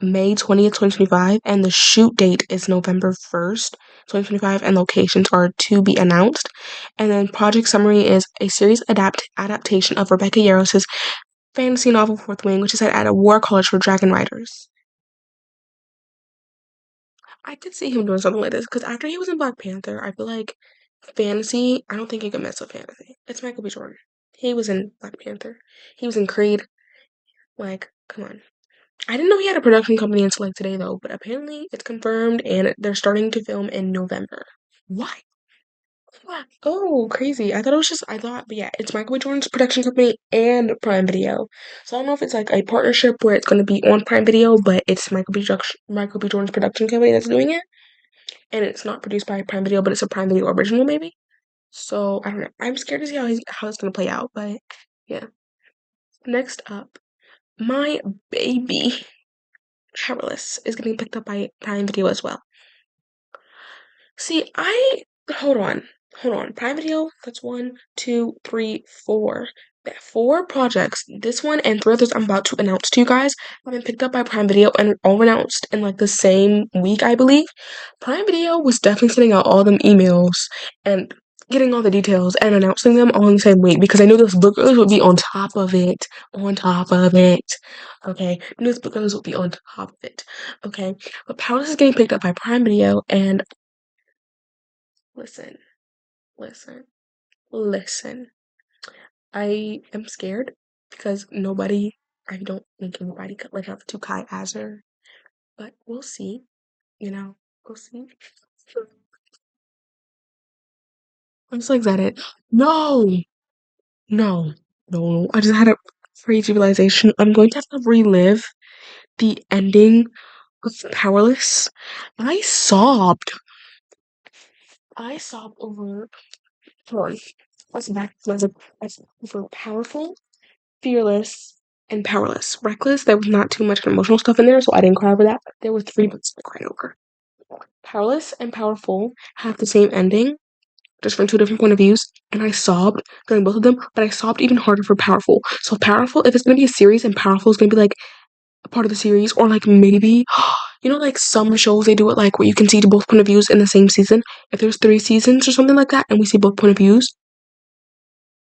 [SPEAKER 1] May 20th, 2025, and the shoot date is November 1st, 2025, and locations are to be announced. And then project summary is a series adaptation of Rebecca Yarros's fantasy novel Fourth Wing, which is set at a war college for dragon riders. I could see him doing something like this because after he was in Black Panther, I feel like fantasy. I don't think you can mess with fantasy. It's Michael B. Jordan. He was in Black Panther. He was in Creed. Like, come on. I didn't know he had a production company until like today though, but apparently it's confirmed and they're starting to film in November. What? What? Oh, crazy. But yeah, it's Michael B. Jordan's production company and Prime Video. So I don't know if it's like a partnership where it's going to be on Prime Video, but it's Michael B. Jordan's production company that's doing it. And it's not produced by Prime Video, but it's a Prime Video original, maybe. So I don't know. I'm scared to see how it's gonna play out, but yeah. Next up, my baby Powerless is getting picked up by Prime Video as well. See, I hold on, hold on. Prime Video. That's one, two, three, four. Four projects. This one and three others I'm about to announce to you guys have been picked up by Prime Video and all announced in like the same week, I believe. Prime Video was definitely sending out all them emails and getting all the details and announcing them all in the same week because I knew those book girls would be on top of it. On top of it. Okay. I knew those book girls would be on top of it. Okay. But Powerless is getting picked up by Prime Video and listen, listen, listen. I am scared because I don't think anybody could live up to Kai as her, but we'll see. You know, we'll see. I'm so excited. No, no, no. I just had a crazy realization. I'm going to have to relive the ending of Powerless. I sobbed. I sobbed over. Hold on. What's back? I sobbed over Powerful, Fearless, and Powerless. Reckless, there was not too much emotional stuff in there, so I didn't cry over that. But there were three books I cried over. Powerless and Powerful have the same ending, just from two different point of views, and I sobbed during both of them, but I sobbed even harder for Powerful. So Powerful, if it's gonna be a series and Powerful is gonna be like a part of the series, or like maybe like some shows they do it like where you can see both point of views in the same season. If there's 3 seasons or something like that and we see both point of views,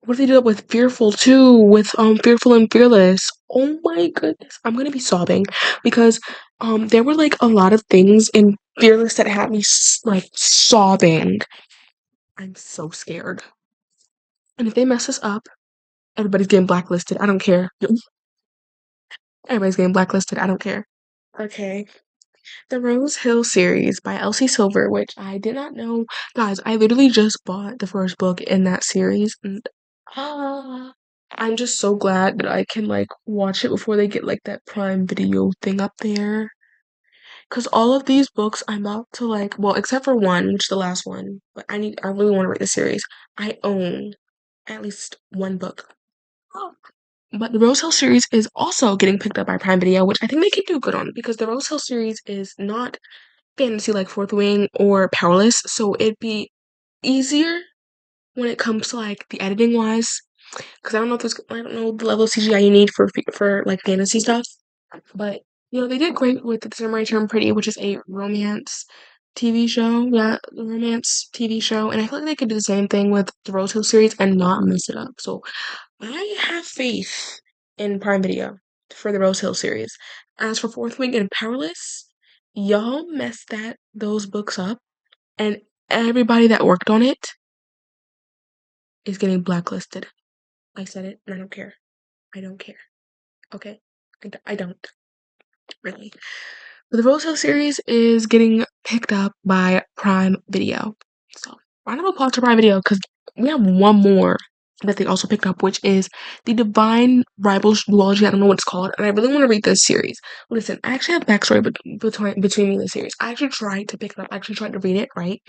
[SPEAKER 1] what if they do that with Fearful too? With Fearful and Fearless. Oh my goodness. I'm gonna be sobbing because there were like a lot of things in Fearless that had me like sobbing. I'm so scared. And if they mess us up, everybody's getting blacklisted. I don't care. Everybody's getting blacklisted. I don't care. Okay. The Rose Hill series by Elsie Silver, which I did not know. Guys, I literally just bought the first book in that series, and ah, I'm just so glad that I can like watch it before they get like that Prime Video thing up there. Cause all of these books I'm about to like, well, except for one, which is the last one, but I really want to read the series. I own at least one book. But the Rose Hill series is also getting picked up by Prime Video, which I think they could do good on because the Rose Hill series is not fantasy like Fourth Wing or Powerless, so it'd be easier when it comes to like the editing wise. Because I don't know the level of CGI you need for like fantasy stuff, but they did great with the Samurai Turn Pretty, which is a romance TV show. Yeah, the romance TV show, and I feel like they could do the same thing with the Rose Hill series and not mess it up. So I have faith in Prime Video for the Rose Hill series. As for Fourth Wing and Powerless, y'all messed those books up, and everybody that worked on it is getting blacklisted. I said it, and I don't care. I don't care. Okay, I don't really. But the Rose Hill series is getting picked up by Prime Video. So round of applause to Prime Video because we have one more that they also picked up, which is the Divine Rivals Duology. I don't know what it's called, and I really want to read this series. Listen, I actually have backstory between me and the series. I actually tried to pick it up. I actually tried to read it, right?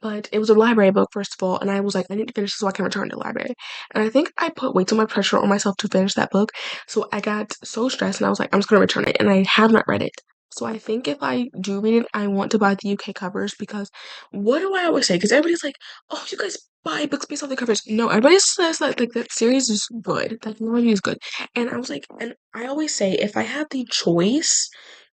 [SPEAKER 1] But it was a library book, first of all, and I was like, I need to finish this so I can return to the library. And I think I put way too much pressure on myself to finish that book. So I got so stressed and I was like, I'm just gonna return it. And I have not read it. So I think if I do read it, I want to buy the UK covers because what do I always say? Because everybody's like, oh, you guys buy books based on the covers. No, everybody says that like that series is good. That movie is good. And I was like, and I always say if I had the choice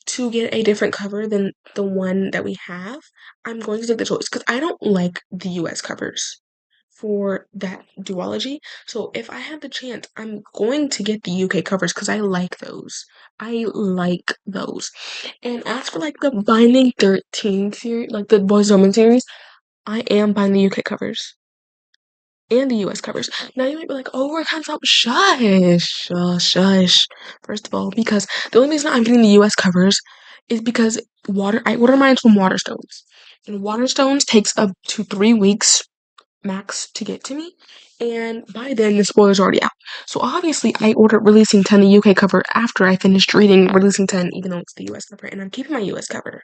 [SPEAKER 1] to get a different cover than the one that we have, I'm going to take the choice because I don't like the US covers for that duology. So if I have the chance, I'm going to get the UK covers because I like those. I like those. And as for like the Binding 13 series, like the Boys Woman series, I am buying the UK covers and the US covers. Now you might be like, oh, we're kind of shush, shush, shush. First of all, because the only reason I'm getting the US covers is because I order mine from Waterstones. And Waterstones takes up to 3 weeks max to get to me. And by then the spoiler's already out. So obviously I ordered Releasing 10 the UK cover after I finished reading Releasing 10, even though it's the US cover. And I'm keeping my US cover.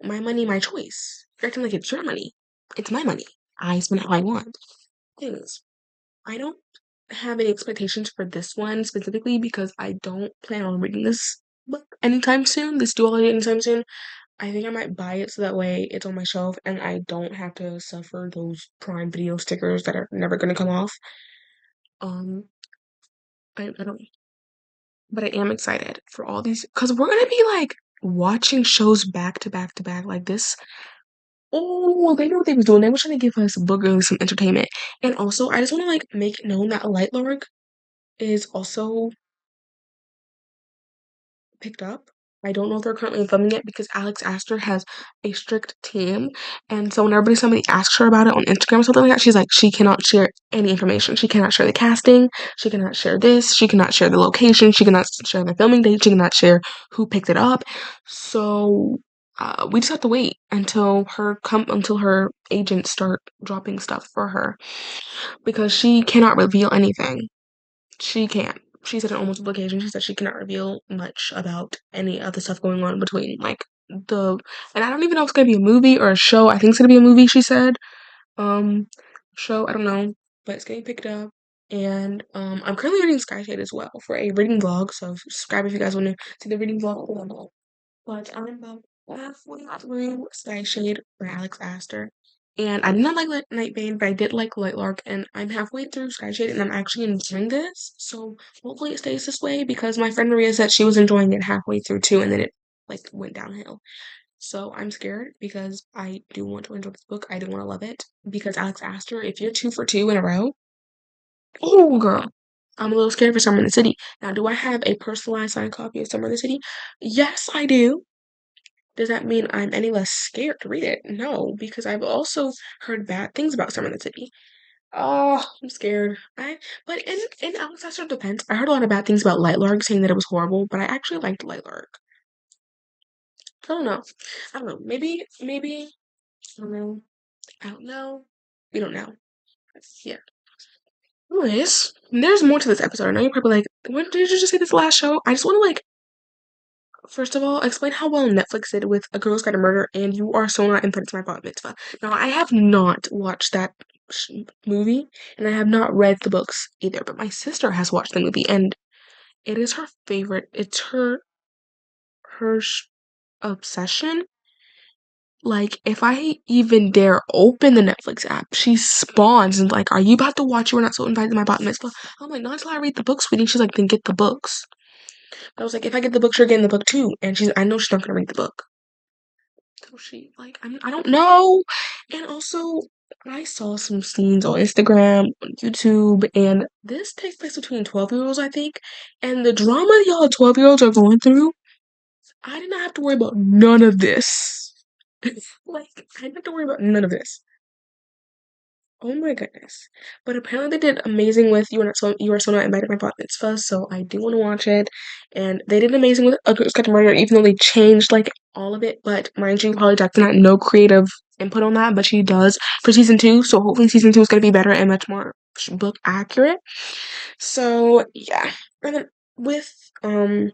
[SPEAKER 1] My money, my choice. You're acting like it's your money. It's my money. I spend it how I want. Things. I don't have any expectations for this one specifically because I don't plan on reading this book anytime soon, this duology anytime soon. I think I might buy it so that way it's on my shelf and I don't have to suffer those Prime Video stickers that are never gonna come off. Um, I don't, but I am excited for all these because we're gonna be like watching shows back to back to back like this. Oh, they know what they was doing. They were trying to give us boogers some entertainment. And also, I just want to like make known that Lightlorg is also picked up. I don't know if they're currently filming it because Alex Astor has a strict team. And so whenever somebody asks her about it on Instagram or something like that, she's like, she cannot share any information. She cannot share the casting. She cannot share this. She cannot share the location. She cannot share the filming date. She cannot share who picked it up. So we just have to wait until her agents start dropping stuff for her because she cannot reveal anything. She can't. She said on multiple occasions, she said she cannot reveal much about any other stuff going on between like and I don't even know if it's gonna be a movie or a show. I think it's gonna be a movie, she said. Um Show, I don't know. But it's getting picked up. And I'm currently reading Sky Shade as well for a reading vlog. So subscribe if you guys want to see the reading vlog. But I'm about halfway through Sky Shade by Alex Astor. And I did not like Nightbane, but I did like Lightlark, and I'm halfway through Sky Shade, and I'm actually enjoying this. So hopefully it stays this way because my friend Maria said she was enjoying it halfway through too, and then it like went downhill. So I'm scared because I do want to enjoy this book. I do want to love it because Alex Astor, if you're 2 for 2 in a row, oh girl, I'm a little scared for Summer in the City. Now, do I have a personalized signed copy of Summer in the City? Yes, I do. Does that mean I'm any less scared to read it? No, because I've also heard bad things about Summer in the City. Oh, I'm scared. But in Alex Astor's defense, I heard a lot of bad things about Lightlark, saying that it was horrible, but I actually liked Lightlark. I don't know. I don't know. Maybe, I don't know. I don't know. We don't know. Yeah. Anyways, there's more to this episode. I know you're probably like, when did you just say this last show? I just want to like, first of all, explain how well Netflix did with A Girl's Guide to Murder and You Are So Not Invited to My Bat Mitzvah. Now, I have not watched that movie, and I have not read the books either, but my sister has watched the movie, and it is her favorite. It's her obsession. Like, if I even dare open the Netflix app, she spawns and like, "Are you about to watch You Are Not So Invited to My Bat Mitzvah?" I'm like, "Not until I read the book, sweetie." She's like, "Then get the books." I was like, "If I get the book, you're getting the book too." And I know she's not gonna read the book. So she like, I don't know. And also, I saw some scenes on Instagram, on YouTube, and this takes place between 12-year-olds, I think. And the drama y'all 12-year-olds are going through, I did not have to worry about none of this. Like, I didn't have to worry about none of this. Oh my goodness. But apparently they did amazing with You Are So Not Invited to My Bat Mitzvah, so I do want to watch it. And they did amazing with A Girl's Guide to Murder, even though they changed like all of it. But mind you, Holly Jackson had no creative input on that, but she does for season two. So hopefully season two is gonna be better and much more book accurate. So yeah. And then with Prime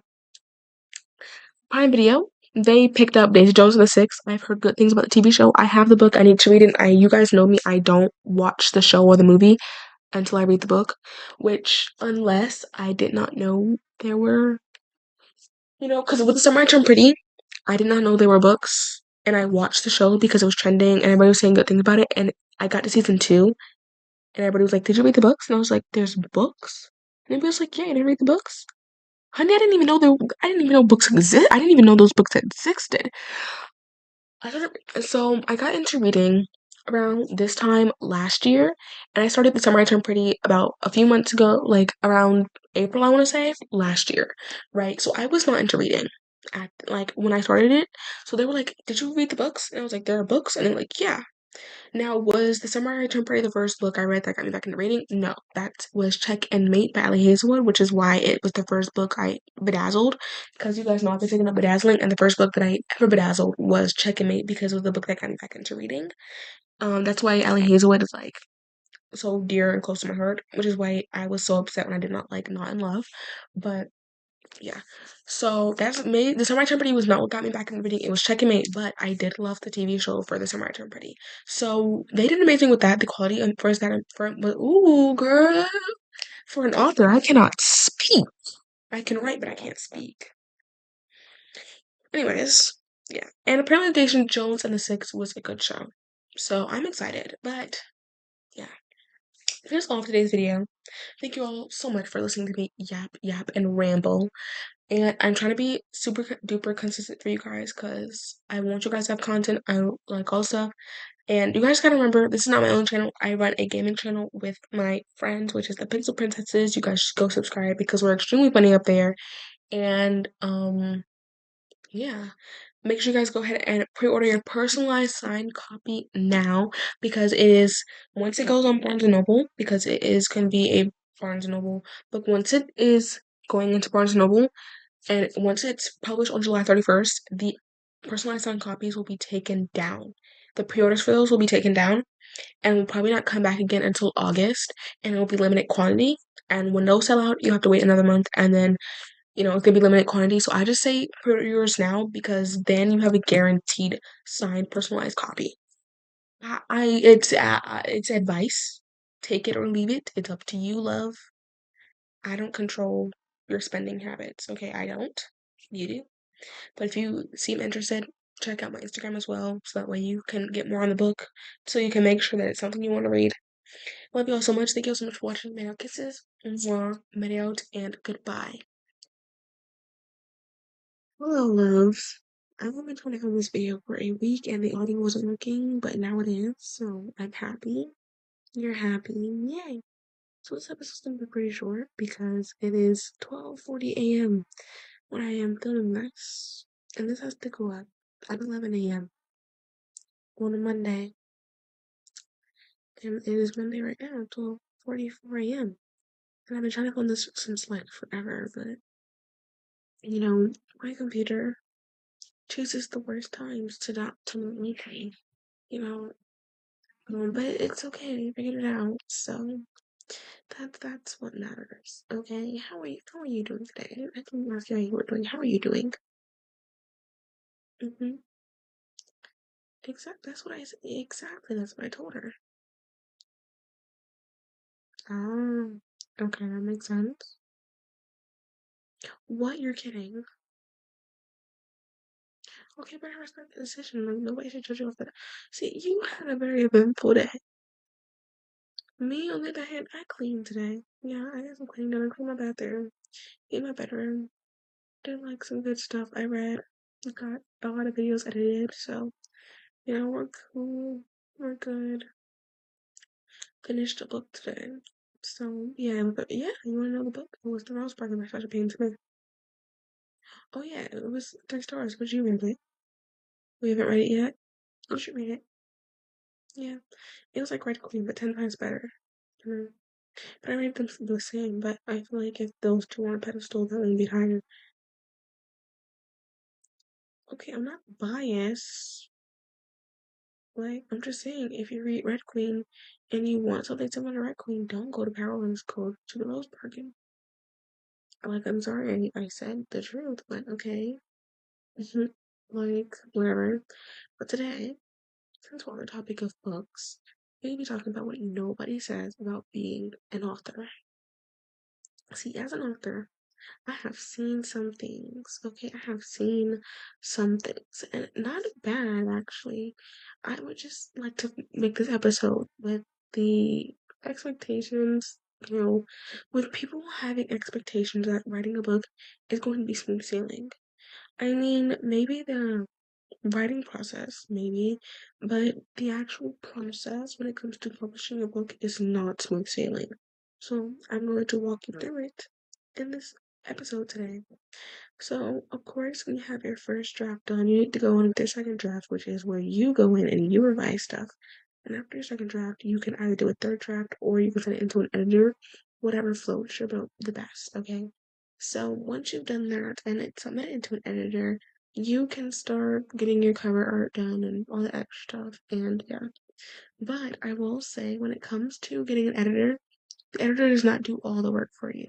[SPEAKER 1] Video, they picked up Daisy Jones and the Six. I've heard good things about the TV show. I have the book. I need to read it. You guys know me. I don't watch the show or the movie until I read the book, which unless I did not know there were, because with the Summer I Turned Pretty, I did not know there were books, and I watched the show because it was trending and everybody was saying good things about it, and I got to season two, and everybody was like, "Did you read the books?" And I was like, "There's books?" And everybody was like, "Yeah, you didn't read the books?" Honey, I didn't even know books exist. I didn't even know those books existed. So I got into reading around this time last year, and I started The Summer I Turned Pretty about a few months ago, like around April, I want to say, last year, right? So I was not into reading at like when I started it. So they were like, "Did you read the books?" And I was like, "There are books," and they're like, "Yeah." Now, was The Summer I Turned Pretty the first book I read that got me back into reading? No, that was Check and Mate by Allie Hazelwood, which is why it was the first book I bedazzled. Because you guys know I've been picking up bedazzling, and the first book that I ever bedazzled was Check and Mate because it was the book that got me back into reading. That's why Allie Hazelwood is like so dear and close to my heart, which is why I was so upset when I did not like Not in Love. But yeah. So that's me. The Summer I Turned Pretty was not what got me back into reading. It was Checkmate, but I did love the TV show for The Summer I Turned Pretty. So they did amazing with that. The quality and first that but ooh girl, for an author, I cannot speak. I can write, but I can't speak. Anyways, yeah. And apparently, Daisy Jones and the Six was a good show. So I'm excited. But yeah, here's all of today's video. Thank you all so much for listening to me yap and ramble. And I'm trying to be super duper consistent for you guys because I want you guys to have content. I like all stuff. And you guys gotta remember, this is not my own channel. I run a gaming channel with my friends, which is the Pixel Princesses. You guys should go subscribe because we're extremely funny up there. And yeah. Make sure you guys go ahead and pre-order your personalized signed copy now because it is once it goes on Barnes& and Noble, because it is going to be a Barnes& and Noble book. Once it is going into Barnes& and Noble, and once it's published on July 31st, the personalized signed copies will be taken down. The pre-orders for those will be taken down and will probably not come back again until August, and it will be limited quantity. And when those sell out, you have to wait another month, and then it's gonna be limited quantity. So I just say pre-order yours now because then you have a guaranteed signed personalized copy. It's advice. Take it or leave it. It's up to you, love. I don't control your spending habits. Okay, I don't. You do. But if you seem interested, check out my Instagram as well, so that way you can get more on the book, so you can make sure that it's something you want to read. Love you all so much. Thank you all so much for watching. Many kisses. Mwah. Many out and goodbye. Hello, loves. I've only been trying to film this video for a week and the audio wasn't working, but now it is, so I'm happy. You're happy. Yay. So this episode's gonna be pretty short because it is 12:40 a.m. when I am filming this. And this has to go up at 11 a.m. on a Monday. And it is Monday right now, 12:44 a.m. And I've been trying to film this since like forever, but my computer chooses the worst times to not meet me, you know. But it's okay. We figured it out. So that's what matters. Okay. How are you doing today? I can ask you how you were doing. How are you doing? Mm-hmm. Exactly. That's what I said. Exactly. That's what I told her. Oh. Okay, that makes sense. What? You're kidding? Okay, but I respect the decision. Like nobody should judge you off that. See, you had a very eventful day. Me, on the other hand, I cleaned today. Yeah, I did some cleaning done. I cleaned my bathroom, in my bedroom, did like some good stuff. I read, got a lot of videos edited, so we're cool, we're good. Finished a book today. So yeah, but yeah, you wanna know the book? It was the Rose Park by Sasha Payne Smith. Oh yeah, it was 3 stars. Would you read it? We haven't read it yet. You should read it. Yeah, it was like Red Queen, but 10 times better. Mm. But I rate them the same. But I feel like if those two are on a pedestal, that would be higher. Okay, I'm not biased. Like, I'm just saying, if you read Red Queen and you want something similar to Red Queen, don't go to Carolyn's, go to the Rose Bargain. Like, I'm sorry, I said the truth, but okay. Like, whatever. But today, since we're on the topic of books, we're gonna be talking about what nobody says about being an author. See, as an author, I have seen some things, okay? I have seen some things, and not bad actually. I would just like to make this episode with the expectations, with people having expectations that writing a book is going to be smooth sailing. I mean, maybe the writing process, maybe, but the actual process when it comes to publishing a book is not smooth sailing. So I'm going to walk you through it in this episode today. So, of course, when you have your first draft done, you need to go on with your second draft, which is where you go in and you revise stuff. And after your second draft, you can either do a third draft or you can send it into an editor, whatever floats your boat the best, okay? So, once you've done that and it's submitted into an editor, you can start getting your cover art done and all that extra stuff. And yeah. But I will say, when it comes to getting an editor, the editor does not do all the work for you.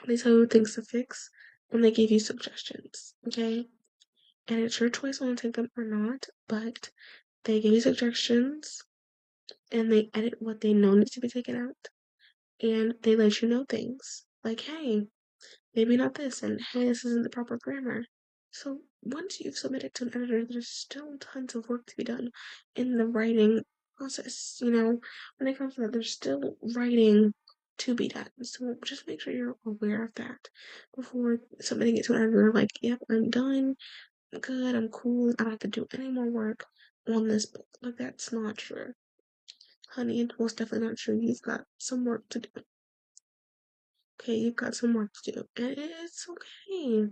[SPEAKER 1] They tell you things to fix and they give you suggestions, okay? And it's your choice on to take them or not, but they give you suggestions and they edit what they know needs to be taken out and they let you know things like, hey, maybe not this, and hey, this isn't the proper grammar. So once you've submitted to an editor, there's still tons of work to be done in the writing process. When it comes to that, there's still writing to be done. So just make sure you're aware of that before submitting it to an editor. Like, yep, I'm done. I'm good. I'm cool. I don't have to do any more work on this book. Like, that's not true. Honey, it's most definitely not true. You've got some work to do. Okay, you've got some work to do. And it's okay.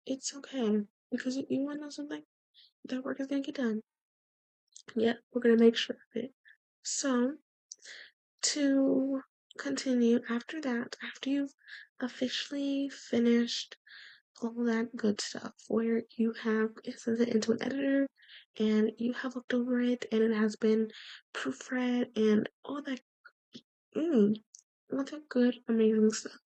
[SPEAKER 1] It's okay. Because you want to know something? That work is going to get done. Yeah, we're going to make sure of it. So, to continue after that, after you've officially finished all that good stuff, where you have sent it into an editor and you have looked over it and it has been proofread and mm, all that good, amazing stuff.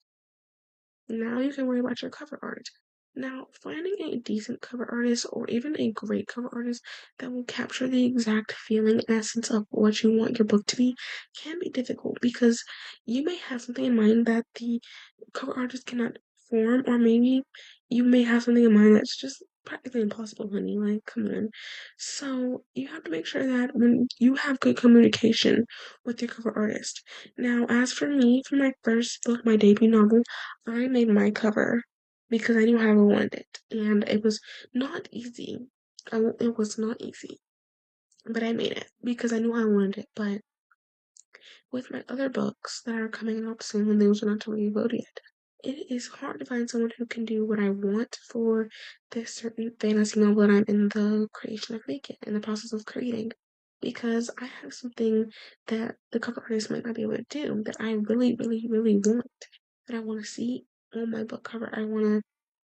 [SPEAKER 1] Now you can worry about your cover art. Now, finding a decent cover artist or even a great cover artist that will capture the exact feeling and essence of what you want your book to be can be difficult because you may have something in mind that the cover artist cannot form, or maybe you may have something in mind that's just practically impossible, honey. Like, come on. So, you have to make sure that when you have good communication with your cover artist. Now, as for me, for my first book, my debut novel, I made my cover because I knew how I wanted it, and it was not easy. It was not easy, but I made it because I knew I wanted it. But with my other books that are coming up soon, and those are not totally voted yet, it is hard to find someone who can do what I want for this certain fantasy novel that I'm in the creation of making, in the process of creating. Because I have something that the cover artist might not be able to do that I really, really, really want. That I want to see on my book cover. I want to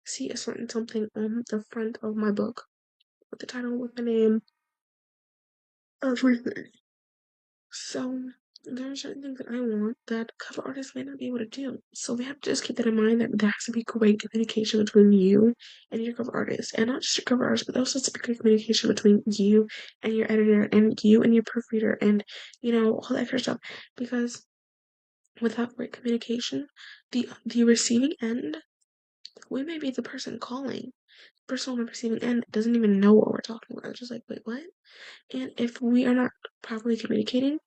[SPEAKER 1] see a certain something on the front of my book with the title, with my name, everything. So there are certain things that I want that cover artists may not be able to do. So we have to just keep that in mind that there has to be great communication between you and your cover artist. And not just your cover artist, but there also has to be great communication between you and your editor and you and your proofreader and, all that extra stuff. Because without great communication, the receiving end, we may be the person calling. The person on the receiving end doesn't even know what we're talking about. It's just like, wait, what? And if we are not properly communicating,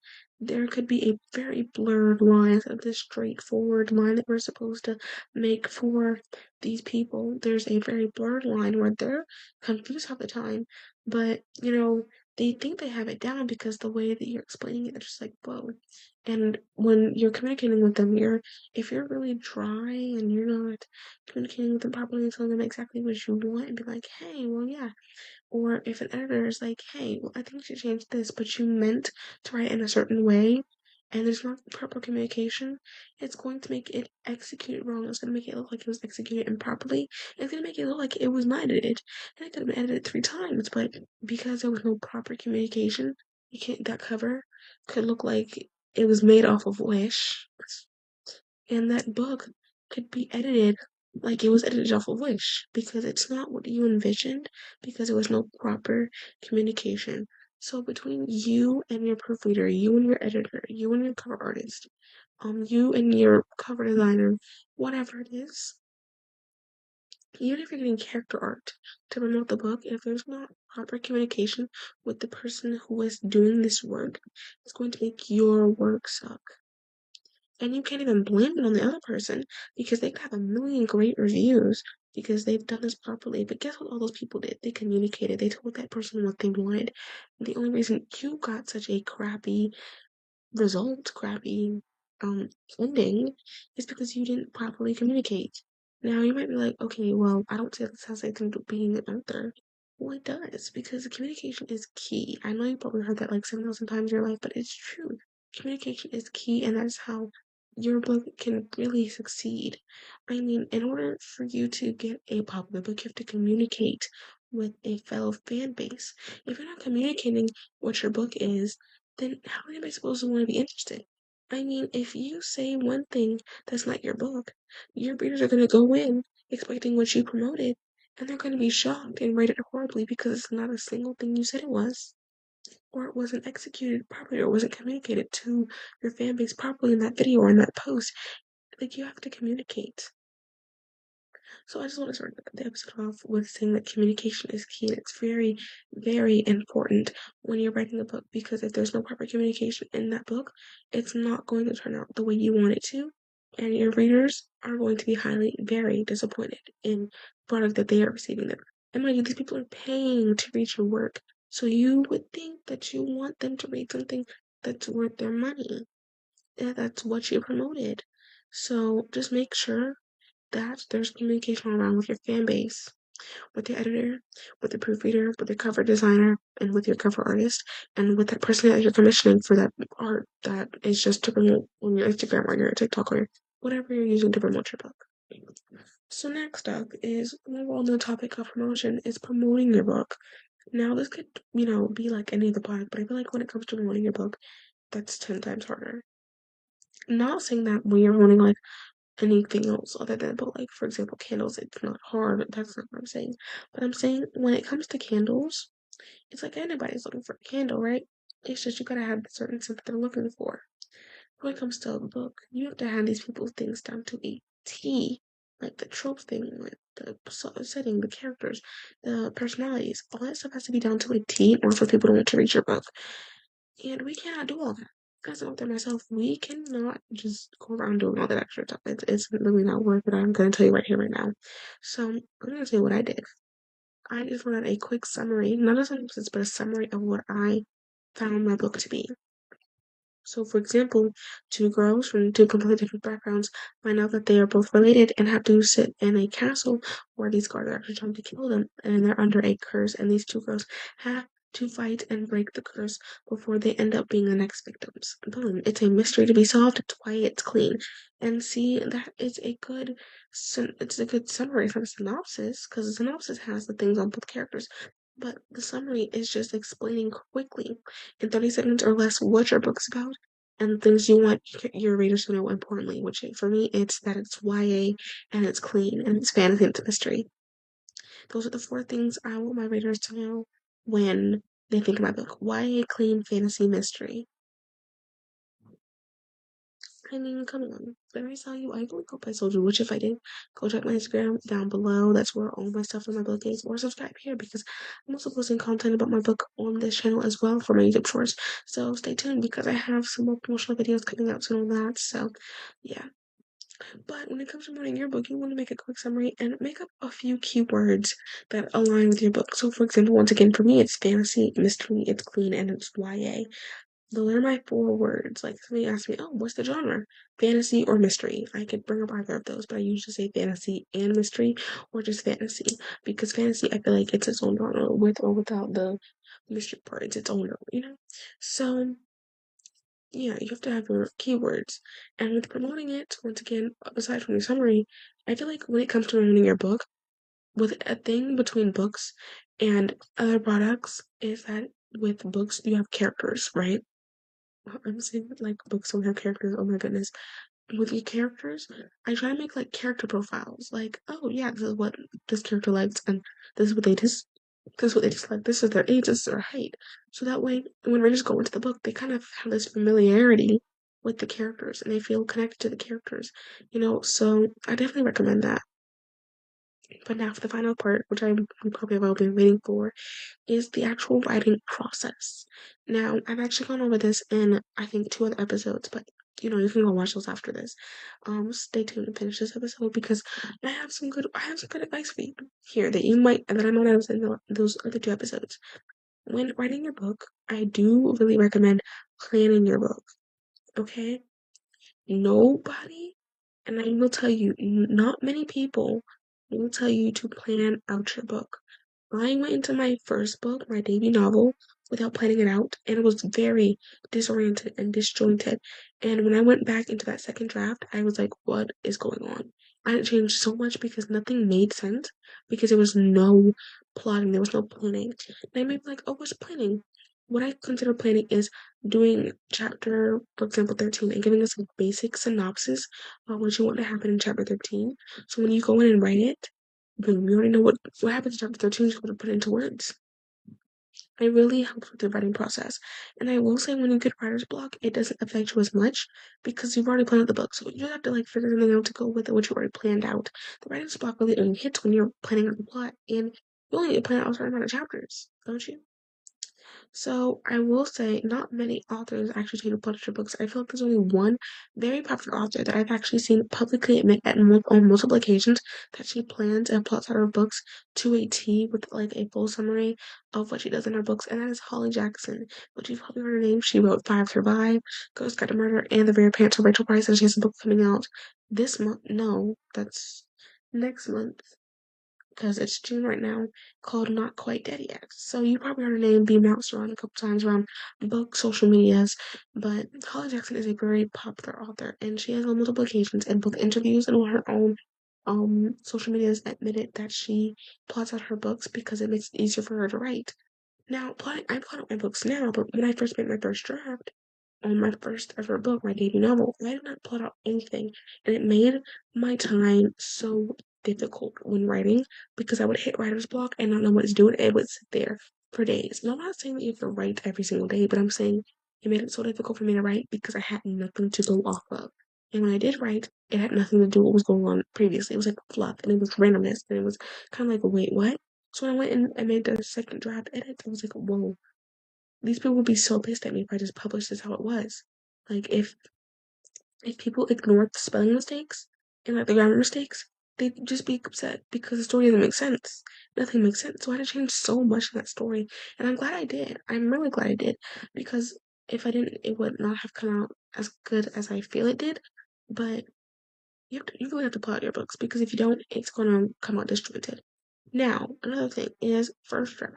[SPEAKER 1] there could be a very blurred line instead of this straightforward line that we're supposed to make for these people. There's a very blurred line where they're confused half the time, but they think they have it down because the way that you're explaining it, they're just like, whoa. And when you're communicating with them, if you're really dry and you're not communicating with them properly and telling them exactly what you want and be like, hey, well, yeah, or if an editor is like, hey, well, I think you should change this, but you meant to write it in a certain way, and there's not proper communication, it's going to make it executed wrong. It's going to make it look like it was executed improperly. It's going to make it look like it was not edited. And it could have been edited 3 times, but because there was no proper communication, that cover could look like it was made off of Wish, and that book could be edited like it was edited off of Wish because it's not what you envisioned because there was no proper communication. So between you and your proofreader, you and your editor, you and your cover artist, you and your cover designer, whatever it is, even if you're getting character art to promote the book, if there's not proper communication with the person who is doing this work, it's going to make your work suck. And you can't even blame it on the other person because they could have a million great reviews because they've done this properly. But guess what all those people did? They communicated. They told that person what they wanted. The only reason you got such a crappy result, crappy ending, is because you didn't properly communicate. Now you might be like, okay, well, I don't see that sounds like being an author. Well, it does because communication is key. I know you probably heard that like 7,000 times in your life, but it's true. Communication is key, and that's how your book can really succeed. I mean, in order for you to get a popular book, you have to communicate with a fellow fan base. If you're not communicating what your book is, then how are anybody supposed to want to be interested? I mean, if you say one thing that's not your book, your readers are going to go in expecting what you promoted, and they're going to be shocked and rate it horribly because it's not a single thing you said it was, or it wasn't executed properly, or wasn't communicated to your fan base properly in that video or in that post. Like, you have to communicate. So I just want to start the episode off with saying that communication is key, and it's very, very important when you're writing a book because if there's no proper communication in that book, it's not going to turn out the way you want it to, and your readers are going to be highly, very disappointed in the product that they are receiving there. And mind you, these people are paying to read your work, so you would think that you want them to read something that's worth their money. Yeah, that's what you promoted. So just make sure that there's communication around with your fan base, with your editor, with the proofreader, with the cover designer, and with your cover artist, and with that person that you're commissioning for that art that is just to promote on your Instagram or your TikTok or whatever you're using to promote your book. So next up is more on the topic of promotion is promoting your book. Now this could, be like any other product, but I feel like when it comes to promoting your book, that's 10 times harder. I'm not saying that when you're promoting like anything else other than, but like for example, candles, it's not hard. That's not what I'm saying. But I'm saying when it comes to candles, it's like anybody's looking for a candle, right? It's just you gotta have a certain scent that they're looking for. When it comes to a book, you have to have these people's things down to a T, like the trope thing, like the setting, the characters, the personalities. All that stuff has to be down to a T in order for people to want to read your book. And we cannot do all that. As an author myself, we cannot just go around doing all that extra stuff. It's really not worth it. I'm going to tell you right here, right now. So I'm going to tell you what I did. I just wrote out a quick summary, not a synopsis, but a summary of what I found my book to be. So, for example, two girls from two completely different backgrounds find out that they are both related and have to sit in a castle where these guards are actually trying to kill them, and they're under a curse. And these two girls have to fight and break the curse before they end up being the next victims. Boom. It's a mystery to be solved. It's why it's clean. And see, that is a good it's a good summary from a synopsis, because the synopsis has the things on both characters. But the summary is just explaining quickly in 30 seconds or less what your book's about and things you want your readers to know importantly, which for me, it's that it's YA and it's clean and it's fantasy and it's mystery. Those are the four things I want my readers to know when they think of my book. YA, clean, fantasy, mystery. I mean, come on. Did I tell you? I really hope I told you, which if I did, go check my Instagram down below. That's where all my stuff on my book is. Or subscribe here because I'm also posting content about my book on this channel as well for my YouTube shorts. So stay tuned because I have some more promotional videos coming out soon on that. So yeah. But when it comes to writing your book, you want to make a quick summary and make up a few keywords that align with your book. So for example, once again, for me, it's fantasy, mystery, it's clean, and it's YA. Those are my four words. Like somebody asked me, "Oh, what's the genre? Fantasy or mystery?" I could bring up either of those, but I usually say fantasy and mystery, or just fantasy because fantasy, I feel like it's its own genre with or without the mystery part. It's its own genre, you know. So yeah, you have to have your keywords, and with promoting it, once again, aside from your summary, I feel like when it comes to promoting your book, with a thing between books and other products is that with books you have characters, right? I'm saying like books don't have characters. Oh my goodness. With your characters, I try to make like character profiles. Like, oh yeah, this is what this character likes, and this is what they this is what they dislike. This is their age, this is their height. So that way, when readers go into the book, they kind of have this familiarity with the characters, and they feel connected to the characters. So I definitely recommend that. But now for the final part, which I probably have all been waiting for, is the actual writing process. Now, I've actually gone over this in I think two other episodes, but you can go watch those after this. Stay tuned and finish this episode because I have some good advice for you here that I might not have said in those other two episodes. When writing your book, I do really recommend planning your book. Okay? Nobody, and I will tell you, not many people will tell you to plan out your book. I went into my first book, my debut novel, without planning it out, and it was very disoriented and disjointed. And when I went back into that second draft, I was like, what is going on? I had changed so much because nothing made sense because there was no plotting, there was no planning. And I may be like, oh, what's planning? What I consider planning is doing chapter, for example, 13, and giving us a basic synopsis of what you want to happen in chapter 13. So when you go in and write it, boom, you already know what happens in chapter 13, you just want to put it into words. It really helps with the writing process. And I will say when you get writer's block, it doesn't affect you as much because you've already planned out the book. So you just have to like figure something out to go with it, what you already planned out. The writer's block really only hits when you're planning out the plot, and you only need to plan out a certain amount of chapters, don't you? So I will say not many authors actually tend to publish their books. I feel like there's only one very popular author that I've actually seen publicly admit on multiple occasions that she plans and plots out her books to a T with like a full summary of what she does in her books, and that is Holly Jackson. Which you've probably heard her name. She wrote Five Survive, Ghost Got to Murder, and The Very Pants of Rachel Price, and she has a book coming out this month. No, that's next month because it's June right now, called Not Quite Dead Yet. So you probably heard her name be bounced around a couple times around books, social medias, but Holly Jackson is a very popular author, and she has on multiple occasions in both interviews and on her own social medias admitted that she plots out her books because it makes it easier for her to write. Now, I plot out my books now, but when I first made my first draft, on my first ever book, my debut novel, I did not plot out anything, and it made my time so difficult when writing because I would hit writer's block and not know what to do, and it would sit there for days. And I'm not saying that you have to write every single day, but I'm saying it made it so difficult for me to write because I had nothing to go off of. And when I did write, it had nothing to do with what was going on previously. It was like fluff, and it was randomness, and it was kind of like, wait, what? So when I went and I made the second draft edit, I was like, whoa, these people would be so pissed at me if I just published this how it was. Like if people ignored the spelling mistakes and like the grammar mistakes, they'd just be upset because the story doesn't make sense. Nothing makes sense. So I had to change so much in that story. And I'm glad I did. I'm really glad I did. Because if I didn't, it would not have come out as good as I feel it did. But you really have to plot your books because if you don't, it's gonna come out disjointed. Now, another thing is first draft.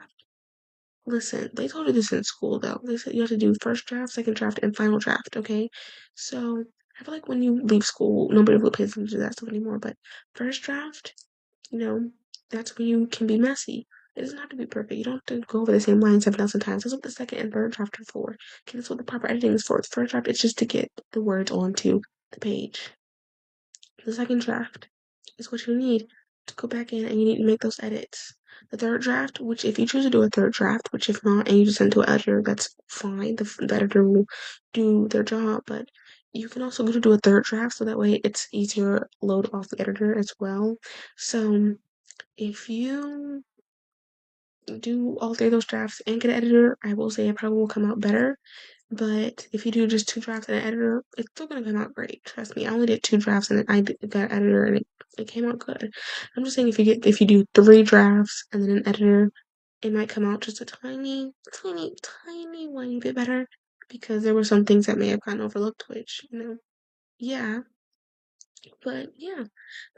[SPEAKER 1] Listen, they told you this in school though. They said you have to do first draft, second draft, and final draft, okay? So I feel like when you leave school, nobody really pays attention to that stuff anymore. But first draft, you know, that's when you can be messy. It doesn't have to be perfect. You don't have to go over the same line 7,000 times. That's what the second and third draft are for. Okay, that's what the proper editing is for. The first draft is just to get the words onto the page. The second draft is what you need to go back in and you need to make those edits. The third draft, which if you choose to do a third draft, which if not, and you just send to an editor, that's fine. The editor will do their job, but you can also go to do a third draft so that way it's easier load off the editor as well. So if you do all three of those drafts and get an editor, I will say it probably will come out better. But if you do just two drafts and an editor, it's still gonna come out great. Trust me. I only did two drafts and got an editor and it came out good. I'm just saying if you do three drafts and then an editor, it might come out just a tiny one bit better because there were some things that may have gotten overlooked, which, yeah. But yeah,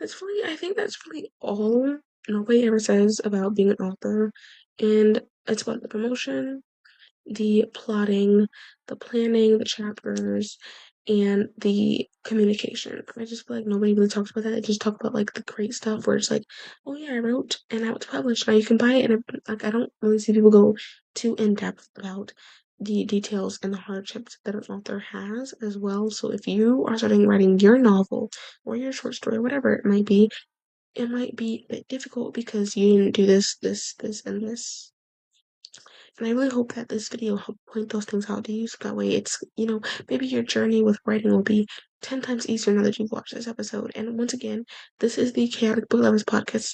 [SPEAKER 1] I think that's really all nobody ever says about being an author. And it's about the promotion, the plotting, the planning, the chapters, and the communication. I just feel like nobody really talks about that. They just talk about like the great stuff where it's like, oh yeah, I wrote and now it's published. Now you can buy it. And like I don't really see people go too in depth about the details and the hardships that an author has as well. So if you are starting writing your novel or your short story, whatever it might be a bit difficult because you didn't do this, and this. And I really hope that this video helped point those things out to you so that way maybe your journey with writing will be 10 times easier now that you've watched this episode. And once again, this is the Chaotic Book Lovers podcast.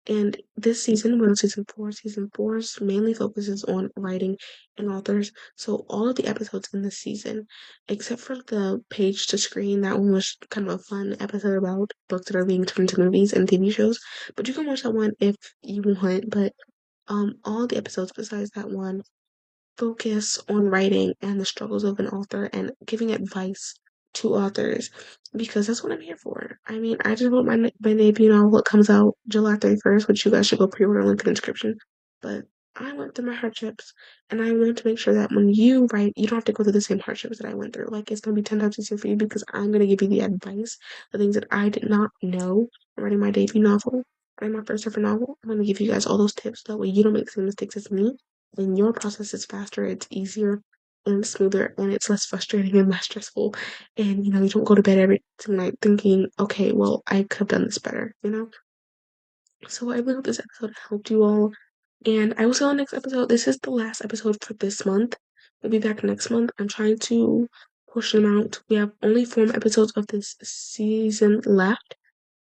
[SPEAKER 1] And this season, we're on season four. Season four mainly focuses on writing and authors. So all of the episodes in this season, except for the page to screen, that one was kind of a fun episode about books that are being turned into movies and TV shows. But you can watch that one if you want. But all the episodes besides that one focus on writing and the struggles of an author and giving advice to authors because that's what I'm here for. I mean, I just wrote my debut novel. It comes out July 31st, which you guys should go pre-order, link in the description. But I went through my hardships and I want to make sure that when you write, you don't have to go through the same hardships that I went through. Like, it's going to be 10 times easier for you because I'm going to give you the advice, the things that I did not know writing my debut novel, writing my first ever novel. I'm going to give you guys all those tips. That way you don't make the same mistakes as me and your process is faster, it's easier and smoother, and it's less frustrating and less stressful. And you don't go to bed every night thinking, okay, well, I could have done this better. So I really hope this episode helped you all. And I will see you on the next episode. This is the last episode for this month. We'll be back next month. I'm trying to push them out. We have only 4 more episodes of this season left.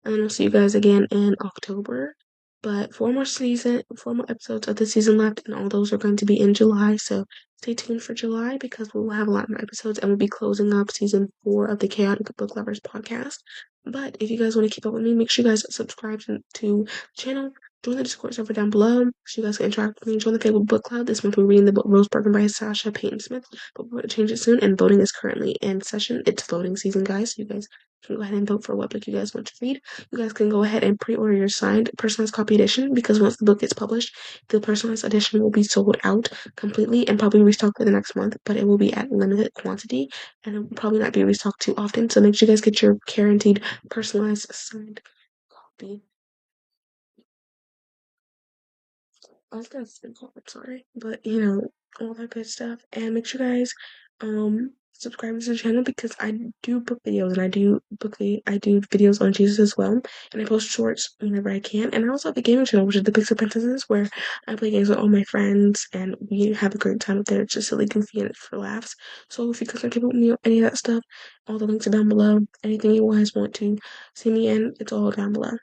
[SPEAKER 1] And then I'll see you guys again in October. But 4 more episodes of the season left, and all those are going to be in July. So stay tuned for July because we'll have a lot more episodes and we'll be closing up season 4 of the Chaotic Book Lovers podcast. But if you guys want to keep up with me, make sure you guys subscribe to the channel. Join the Discord server down below so you guys can interact with me. Join the Facebook book club. This month we're reading the book Rose Broken by Sasha Payne Smith. But we're going to change it soon, and voting is currently in session. It's voting season, guys. So you guys can go ahead and vote for what book you guys want to read. You guys can go ahead and pre-order your signed personalized copy edition because once the book gets published, the personalized edition will be sold out completely and probably restocked for the next month, but it will be at limited quantity and it will probably not be restocked too often. So make sure you guys get your guaranteed personalized signed copy. I was gonna spit hard, sorry. But all that good stuff. And make sure you guys subscribe to the channel because I do book videos and I do videos on Jesus as well. And I post shorts whenever I can. And I also have a gaming channel, which is the Pixel Princesses, where I play games with all my friends and we have a great time up there. It's just silly, goofy, and it's for laughs. So if you guys want to keep up with me on any of that stuff, all the links are down below. Anything you guys want to see me in, it's all down below.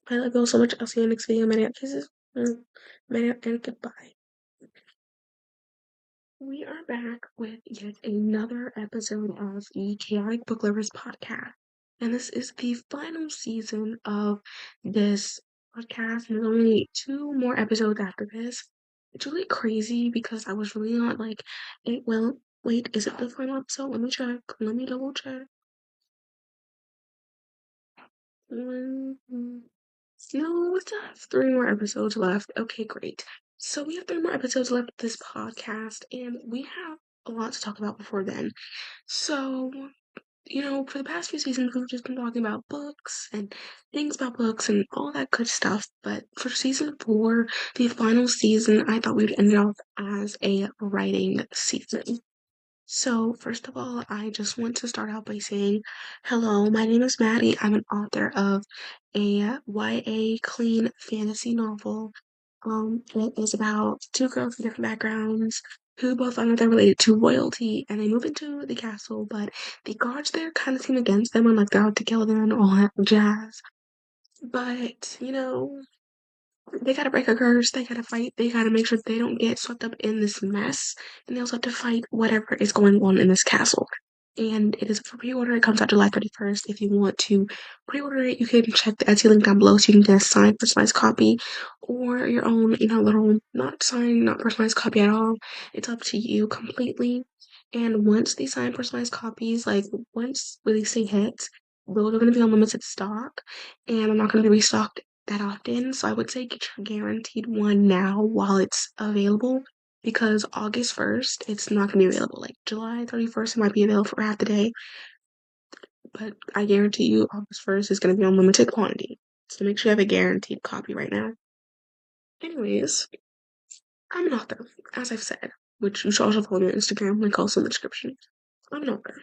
[SPEAKER 1] I love you all so much. I'll see you in the next video. Many kisses. Many and goodbye. We are back with yet another episode of the Chaotic Book Lovers podcast. And this is the final season of this podcast. And there's only 2 more episodes after this. It's really crazy because I was really not like, wait, is it the final episode? Let me check. Let me double check. No, we still have 3 more episodes left. Okay, great. So we have 3 more episodes left of this podcast, and we have a lot to talk about before then. So, for the past few seasons, we've just been talking about books and things about books and all that good stuff. But for season 4, the final season, I thought we'd end it off as a writing season. So, first of all, I just want to start out by saying hello, my name is Maddie. I'm an author of a YA clean fantasy novel. It is about 2 girls from different backgrounds who both find out they're related to royalty and they move into the castle, but the guards there kind of seem against them and like they're out to kill them and all that jazz. But, they gotta break a curse, they gotta fight, they gotta make sure they don't get swept up in this mess, and they also have to fight whatever is going on in this castle. And it is for pre-order. It comes out July 31st. If you want to pre-order it, you can check the Etsy link down below so you can get a signed personalized copy or your own, little not signed, not personalized copy at all. It's up to you completely. And once the signed personalized copies, like once releasing hits, those are gonna be on limited stock and I'm not gonna be restocked that often. So I would say get your guaranteed one now while it's available because August 1st, it's not gonna be available. Like July 31st, it might be available for half the day, but I guarantee you August 1st is gonna be on limited quantity. So make sure you have a guaranteed copy right now. Anyways, I'm an author, as I've said, which you should also follow me on Instagram, link also in the description. I'm an author.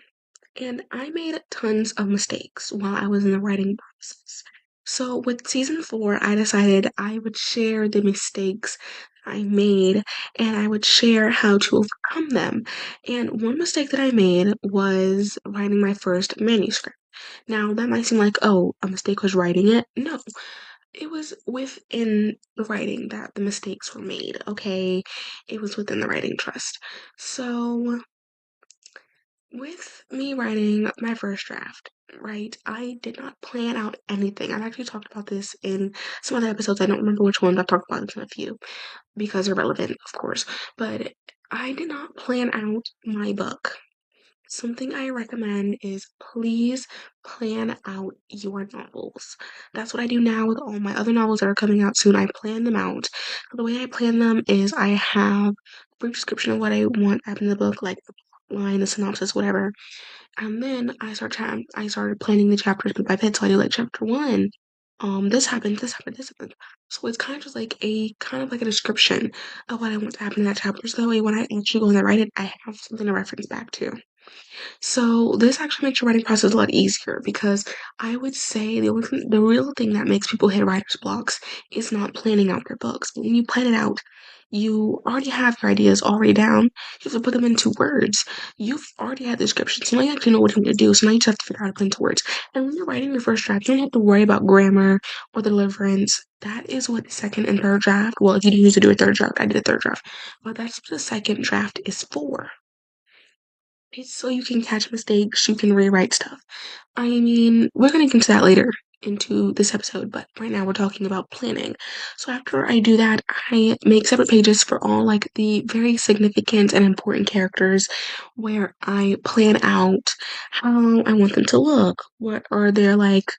[SPEAKER 1] And I made tons of mistakes while I was in the writing process. So with season 4, I decided I would share the mistakes I made and I would share how to overcome them. And one mistake that I made was writing my first manuscript. Now, that might seem like, oh, a mistake was writing it. No, it was within the writing that the mistakes were made, okay? It was within the writing trust. So, with me writing my first draft, right, I did not plan out anything. I've actually talked about this in some other episodes. I don't remember which ones. I've talked about this in a few because they're relevant, of course. But I did not plan out my book. Something I recommend is please plan out your novels. That's what I do now with all my other novels that are coming out soon. I plan them out. The way I plan them is I have a brief description of what I want to happen in the book, like the line, the synopsis, whatever. And then I started planning the chapters bit by bit. So I do like chapter 1. This happened, this happened, this happened. So it's kind of just like a description of what I want to happen in that chapter. So that way when I actually go and I write it, I have something to reference back to. So this actually makes your writing process a lot easier because I would say the real thing that makes people hit writer's blocks is not planning out their books. But when you plan it out, you already have your ideas already down. You have to put them into words. You've already had the description, so now you actually know what you need to do. So now you just have to figure out how to put into words. And when you're writing your first draft, you don't have to worry about grammar or the deliverance. That is what the second and third draft. Well, if you need to do a third draft, I did a third draft. But that's what the second draft is for. It's so you can catch mistakes, you can rewrite stuff. I mean, we're gonna get into that later into this episode, but right now we're talking about planning. So after I do that, I make separate pages for all like the very significant and important characters where I plan out how I want them to look. What are their like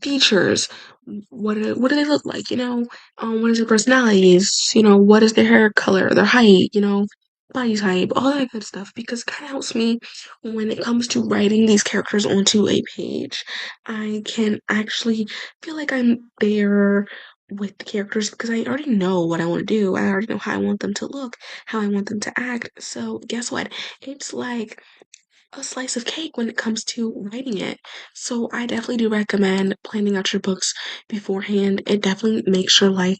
[SPEAKER 1] features? What do they look like? What is their personalities? What is their hair color, their height, body type, all that good stuff, because it kind of helps me when it comes to writing these characters onto a page. I can actually feel like I'm there with the characters because I already know what I want to do. I already know how I want them to look, how I want them to act. So, guess what? It's like a slice of cake when it comes to writing it. So, I definitely do recommend planning out your books beforehand. It definitely makes your life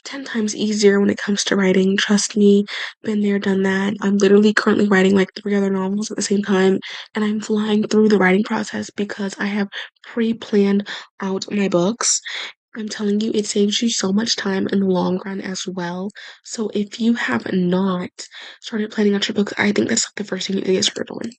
[SPEAKER 1] 10 times easier when it comes to writing. Trust me, been there, done that. I'm literally currently writing like 3 other novels at the same time, and I'm flying through the writing process because I have pre planned out my books. I'm telling you, it saves you so much time in the long run as well. So if you have not started planning out your books, I think that's like the first thing you need to get started on.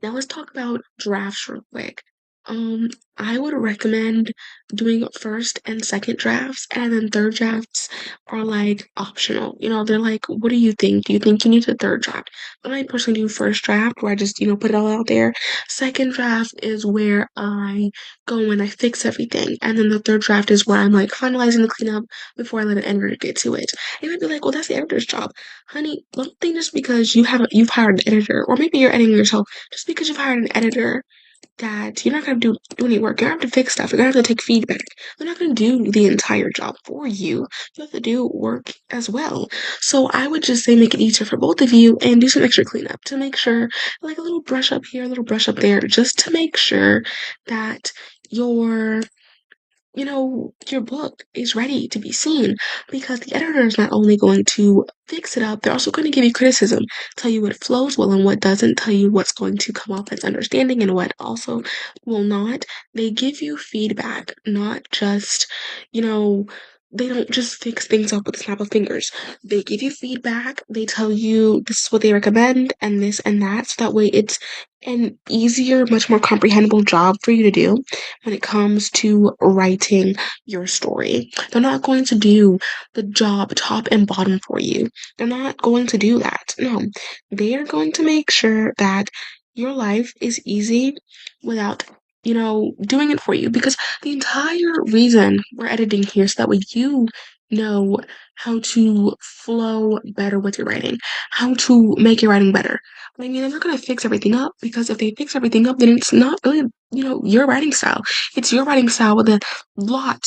[SPEAKER 1] Now let's talk about drafts real quick. Um, I would recommend doing first and second drafts, and then third drafts are like optional. They're like, what do you think? Do you think you need a third draft? I personally do first draft where I just, put it all out there. Second draft is where I go and I fix everything. And then the third draft is where I'm like finalizing the cleanup before I let an editor get to it. You might be like, well, that's the editor's job. Honey, don't think just because you've hired an editor, or maybe you're editing yourself, just because you've hired an editor that you're not going to do any work. You're going to have to fix stuff. You're going to have to take feedback. They're not going to do the entire job for you. You have to do work as well. So I would just say make it easier for both of you and do some extra cleanup to make sure, like a little brush up here, a little brush up there, just to make sure that your your book is ready to be seen, because the editor is not only going to fix it up, they're also going to give you criticism, tell you what flows well and what doesn't, tell you what's going to come off as understanding and what also will not. They give you feedback, not just, you know, they don't just fix things up with a snap of fingers. They give you feedback, they tell you this is what they recommend and this and that, so that way it's an easier, much more comprehensible job for you to do when it comes to writing your story. They're not going to do the job top and bottom for you. They're not going to do that. No, they are going to make sure that your life is easy without, doing it for you, because the entire reason we're editing here is so that way you know how to flow better with your writing, how to make your writing better. I mean, they're not going to fix everything up, because if they fix everything up, then it's not really, your writing style. It's your writing style with a lot.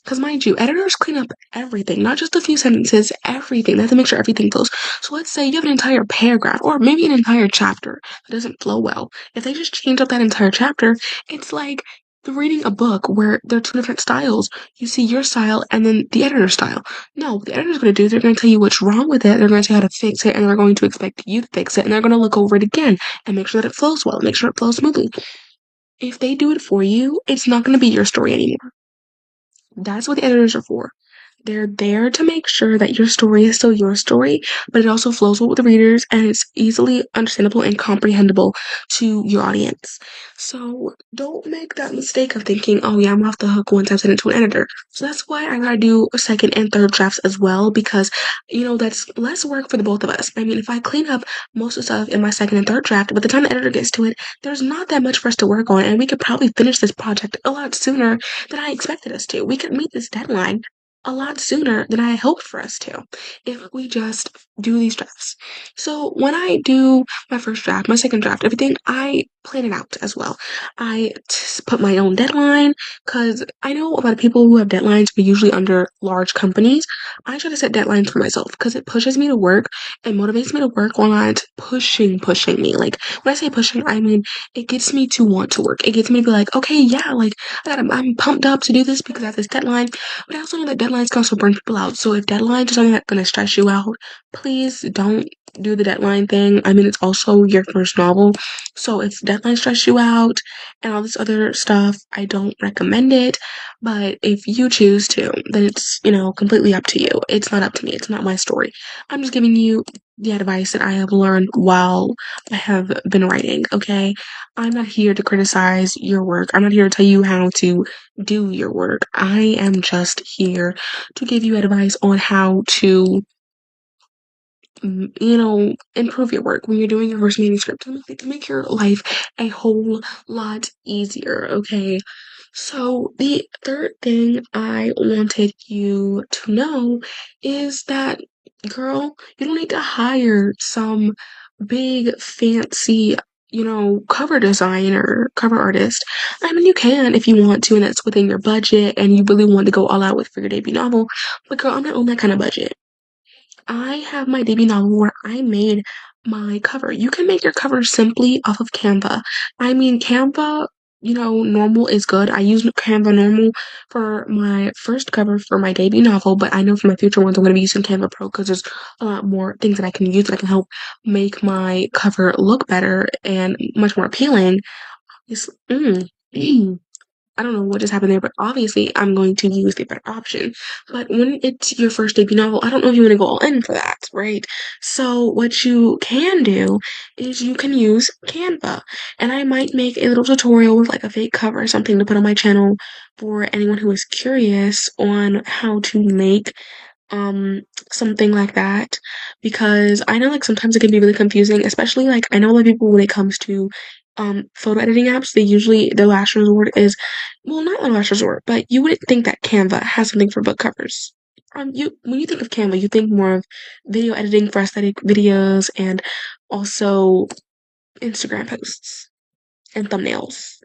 [SPEAKER 1] Because mind you, editors clean up everything, not just a few sentences, everything. They have to make sure everything flows. So let's say you have an entire paragraph or maybe an entire chapter that doesn't flow well. If they just change up that entire chapter, it's like reading a book where there are two different styles. You see your style and then the editor's style. No, what the editor's going to do, they're going to tell you what's wrong with it. They're going to tell you how to fix it, and they're going to expect you to fix it. And they're going to look over it again and make sure that it flows well, make sure it flows smoothly. If they do it for you, it's not going to be your story anymore. That's what the editors are for. They're there to make sure that your story is still your story, but it also flows well with the readers and it's easily understandable and comprehensible to your audience. So don't make that mistake of thinking, oh yeah, I'm off the hook once I've sent it to an editor. So that's why I gotta do a second and third drafts as well, because that's less work for the both of us. I mean, if I clean up most of the stuff in my second and third draft, by the time the editor gets to it, there's not that much for us to work on, and we could probably finish this project a lot sooner than I expected us to. We could meet this deadline a lot sooner than I hoped for us to if we just do these drafts. So when I do my first draft, my second draft, everything, I plan it out as well. I put my own deadline, because I know a lot of people who have deadlines are usually under large companies. I try to set deadlines for myself because it pushes me to work and motivates me to work while not pushing me. Like when I say pushing, I mean it gets me to want to work. It gets me to be like, okay, yeah, like I'm pumped up to do this because I have this deadline. But I also know that deadlines can also burn people out. So if deadlines are something that's going to stress you out, please don't do the deadline thing. I mean, it's also your first novel. So if deadlines stress you out and all this other stuff, I don't recommend it. But if you choose to, then it's, completely up to you. It's not up to me. It's not my story. I'm just giving you the advice that I have learned while I have been writing, okay? I'm not here to criticize your work. I'm not here to tell you how to do your work. I am just here to give you advice on how to, improve your work when you're doing your first manuscript to make your life a whole lot easier, okay? So the third thing I wanted you to know is that, girl, you don't need to hire some big fancy, cover designer, cover artist. I mean, you can if you want to, and that's within your budget, and you really want to go all out with for your debut novel. But girl, I'm not on that kind of budget. I have my debut novel where I made my cover. You can make your cover simply off of Canva. I mean, Canva, normal is good. I use Canva normal for my first cover for my debut novel, but I know for my future ones, I'm going to be using Canva Pro because there's a lot more things that I can use that can help make my cover look better and much more appealing. It's, I don't know what just happened there, but obviously I'm going to use the better option. But when it's your first debut novel, I don't know if you want to go all in for that. right? So what you can do is you can use Canva, and I might make a little tutorial with like a fake cover or something to put on my channel for anyone who is curious on how to make um something like that, because I know like sometimes it can be really confusing, especially like I know a lot of people when it comes to photo editing apps, they usually their last resort is, well, not their last resort, but you wouldn't think that Canva has something for book covers. You when you think of Canva, you think more of video editing for aesthetic videos and also Instagram posts and thumbnails.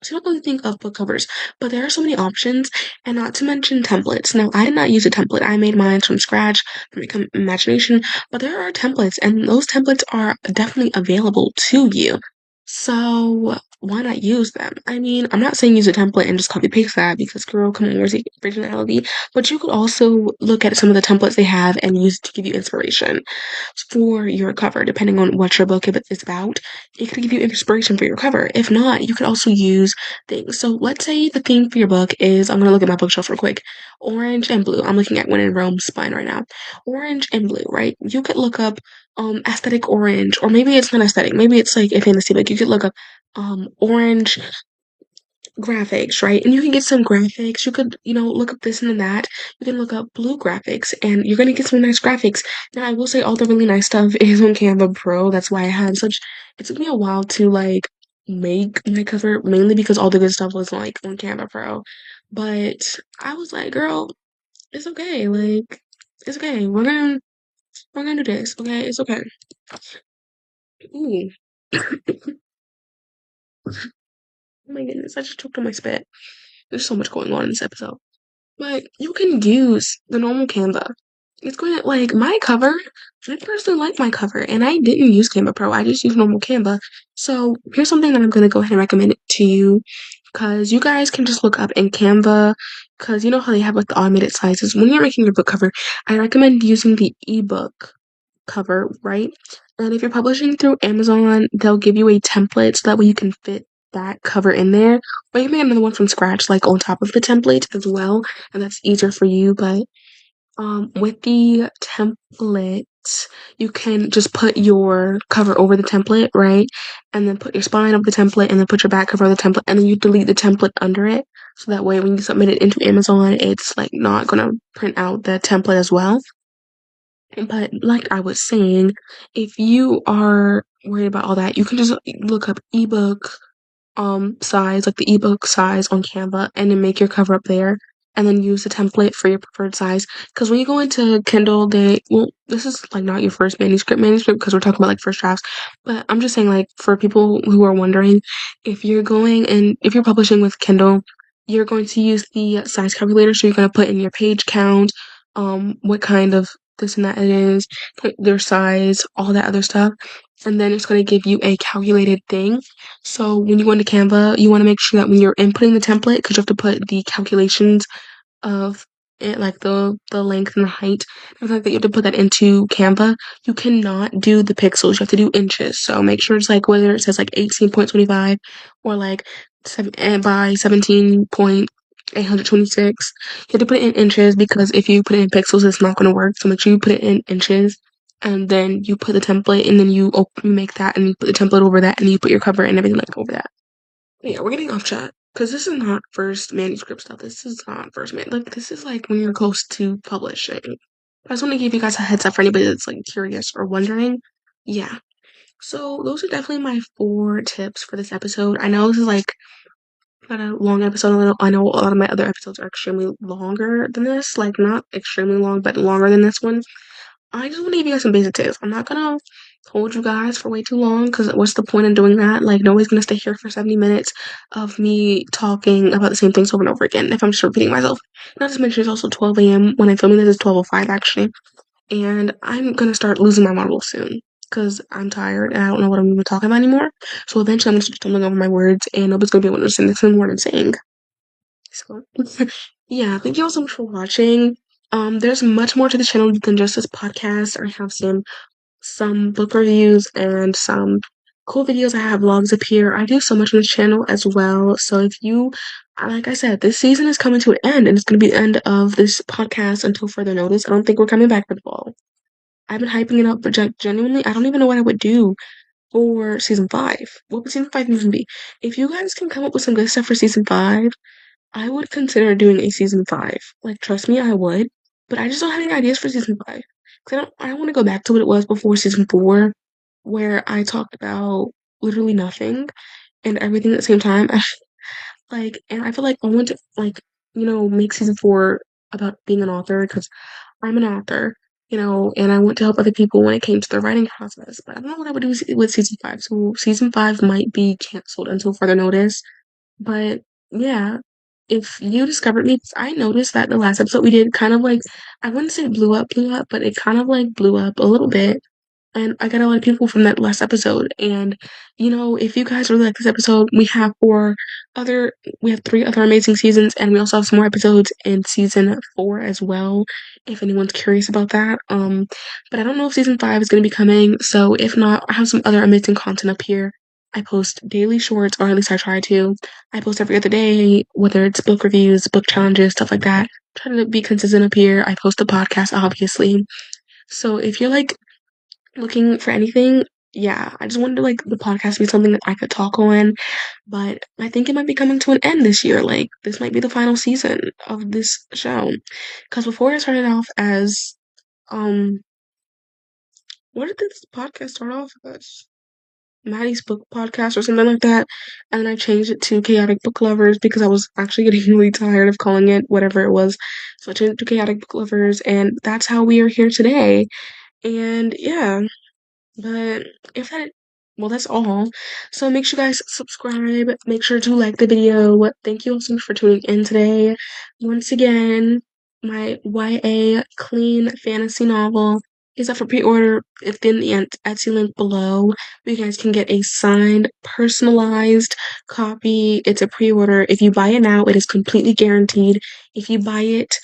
[SPEAKER 1] So I don't really think of book covers, but there are so many options, and not to mention templates. Now, I did not use a template. I made mine from scratch, from my imagination, but there are templates, and those templates are definitely available to you. So why not use them? I mean, I'm not saying use a template and just copy paste that because girl, come on, where's the originality? But you could also look at some of the templates they have and use it to give you inspiration for your cover, depending on what your book is about. It could give you inspiration for your cover. If not, you could also use things. So let's say the theme for your book is, I'm gonna look at my bookshelf real quick, orange and blue. I'm looking at When in Rome Spine right now. Orange and blue, right? You could look up aesthetic orange, or maybe it's not aesthetic, maybe it's like a fantasy book. You could look up orange graphics, right? And you can get some graphics. You could, look up this and that. You can look up blue graphics and you're gonna get some nice graphics. Now, I will say all the really nice stuff is on Canva Pro. That's why it took me a while to like make my cover, mainly because all the good stuff was like on Canva Pro. But I was like, girl, it's okay. Like, it's okay. We're gonna do this. Okay, it's okay. Ooh. Oh my goodness, I just choked on my spit. There's so much going on in this episode. But you can use the normal Canva. It's going to, like, my cover, I personally like my cover, and I didn't use Canva Pro. I just used normal Canva. So here's something that I'm going to go ahead and recommend it to you, because you guys can just look up in Canva, because you know how they have, like, the automated sizes. When you're making your book cover, I recommend using the ebook cover, right? And if you're publishing through Amazon, they'll give you a template so that way you can fit that cover in there. Or you can make another one from scratch, like on top of the template as well, and that's easier for you. But with the template, you can just put your cover over the template, right? And then put your spine over the template, and then put your back cover over the template, and then you delete the template under it. So that way, when you submit it into Amazon, it's like not gonna print out the template as well. But like I was saying, if you are worried about all that, you can just look up ebook size, like the ebook size on Canva, and then make your cover up there, and then use the template for your preferred size. Because when you go into Kindle, this is like not your first manuscript because we're talking about like first drafts, but I'm just saying like for people who are wondering, if you're publishing with Kindle, you're going to use the size calculator, so you're going to put in your page count, what kind of this and that it is, put their size, all that other stuff, and then it's going to give you a calculated thing. So when you go into Canva, you want to make sure that when you're inputting the template, because you have to put the calculations of it, like the length and the height, and like that, you have to put that into Canva. You cannot do the pixels. You have to do inches. So make sure it's like whether it says like 18.25 or like 17.826. You have to put it in inches, because if you put it in pixels, it's not going to work. So make sure you put it in inches. And then you put the template, and then you make that, and you put the template over that, and you put your cover and everything like over that. Yeah, we're getting off chat because this is not first manuscript stuff. This is not first man. Like, this is like when you're close to publishing. I just want to give you guys a heads up for anybody that's like curious or wondering. Yeah. So those are definitely my 4 tips for this episode. I know this is like not a long episode. I know a lot of my other episodes are extremely longer than this. Like, not extremely long, but longer than this one. I just want to give you guys some basic tips. I'm not gonna hold you guys for way too long, because what's the point in doing that? Like, nobody's gonna stay here for 70 minutes of me talking about the same things over and over again if I'm just repeating myself. Not to mention, it's also 12 a.m. when I'm filming this. It's 12:05 actually, and I'm gonna start losing my marbles soon because I'm tired and I don't know what I'm even talking about anymore. So eventually, I'm gonna start stumbling over my words, and nobody's gonna be able to understand what I'm saying. So, yeah, thank you all so much for watching. There's much more to the channel than just this podcast. I have some book reviews and some cool videos. I have vlogs up here. I do so much on this channel as well. So if you, like I said, this season is coming to an end, and it's going to be the end of this podcast until further notice. I don't think we're coming back for the fall. I've been hyping it up, but genuinely, I don't even know what I would do for season 5. What would season 5 even be? If you guys can come up with some good stuff for season 5, I would consider doing a season 5. Like, trust me, I would. But I just don't have any ideas for season 5. Because I don't want to go back to what it was before season 4, where I talked about literally nothing and everything at the same time. Like, and I feel like I want to, like, make season 4 about being an author because I'm an author, and I want to help other people when it came to the writing process. But I don't know what I would do with season 5. So season 5 might be canceled until further notice. But yeah, if you discovered me, 'cause I noticed that the last episode we did kind of like, I wouldn't say blew up, but it kind of like blew up a little bit. And I got a lot of people from that last episode. And, if you guys really like this episode, we have 3 other amazing seasons, and we also have some more episodes in season 4 as well, if anyone's curious about that. But I don't know if season 5 is going to be coming. So if not, I have some other amazing content up here. I post daily shorts, or at least I try to. I post every other day, whether it's book reviews, book challenges, stuff like that. Try to be consistent up here. I post a podcast, obviously. So if you're like looking for anything, yeah, I just wanted like the podcast to be something that I could talk on, but I think it might be coming to an end this year. Like this might be the final season of this show. Because before I started off as um what did this podcast start off as? Maddie's book podcast or something like that. And then I changed it to Chaotic Book Lovers because I was actually getting really tired of calling it whatever it was. So I changed it to Chaotic Book Lovers, and that's how we are here today. And yeah. But if that, well, that's all. So make sure you guys subscribe. Make sure to like the video. Thank you all so much for tuning in today. Once again, my YA clean fantasy novel is up for pre-order. It's in the Etsy link below. You guys can get a signed, personalized copy. It's a pre-order. If you buy it now, it is completely guaranteed. If you buy it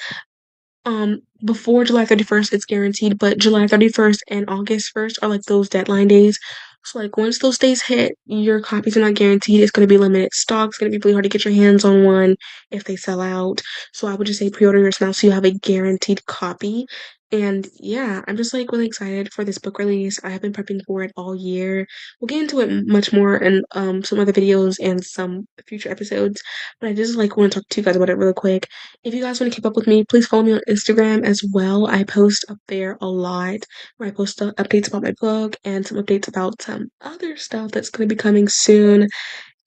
[SPEAKER 1] before July 31st, it's guaranteed, but July 31st and August 1st are like those deadline days. So like once those days hit, your copies are not guaranteed. It's gonna be limited stock. It's gonna be really hard to get your hands on one if they sell out. So I would just say pre-order yours now so you have a guaranteed copy. And yeah, I'm just like really excited for this book release. I have been prepping for it all year. We'll get into it much more in some other videos and some future episodes. But I just like want to talk to you guys about it real quick. If you guys want to keep up with me, please follow me on Instagram as well. I post up there a lot, where I post updates about my book and some updates about some other stuff that's going to be coming soon.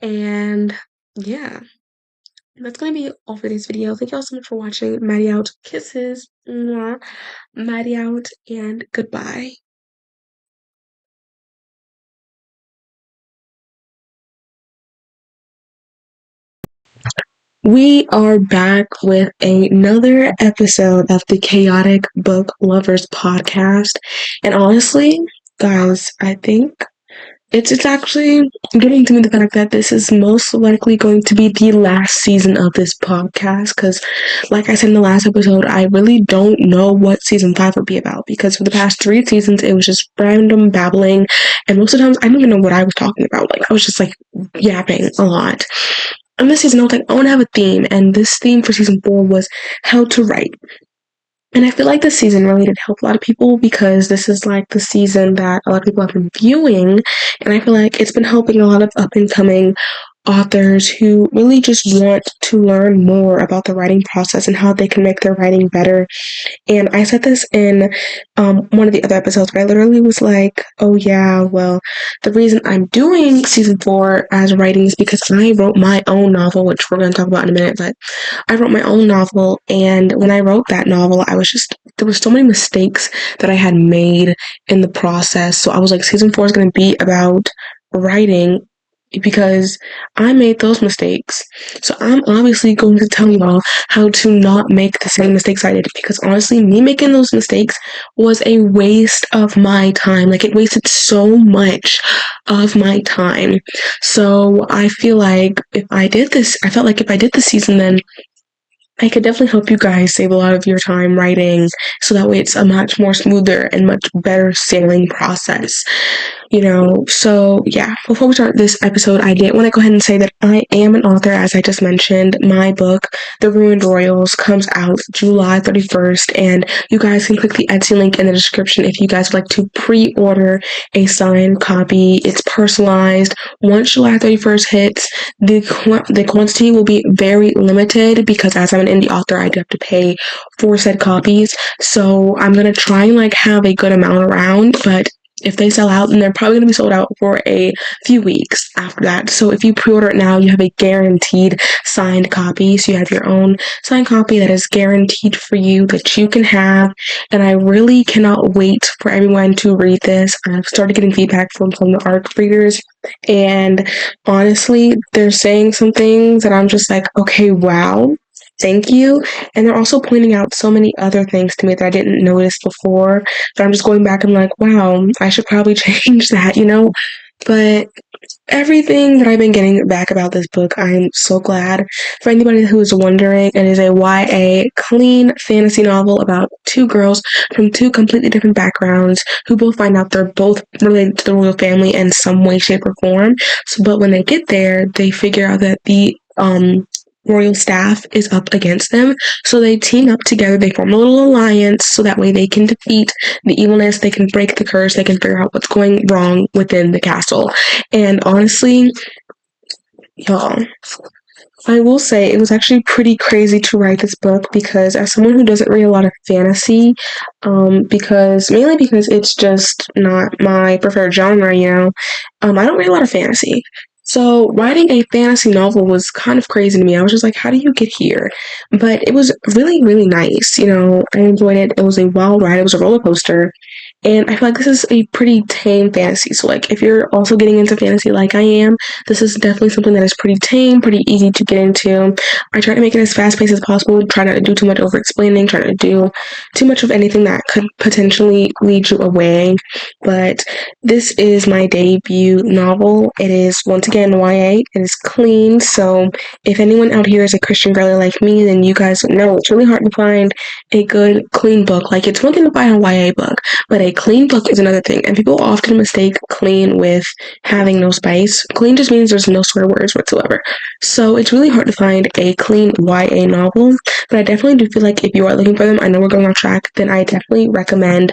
[SPEAKER 1] And yeah, that's going to be all for this video. Thank you all so much for watching. Maddie out. Kisses. Mwah. Maddie out, and goodbye. We are back with another episode of the Chaotic Book Lovers podcast. And honestly, guys, I think it's actually getting to me the fact that this is most likely going to be the last season of this podcast. Because, like I said in the last episode, I really don't know what season 5 would be about. Because for the past 3 seasons, it was just random babbling. And most of the times, I didn't even know what I was talking about. Like, I was just like yapping a lot. And this season, I was like, I want to have a theme. And this theme for season 4 was how to write. And I feel like this season really did help a lot of people because this is like the season that a lot of people have been viewing. And I feel like it's been helping a lot of up and coming authors who really just want to learn more about the writing process and how they can make their writing better. And I said this in one of the other episodes where I literally was like, oh yeah, well, the reason I'm doing season 4 as writing is because I wrote my own novel, which we're going to talk about in a minute, but I wrote my own novel. And when I wrote that novel, there were so many mistakes that I had made in the process. So I was like, season 4 is going to be about writing because I made those mistakes. So I'm obviously going to tell you all how to not make the same mistakes I did, because honestly, me making those mistakes was a waste of my time. Like, it wasted so much of my time. So I feel like I felt like if I did this season, then I could definitely help you guys save a lot of your time writing, so that way it's a much more smoother and much better sailing process. So yeah, before we start this episode, I did want to go ahead and say that I am an author, as I just mentioned. My book, The Ruined Royals, comes out July 31st, and you guys can click the Etsy link in the description if you guys would like to pre-order a signed copy. It's personalized. Once July 31st hits, the quantity will be very limited because as I'm an indie author, I do have to pay for said copies. So I'm going to try and have a good amount around, but if they sell out, then they're probably going to be sold out for a few weeks after that. So if you pre-order it now, you have a guaranteed signed copy. So you have your own signed copy that is guaranteed for you that you can have. And I really cannot wait for everyone to read this. I've started getting feedback from some of the ARC readers. And honestly, they're saying some things that I'm just like, okay, wow. Thank you. And they're also pointing out so many other things to me that I didn't notice before. But I'm just going back and wow, I should probably change that. But everything that I've been getting back about this book, I'm so glad. For anybody who is wondering, it is a YA clean fantasy novel about two girls from two completely different backgrounds who both find out they're both related to the royal family in some way, shape, or form. But when they get there, they figure out that the royal staff is up against them. So they team up together, they form a little alliance so that way they can defeat the evilness, they can break the curse, they can figure out what's going wrong within the castle. And honestly, y'all, I will say it was actually pretty crazy to write this book because as someone who doesn't read a lot of fantasy, mainly because it's just not my preferred genre, I don't read a lot of fantasy. So writing a fantasy novel was kind of crazy to me. I was just like, how do you get here? But it was really, really nice. I enjoyed it. It was a wild ride. It was a roller coaster. And I feel like this is a pretty tame fantasy. So if you're also getting into fantasy like I am, this is definitely something that is pretty tame, pretty easy to get into. I try to make it as fast-paced as possible, try not to do too much over-explaining, try not to do too much of anything that could potentially lead you away. But this is my debut novel. It is, once again, YA. It is clean, so if anyone out here is a Christian girly like me, then you guys know it's really hard to find a good, clean book. It's one thing to find a YA book, but a clean book is another thing, and people often mistake clean with having no spice. Clean just means there's no swear words whatsoever. So it's really hard to find a clean YA novel, but I definitely do feel like if you are looking for them, I know we're going off track, then I definitely recommend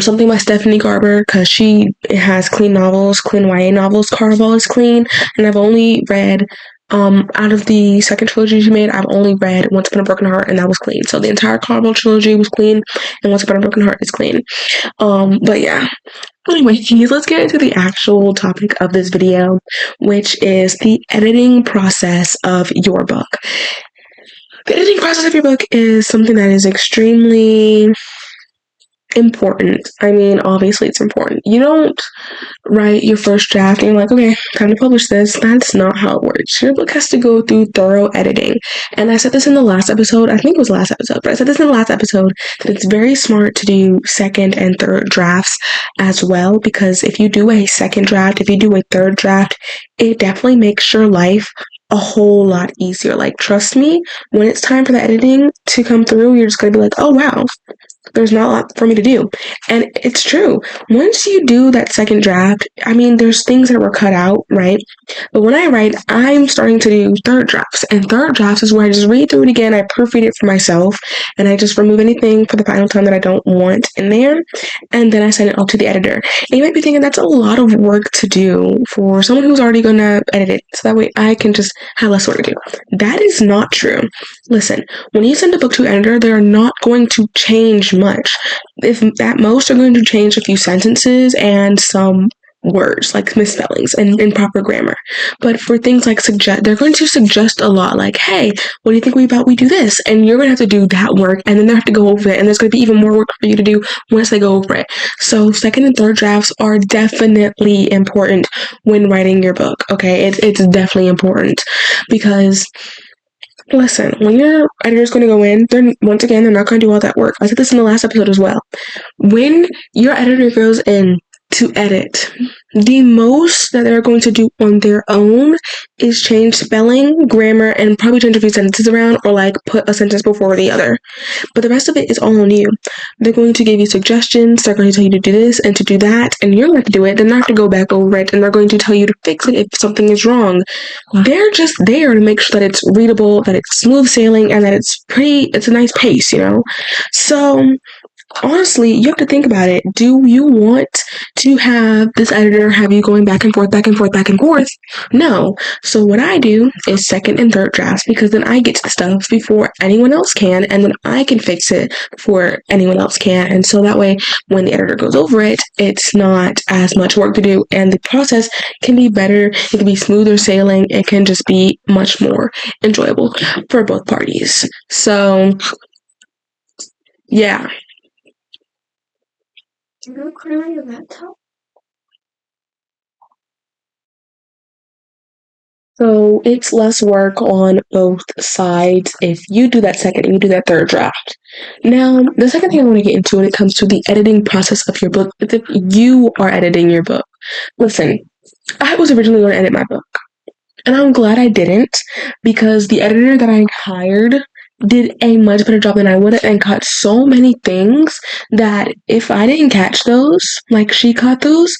[SPEAKER 1] something by Stephanie Garber, because she has clean novels, clean YA novels. Caraval is clean, and I've only read out of the second trilogy she made, I've only read Once Upon a Broken Heart, and that was clean. So the entire Caraval trilogy was clean, and Once Upon a Broken Heart is clean. But yeah. Anyway, let's get into the actual topic of this video, which is the editing process of your book. The editing process of your book is something that is extremely important. Obviously it's important. You don't write your first draft and you're like, okay, time to publish this. That's not how it works. Your book has to go through thorough editing. And I said this in the last episode, I think it was the last episode, but I said this in the last episode that it's very smart to do second and third drafts as well, because if you do a second draft, if you do a third draft, it definitely makes your life a whole lot easier. Trust me, when it's time for the editing to come through, you're just gonna be like, oh wow, there's not a lot for me to do. And it's true. Once you do that second draft, there's things that were cut out, right? But when I write, I'm starting to do third drafts. And third drafts is where I just read through it again, I proofread it for myself, and I just remove anything for the final time that I don't want in there. And then I send it off to the editor. And you might be thinking that's a lot of work to do for someone who's already going to edit it. So that way I can just have less work to do. That is not true. Listen, when you send a book to an editor, they're not going to change much. If at most, they're going to change a few sentences and some words like misspellings and improper grammar. But for things like they're going to suggest a lot, like, hey, what do you think we do this? And you're going to have to do that work, and then they have to go over it, and there's going to be even more work for you to do once they go over it. So second and third drafts are definitely important when writing your book, okay? It's definitely important because listen, when your editor's going to go in, they're not going to do all that work. I said this in the last episode as well. When your editor goes in to edit, The most that they're going to do on their own is change spelling, grammar, and probably change a few sentences around or like put a sentence before the other. But the rest of it is all on you. They're going to give you suggestions, they're going to tell you to do this and to do that, and you're going to do it. They're not going to go back over it, and they're going to tell you to fix it if something is wrong. They're just there to make sure that it's readable, that it's smooth sailing, and that it's a nice pace, you know? So honestly, you have to think about it. Do you want to have this editor have you going back and forth, back and forth, back and forth? No. So what I do is second and third drafts because then I get to the stuff before anyone else can, and then I can fix it before anyone else can. And so that way, when the editor goes over it, it's not as much work to do, and the process can be better. It can be smoother sailing. It can just be much more enjoyable for both parties. So yeah. You're clearing your laptop? So it's less work on both sides if you do that second and you do that third draft. Now, the second thing I want to get into when it comes to the editing process of your book is if you are editing your book. Listen, I was originally going to edit my book, and I'm glad I didn't because the editor that I hired did a much better job than I would have and caught so many things that if I didn't catch those, like she caught those,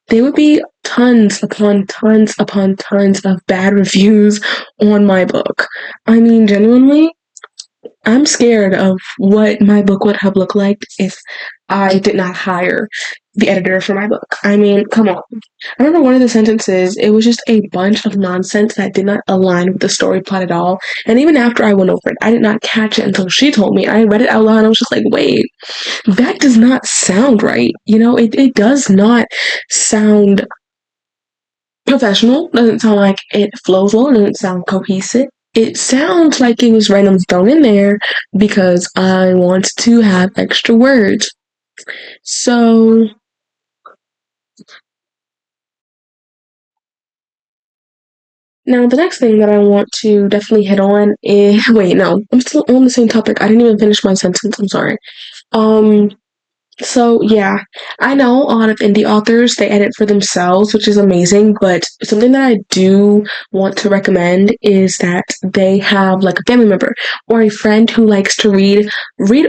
[SPEAKER 1] there would be tons upon tons upon tons of bad reviews on my book. I mean, genuinely, I'm scared of what my book would have looked like if I did not hire the editor for my book. I mean, come on. I remember one of the sentences, it was just a bunch of nonsense that did not align with the story plot at all. And even after I went over it, I did not catch it until she told me. I read it out loud and I was just like, wait, that does not sound right. You know, it does not sound professional, doesn't sound like it flows well, doesn't sound cohesive. It sounds like it was randomly thrown in there because I want to have extra words. So now the next thing that I want to definitely hit on is wait, no, I'm still on the same topic. I didn't even finish my sentence. I'm sorry. Um So yeah, I know a lot of indie authors, they edit for themselves, which is amazing, but something that I do want to recommend is that they have like a family member or a friend who likes to read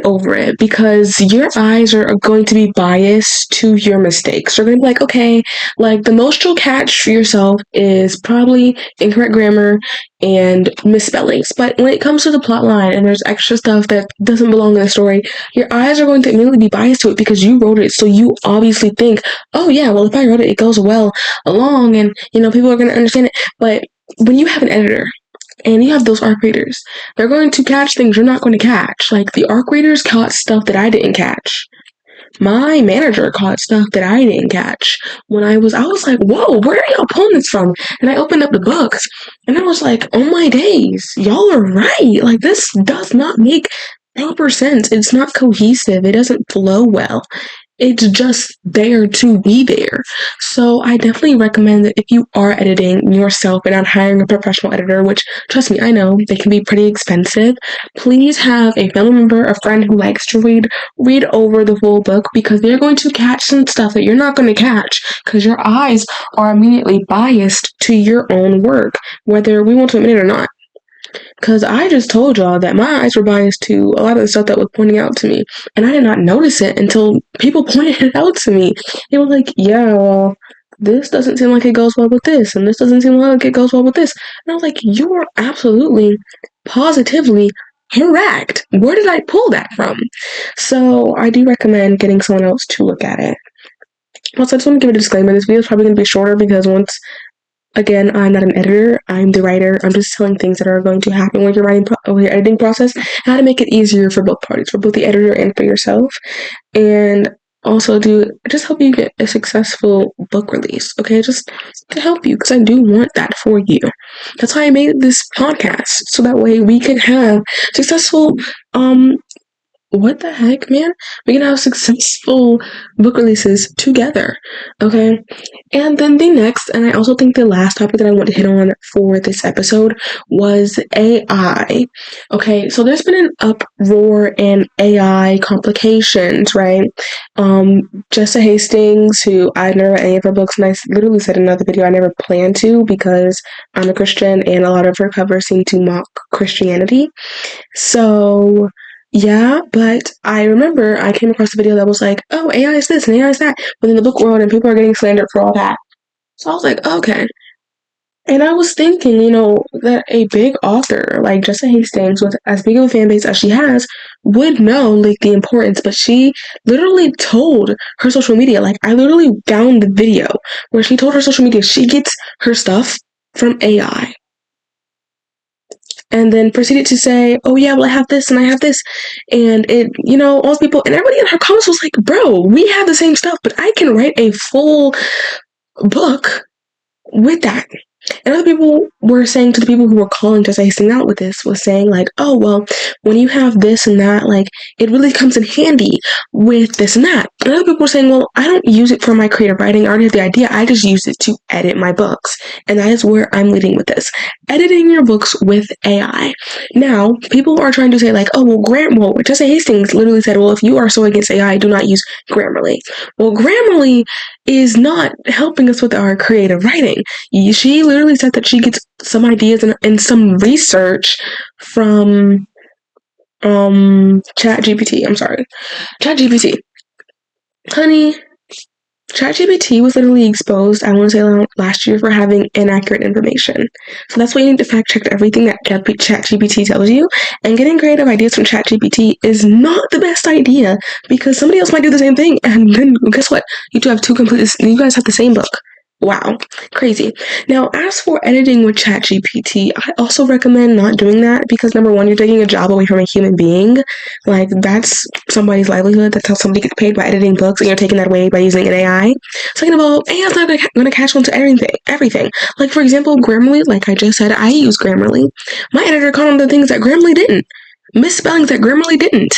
[SPEAKER 1] over it because your eyes are going to be biased to your mistakes. You're going to be like, okay, like the most you'll catch for yourself is probably incorrect grammar and misspellings. But when it comes to the plot line and there's extra stuff that doesn't belong in the story, your eyes are going to immediately be biased to it because you wrote it. So you obviously think, oh yeah, well if I wrote it, it goes well along, and people are going to understand it. But when you have an editor and you have those arc readers, they're going to catch things you're not going to catch. Like the arc readers caught stuff that I didn't catch. My manager caught stuff that I didn't catch. I was like, whoa, where are y'all pulling this from? And I opened up the books and I was like, oh my days, y'all are right. Like this does not make proper sense. It's not cohesive. It doesn't flow well. It's just there to be there. So I definitely recommend that if you are editing yourself and not hiring a professional editor, which trust me, I know they can be pretty expensive, please have a family member, a friend who likes to read over the full book because they're going to catch some stuff that you're not going to catch because your eyes are immediately biased to your own work, whether we want to admit it or not. Because I just told y'all that my eyes were biased to a lot of the stuff that was pointing out to me. And I did not notice it until people pointed it out to me. They were like, yeah, well, this doesn't seem like it goes well with this, and this doesn't seem like it goes well with this. And I was like, you are absolutely, positively correct. Where did I pull that from? So I do recommend getting someone else to look at it. Also, I just want to give a disclaimer. This video is probably going to be shorter because again, I'm not an editor. I'm the writer. I'm just telling things that are going to happen with with your editing process, how to make it easier for both parties, for both the editor and for yourself, and also to just help you get a successful book release. Okay, just to help you because I do want that for you. That's why I made this podcast so that way we can have successful what the heck, man? We can have successful book releases together, okay? And then the next, and I also think the last topic that I want to hit on for this episode was AI. Okay, so there's been an uproar in AI complications, right? Jessa Hastings, who I've never read any of her books, and I literally said in another video I never plan to because I'm a Christian and a lot of her covers seem to mock Christianity. So yeah, but I remember I came across a video that was like, oh, AI is this and AI is that within the book world, and people are getting slandered for all that. So I was like, okay. And I was thinking, that a big author like Jessa Hastings, with as big of a fan base as she has, would know like the importance. But she literally told her social media, like I literally found the video where she told her social media she gets her stuff from AI. And then proceeded to say, oh yeah, well I have this and I have this. And all those people and everybody in her comments was like, bro, we have the same stuff, but I can write a full book with that. And other people were saying to the people who were calling to say out with this was saying like, oh well, when you have this and that, like it really comes in handy with this and that. And other people were saying, well, I don't use it for my creative writing. I already have the idea. I just use it to edit my books. And that is where I'm leading with this. Editing your books with AI. Now, people are trying to say like, oh well, Jessa Hastings literally said, well, if you are so against AI, do not use Grammarly. Well, Grammarly is not helping us with our creative writing. She literally said that she gets some ideas and some research from ChatGPT. I'm sorry. ChatGPT. Honey, ChatGPT was literally exposed, I want to say last year, for having inaccurate information. So that's why you need to fact check everything that ChatGPT tells you. And getting creative ideas from ChatGPT is not the best idea because somebody else might do the same thing. And then guess what? You guys have the same book. Wow, crazy. Now, as for editing with ChatGPT, I also recommend not doing that because number one, you're taking a job away from a human being. Like, that's somebody's livelihood. That's how somebody gets paid, by editing books, and you're taking that away by using an AI. Second of all, AI is not going to catch on to everything. Like, for example, Grammarly, like I just said, I use Grammarly. My editor caught on to things that Grammarly didn't. Misspellings that Grammarly didn't.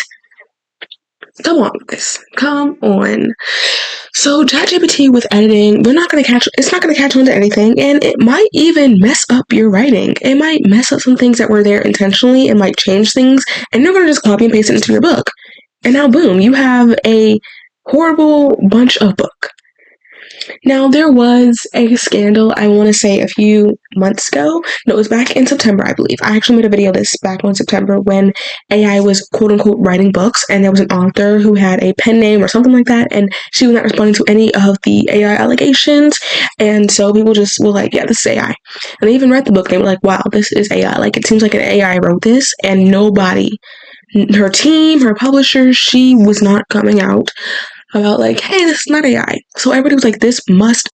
[SPEAKER 1] Come on, guys. Come on. So ChatGPT with editing, it's not gonna catch on to anything, and it might even mess up your writing. It might mess up some things that were there intentionally. It might change things, and you're gonna just copy and paste it into your book. And now boom, you have a horrible bunch of book. Now, there was a scandal, I want to say a few months ago. No, it was back in September, I believe. I actually made a video of this back in September when AI was quote unquote writing books, and there was an author who had a pen name or something like that, and she was not responding to any of the AI allegations. And so people just were like, yeah, this is AI. And they even read the book and they were like, wow, this is AI. Like, it seems like an AI wrote this, and nobody, her team, her publisher, she was not coming out about like, hey, this is not AI. So everybody was like, this must.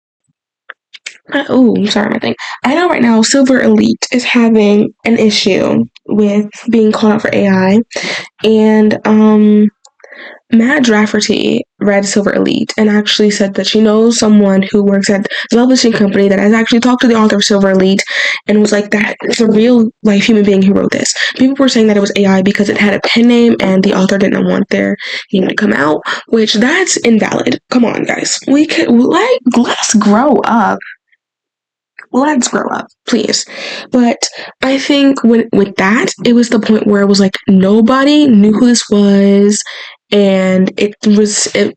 [SPEAKER 1] I'm sorry, my thing. I know right now Silver Elite is having an issue with being called out for AI, and Matt Rafferty read Silver Elite and actually said that she knows someone who works at the publishing company that has actually talked to the author of Silver Elite and was like, that is a real life human being who wrote this. People were saying that it was AI because it had a pen name and the author didn't want their name to come out, which that's invalid. Come on, guys. Let's grow up. Let's grow up, please. But I think with that, it was the point where it was like nobody knew who this was, and it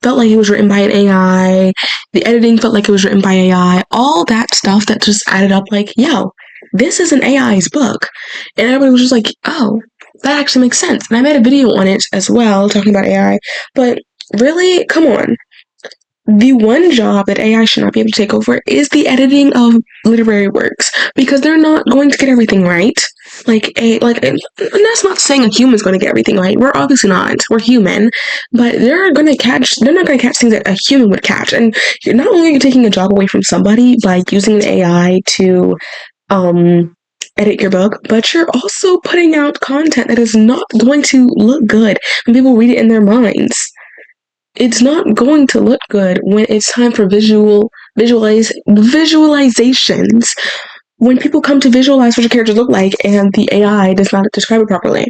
[SPEAKER 1] felt like it was written by an AI. The editing felt like it was written by AI. All that stuff that just added up like, yo, this is an AI's book. And everybody was just like, oh, that actually makes sense. And I made a video on it as well, talking about AI. But really, come on. The one job that AI should not be able to take over is the editing of literary works, because they're not going to get everything right. And that's not saying a human's going to get everything right. We're obviously not. We're human, but they're not going to catch things that a human would catch. And you're not only taking a job away from somebody by using an AI to edit your book, but you're also putting out content that is not going to look good when people read it in their minds. It's not going to look good when it's time for visualizations. When people come to visualize what your characters look like and the AI does not describe it properly.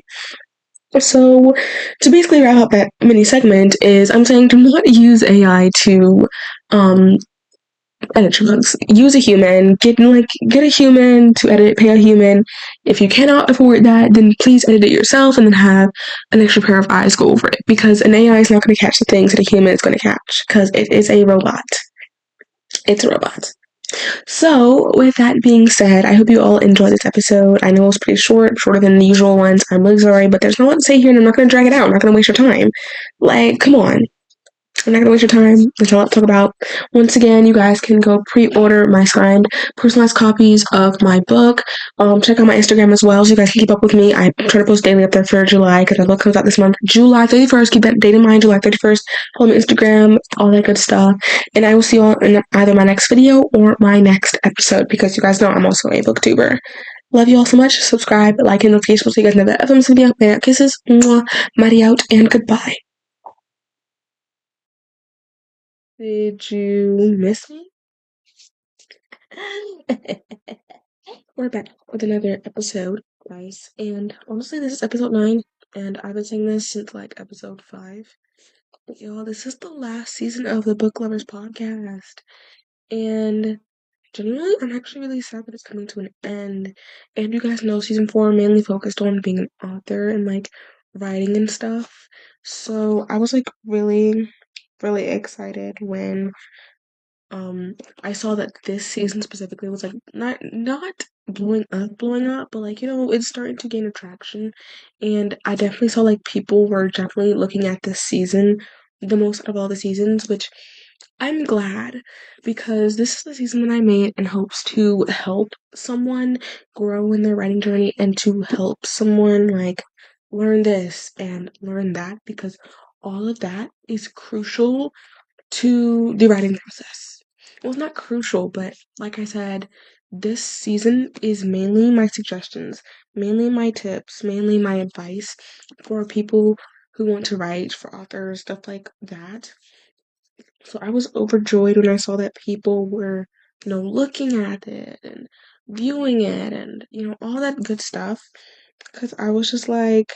[SPEAKER 1] So, to basically wrap up that mini segment, is I'm saying do not use AI to um, edit your books. Use a human. Get a human to edit. Pay a human. If you cannot afford that, then please edit it yourself, and then have an extra pair of eyes go over it, because an AI is not going to catch the things that a human is going to catch, because it is a robot. It's a robot. So, with that being said, I hope you all enjoyed this episode. I know it was pretty short, shorter than the usual ones. I'm really sorry, but there's no one to say here, and I'm not going to drag it out. I'm not going to waste your time. Like, come on. I'm not gonna waste your time. There's a lot to talk about. Once again, you guys can go pre-order my signed, personalized copies of my book. Check out my Instagram as well, so you guys can keep up with me. I try to post daily up there for July, because my book comes out this month, July 31st. Keep that date in mind, July 31st. Follow me on Instagram, all that good stuff. And I will see you all in either my next video or my next episode, because you guys know I'm also a booktuber. Love you all so much. Subscribe, like, and notifications so you guys never ever miss a video. Kisses, mwah, mighty out, and goodbye. Did you miss me? We're back with another episode, guys. And honestly, this is episode 9, and I've been saying this since like episode 5. But y'all, this is the last season of the Book Lovers podcast. And genuinely, I'm actually really sad that it's coming to an end. And you guys know season 4 mainly focused on being an author and like writing and stuff. So I was like really, really excited when I saw that this season specifically was like not blowing up, but like, it's starting to gain attraction. And I definitely saw like people were definitely looking at this season the most out of all the seasons, which I'm glad, because this is the season that I made in hopes to help someone grow in their writing journey, and to help someone like learn this and learn that, because all of that is crucial to the writing process. Well, it's not crucial, but like I said, this season is mainly my suggestions, mainly my tips, mainly my advice for people who want to write, for authors, stuff like that. So I was overjoyed when I saw that people were, looking at it and viewing it, and, all that good stuff. Because I was just like,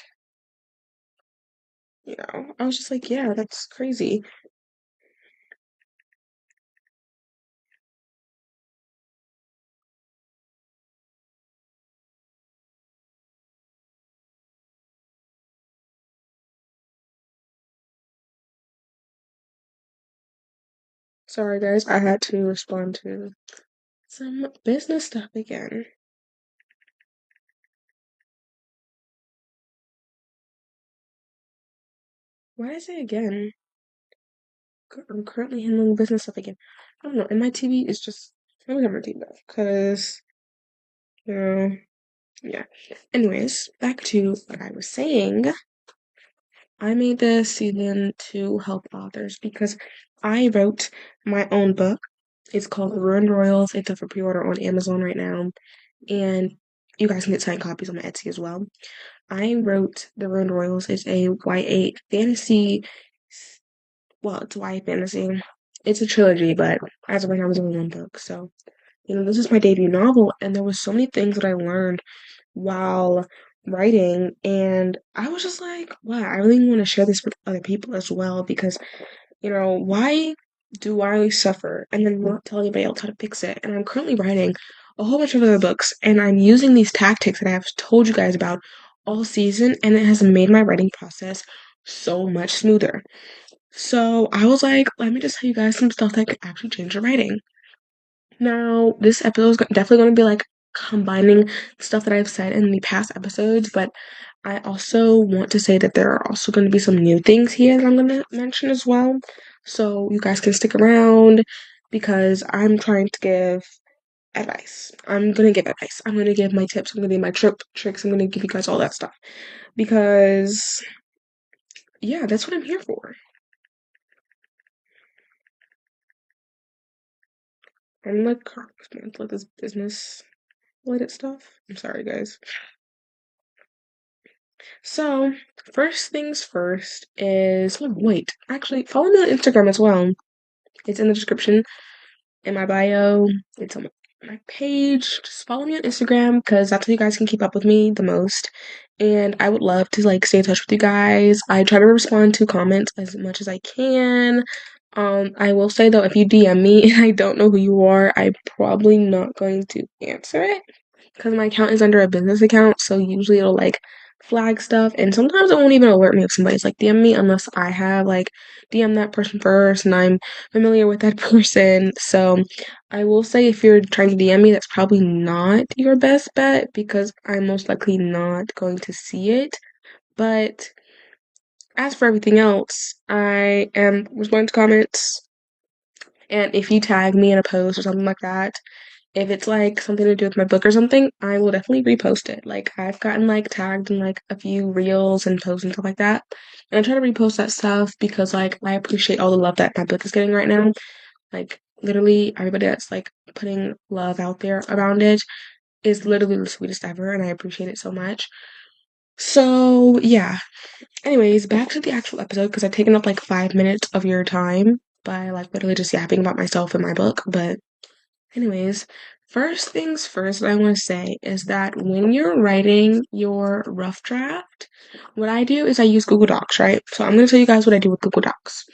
[SPEAKER 1] yeah, that's crazy. Sorry, guys, I had to respond to some business stuff again. Why did I say again? I'm currently handling business stuff again. I don't know, and my TV is just, let me get my TV off, because, you know, yeah. Anyways, back to what I was saying. I made this season to help authors, because I wrote my own book. It's called The Ruined Royals. It's up for pre-order on Amazon right now, and you guys can get signed copies on my Etsy as well. I wrote The Ruined Royals. It's a YA fantasy. Well, it's YA fantasy. It's a trilogy, but as of right now, it's only one book. So, this is my debut novel, and there was so many things that I learned while writing, and I was just like, wow, I really want to share this with other people as well, because, why do I suffer and then not tell anybody else how to fix it? And I'm currently writing a whole bunch of other books, and I'm using these tactics that I have told you guys about all season, and it has made my writing process so much smoother. So I was like, let me just tell you guys some stuff that could actually change your writing. Now, this episode is definitely going to be like combining stuff that I've said in the past episodes, but I also want to say that there are also going to be some new things here that I'm going to mention as well. So you guys can stick around, because I'm trying to give advice. I'm going to give advice. I'm going to give my tips. I'm going to give my tricks. I'm going to give you guys all that stuff, because, yeah, that's what I'm here for. I'm like, like this business related stuff. I'm sorry, guys. So, first things first is, oh, wait, actually, follow me on Instagram as well. It's in the description, in my bio. It's on my page, just follow me on Instagram because that's how you guys can keep up with me the most. And I would love to like stay in touch with you guys. I try to respond to comments as much as I can. I will say though, if you DM me and I don't know who you are, I'm probably not going to answer it because my account is under a business account, so usually it'll like flag stuff, and sometimes it won't even alert me if somebody's like DM me unless I have like DM that person first and I'm familiar with that person. So I will say if you're trying to DM me, that's probably not your best bet because I'm most likely not going to see it. But as for everything else, I am responding to comments, and if you tag me in a post or something like that, if it's like something to do with my book or something, I will definitely repost it. Like I've gotten like tagged in like a few reels and posts and stuff like that. And I try to repost that stuff because like I appreciate all the love that my book is getting right now. Like literally everybody that's like putting love out there around it is literally the sweetest ever and I appreciate it so much. So yeah. Anyways, back to the actual episode because I've taken up like 5 minutes of your time by like literally just yapping about myself and my book, but anyways, first things first, what I want to say is that when you're writing your rough draft, what I do is I use Google Docs, right? So I'm going to tell you guys what I do with Google Docs.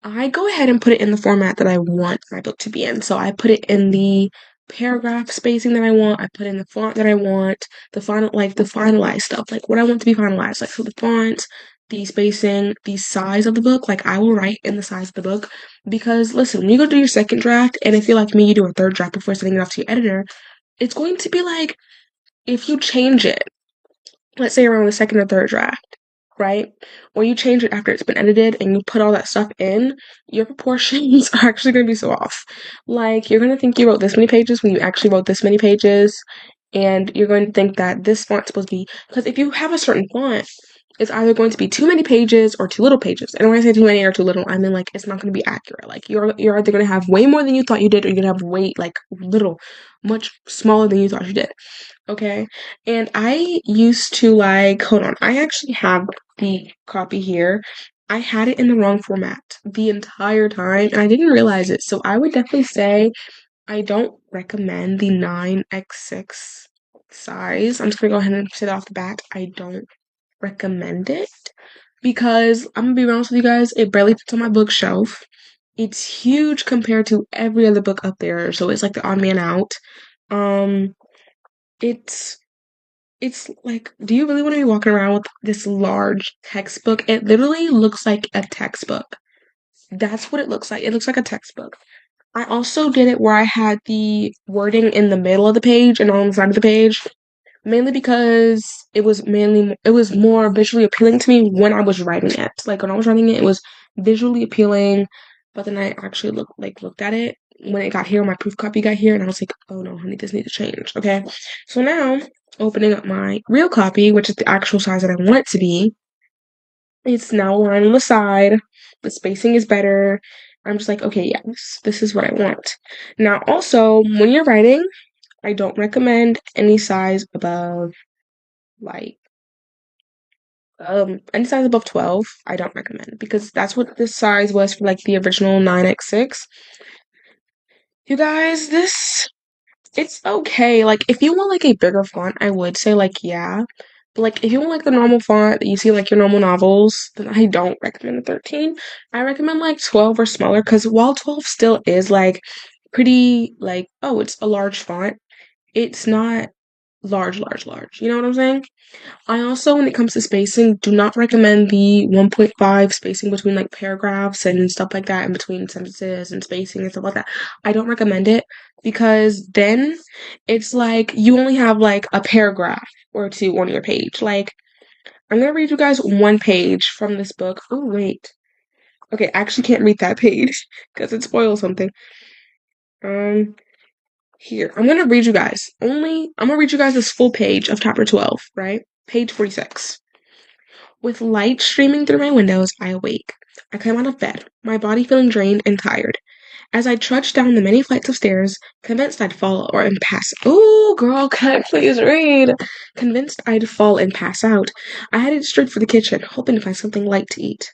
[SPEAKER 1] I go ahead and put it in the format that I want my book to be in. So I put it in the paragraph spacing that I want. I put in the font that I want, the final, like the finalized stuff, like what I want to be finalized, like so the font, the spacing, the size of the book. Like I will write in the size of the book because listen, when you go do your second draft, and if you're like me, you do a third draft before sending it off to your editor, it's going to be like if you change it, let's say around the second or third draft, right? Or you change it after it's been edited and you put all that stuff in, your proportions are actually going to be so off. Like, you're going to think you wrote this many pages when you actually wrote this many pages. And you're going to think that this font's supposed to be, because if you have a certain font, it's either going to be too many pages or too little pages. And when I say too many or too little, I mean like it's not going to be accurate. Like you're either going to have way more than you thought you did, or you're going to have way like little, much smaller than you thought you did. Okay. And I used to like, hold on, I actually have the copy here. I had it in the wrong format the entire time and I didn't realize it. So I would definitely say I don't recommend the 9x6 size. I'm just gonna go ahead and say that off the bat. I don't recommend it because I'm gonna be honest with you guys, it barely fits on my bookshelf. It's huge compared to every other book up there, so it's like the odd man out. Um, it's it's like, do you really want to be walking around with this large textbook? It literally looks like a textbook. That's what it looks like. It looks like a textbook. I also did it where I had the wording in the middle of the page and on the side of the page, mainly because it was more visually appealing to me when I was writing it. Like when I was writing it, it was visually appealing, but then I actually looked at it when it got here, my proof copy got here, and I was like, oh no, honey, this needs to change. Okay. So now opening up my real copy, which is the actual size that I want it to be, it's now aligned on the side. The spacing is better. I'm just like, okay, yes, this is what I want. Now also when you're writing, I don't recommend any size above like any size above 12 I don't recommend because that's what this size was for like the original 9x6. You guys, this it's okay. Like if you want like a bigger font, I would say like yeah. But like if you want like the normal font that you see like your normal novels, then I don't recommend a 13. I recommend like 12 or smaller because while 12 still is like pretty like oh it's a large font, it's not large. You know what I'm saying? I also, when it comes to spacing, do not recommend the 1.5 spacing between like paragraphs and stuff like that, in between sentences and spacing and stuff like that. I don't recommend it because then it's like you only have like a paragraph or two on your page. Like, I'm gonna read you guys one page from this book. Oh, wait. Okay, I actually can't read that page because it spoils something. Um, Here, I'm gonna read you guys this full page of chapter 12, right? Page 46. With light streaming through my windows, I awake. I climb out of bed, my body feeling drained and tired. As I trudge down the many flights of stairs, convinced I'd fall or and pass. Ooh, girl, can I please read? Convinced I'd fall and pass out, I headed straight for the kitchen, hoping to find something light to eat.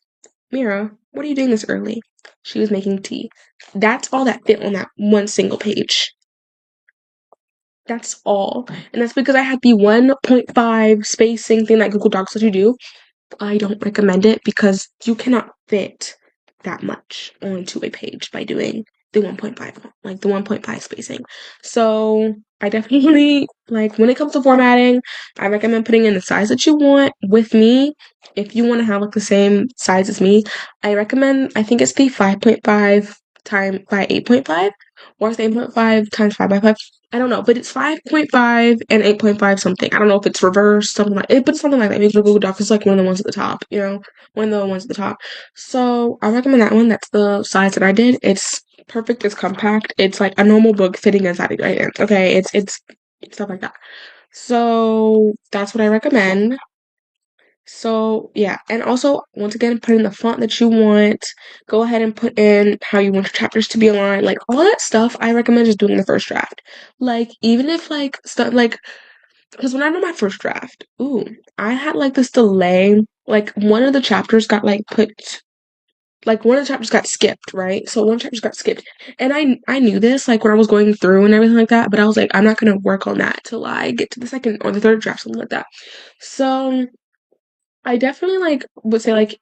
[SPEAKER 1] Mira, what are you doing this early? She was making tea. That's all that fit on that one single page. That's all. And that's because I had the 1.5 spacing thing that Google Docs lets you do. I don't recommend it because you cannot fit that much onto a page by doing the 1.5, like the 1.5 spacing. So I definitely, like, when it comes to formatting, I recommend putting in the size that you want. With me, if you want to have like the same size as me, I recommend, I think it's the 5.5 time by 8.5, or it's the 8.5 times 5 by 5. I don't know, but it's 5.5 and 8.5 something. I don't know if it's reversed, something like it, but it's something like that. Maybe Google Docs is like one of the ones at the top, one of the ones at the top. So I recommend that one. That's the size that I did. It's perfect. It's compact. It's like a normal book fitting inside of your hands. Okay, it's stuff like that. So that's what I recommend. So yeah, and also once again, put in the font that you want. Go ahead and put in how you want your chapters to be aligned, like all that stuff. I recommend just doing the first draft. Like even if like stuff like because when I did my first draft, I had like this delay. Like one of the chapters got like one of the chapters got skipped, right? So one chapter got skipped, and I knew this like when I was going through and everything like that. But I was like, I'm not gonna work on that till I get to the second or the third draft, something like that. So I definitely like would say like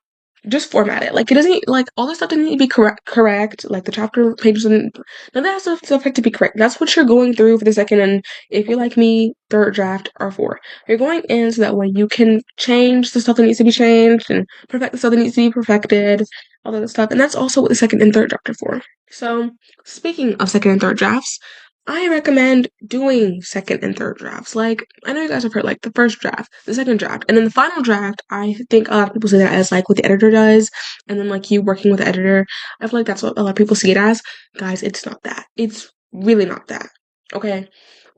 [SPEAKER 1] just format it. Like it doesn't like all this stuff doesn't need to be correct. Like the chapter pages and none of that stuff have to be correct. That's what you're going through for the second and if you're like me, third draft or four. You're going in so that way you can change the stuff that needs to be changed and perfect the stuff that needs to be perfected, all that stuff. And that's also what the second and third draft are for. So speaking of second and third drafts, I recommend doing second and third drafts. Like, I know you guys have heard like the first draft, the second draft, and then the final draft. I think a lot of people see that as like what the editor does, and then like you working with the editor. I feel like that's what a lot of people see it as. Guys, it's not that. It's really not that. Okay?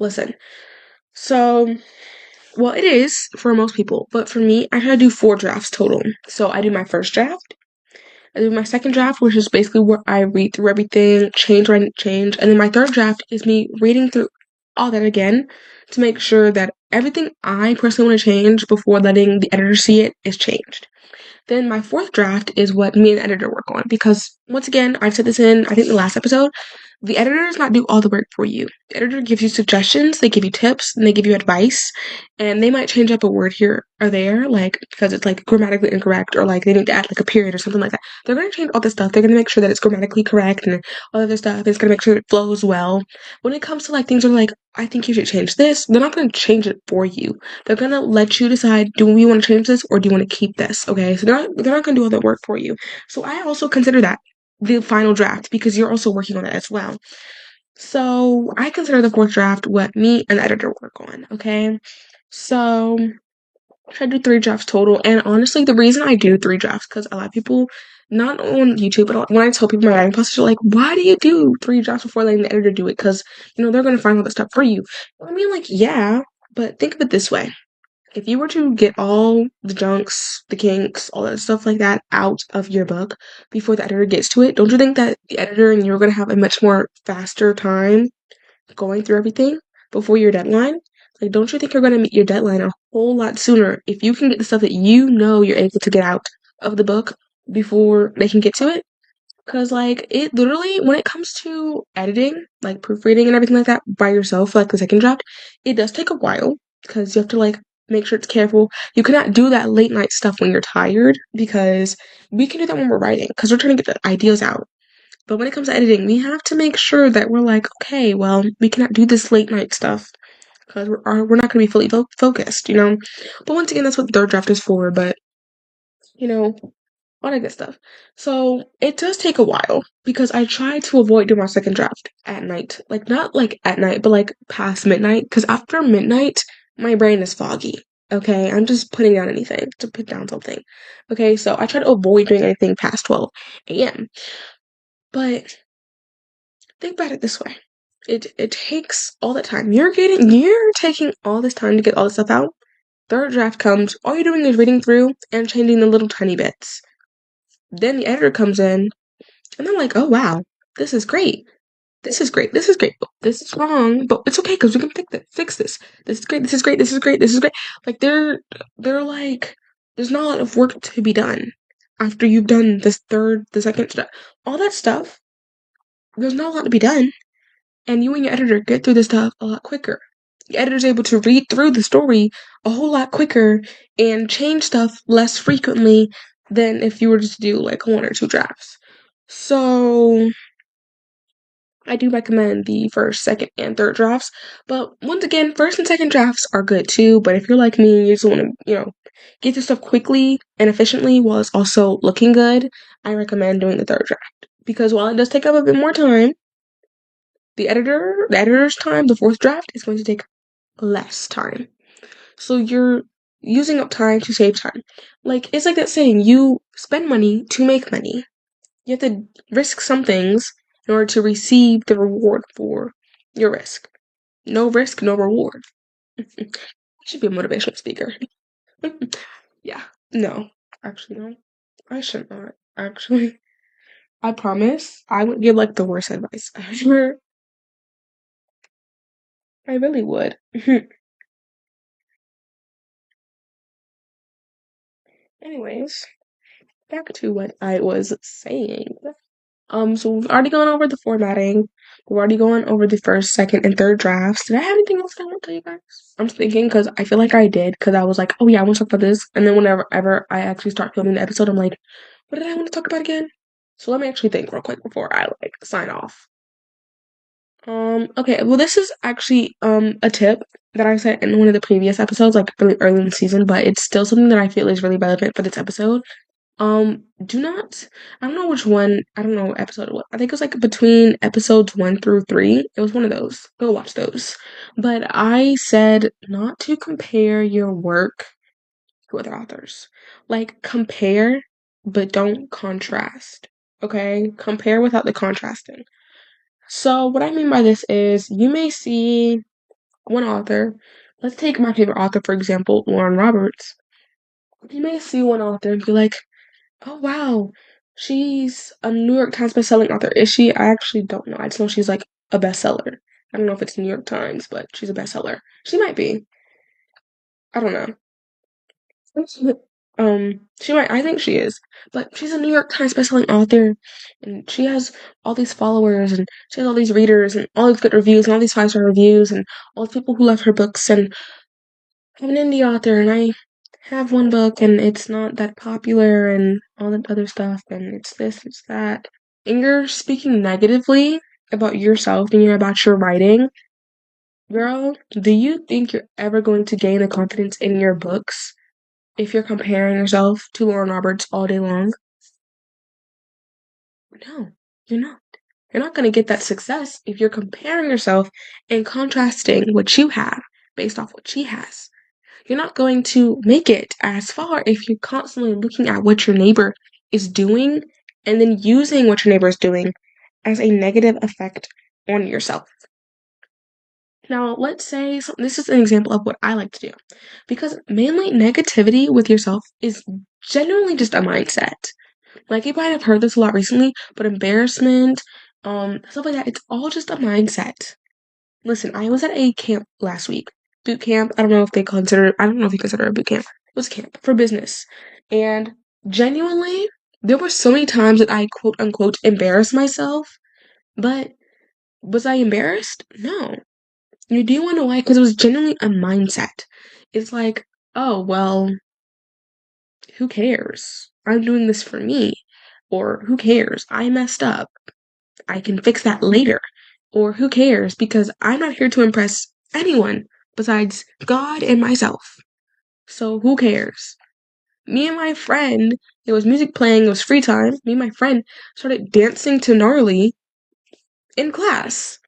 [SPEAKER 1] Listen. So, well, it is for most people, but for me, I try to do 4 drafts total. So I do my first draft, I do my second draft, which is basically where I read through everything, change, write, change. And then my third draft is me reading through all that again to make sure that everything I personally want to change before letting the editor see it is changed. Then my fourth draft is what me and the editor work on because once again, I've said this in I think the last episode, the editor does not do all the work for you. The editor gives you suggestions, they give you tips, and they give you advice, and they might change up a word here or there, like because it's like grammatically incorrect or like they need to add like a period or something like that. They're gonna change all this stuff. They're gonna make sure that it's grammatically correct and all of this stuff. It's gonna make sure it flows well. When it comes to like things are like, I think you should change this, they're not gonna change it for you. They're gonna let you decide, do we want to change this or do you want to keep this? Okay, so they're not gonna do all that work for you. So I also consider that the final draft because you're also working on it as well. So I consider the fourth draft what me and the editor work on. Okay, so I try to do 3 drafts total, and honestly, the reason I do 3 drafts because a lot of people, not on YouTube, but when I tell people my writing process, they're like, "Why do you do 3 drafts before letting the editor do it?" Because they're gonna find all the stuff for you. I mean, like, yeah, but think of it this way: if you were to get all the junks, the kinks, all that stuff like that out of your book before the editor gets to it, don't you think that the editor and you're gonna have a much more faster time going through everything before your deadline? Like, don't you think you're gonna meet your deadline a whole lot sooner if you can get the stuff that you're able to get out of the book before they can get to it? Because, like, it literally, when it comes to editing, like proofreading and everything like that by yourself, like the second draft, it does take a while because you have to, like, make sure it's careful. You cannot do that late night stuff when you're tired because we can do that when we're writing because we're trying to get the ideas out. But when it comes to editing, we have to make sure that we're like, okay, well, we cannot do this late night stuff because we're not going to be fully focused. But once again, that's what the third draft is for. But you know, all that good stuff. So it does take a while because I try to avoid doing my second draft at night, like not like at night, but like past midnight. Because after midnight, my brain is foggy. Okay, I'm just putting down anything to put down something. Okay, so I try to avoid doing anything past 12 a.m. But think about it this way. It takes all that time. You're taking all this time to get all this stuff out. Third draft comes, all you're doing is reading through and changing the little tiny bits. Then the editor comes in and they're like, oh wow, this is great. This is great. This is great. This is wrong, but it's okay because we can fix this. This is great. This is great. This is great. This is great. Like they're like, there's not a lot of work to be done after you've done the second stuff. All that stuff, there's not a lot to be done. And you and your editor get through this stuff a lot quicker The editor's able to read through the story a whole lot quicker and change stuff less frequently than if you were just to do like one or two drafts. So I do recommend the first, second, and third drafts. But once again, first and second drafts are good too. But if you're like me and you just want to, get your stuff quickly and efficiently while it's also looking good, I recommend doing the third draft. Because while it does take up a bit more time, the editor's time, the fourth draft is going to take less time. So you're using up time to save time. Like, it's like that saying, you spend money to make money. You have to risk some things in order to receive the reward for your risk. No risk, no reward. I should be a motivational speaker. Yeah. No. Actually, no. I should not. Actually. I promise I would give like the worst advice ever. I really would. Anyways, back to what I was saying. So we've already gone over the formatting. We've already gone over the first, second, and third drafts. Did I have anything else that I want to tell you guys? I'm just thinking because I feel like I did because I was like, oh yeah, I want to talk about this. And then whenever ever I actually start filming the episode, I'm like, what did I want to talk about again? So let me actually think real quick before I like sign off. Okay, well this is actually a tip that I said in one of the previous episodes, like really early in the season, but it's still something that I feel is really relevant for this episode. Do not, I don't know which one, I don't know what episode it was. I think it was like between episodes 1 through 3. It was one of those. Go watch those. But I said not to compare your work to other authors. Like, compare, but don't contrast. Okay? Compare without the contrasting. So, what I mean by this is you may see one author. Let's take my favorite author, for example, Lauren Roberts. You may see one author and be like, oh wow, she's a New York Times bestselling author. Is she? I actually don't know. I just know she's like a bestseller. I don't know if it's New York Times, but she's a bestseller. She might be. I don't know. She might. I think she is. But she's a New York Times bestselling author, and she has all these followers, and she has all these readers, and all these good reviews, and all these 5-star reviews, and all the people who love her books. And I'm an indie author, and I have one book, and it's not that popular, and all that other stuff, and it's this, it's that. And you're speaking negatively about yourself and you're about your writing. Girl, do you think you're ever going to gain the confidence in your books if you're comparing yourself to Lauren Roberts all day long? No, you're not. You're not going to get that success if you're comparing yourself and contrasting what you have based off what she has. You're not going to make it as far if you're constantly looking at what your neighbor is doing and then using what your neighbor is doing as a negative effect on yourself. Now, let's say this is an example of what I like to do because mainly negativity with yourself is genuinely just a mindset. Like, you might have heard this a lot recently, but embarrassment, stuff like that, it's all just a mindset. Listen, I was at a camp last week. Boot camp. I don't know if you consider it a boot camp. It was camp for business. And genuinely, there were so many times that I quote unquote embarrassed myself. But was I embarrassed? No. You do want to why? Because it was genuinely a mindset. It's like, oh, well, who cares? I'm doing this for me. Or who cares? I messed up. I can fix that later. Or who cares? Because I'm not here to impress anyone besides God and myself. So who cares? Me and my friend, there was music playing, it was free time. Me and my friend started dancing to Gnarly in class.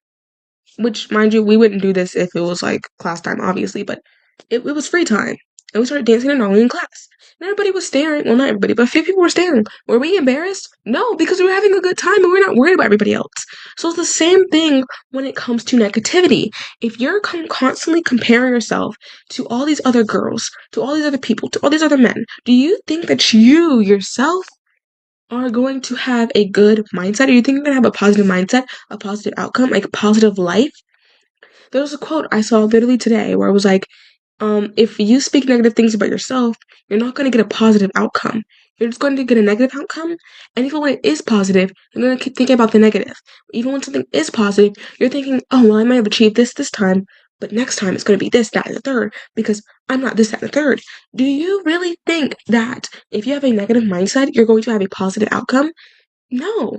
[SPEAKER 1] Which, mind you, we wouldn't do this if it was like class time, obviously, but it was free time. And we started dancing to Gnarly in class. And everybody was staring. Well, not everybody, but a few people were staring. Were we embarrassed? No, because we were having a good time and we're not worried about everybody else. So it's the same thing when it comes to negativity. If you're constantly comparing yourself to all these other girls, to all these other people, to all these other men, do you think that you yourself are going to have a good mindset? Or you think you're going to have a positive mindset, a positive outcome, like a positive life? There was a quote I saw literally today where it was like, if you speak negative things about yourself, you're not going to get a positive outcome. You're just going to get a negative outcome. And even when it is positive, you're going to keep thinking about the negative. Even when something is positive, you're thinking, oh, well, I might have achieved this time, but next time it's going to be this, that, and the third because I'm not this, that, and the third. Do you really think that if you have a negative mindset, you're going to have a positive outcome? No,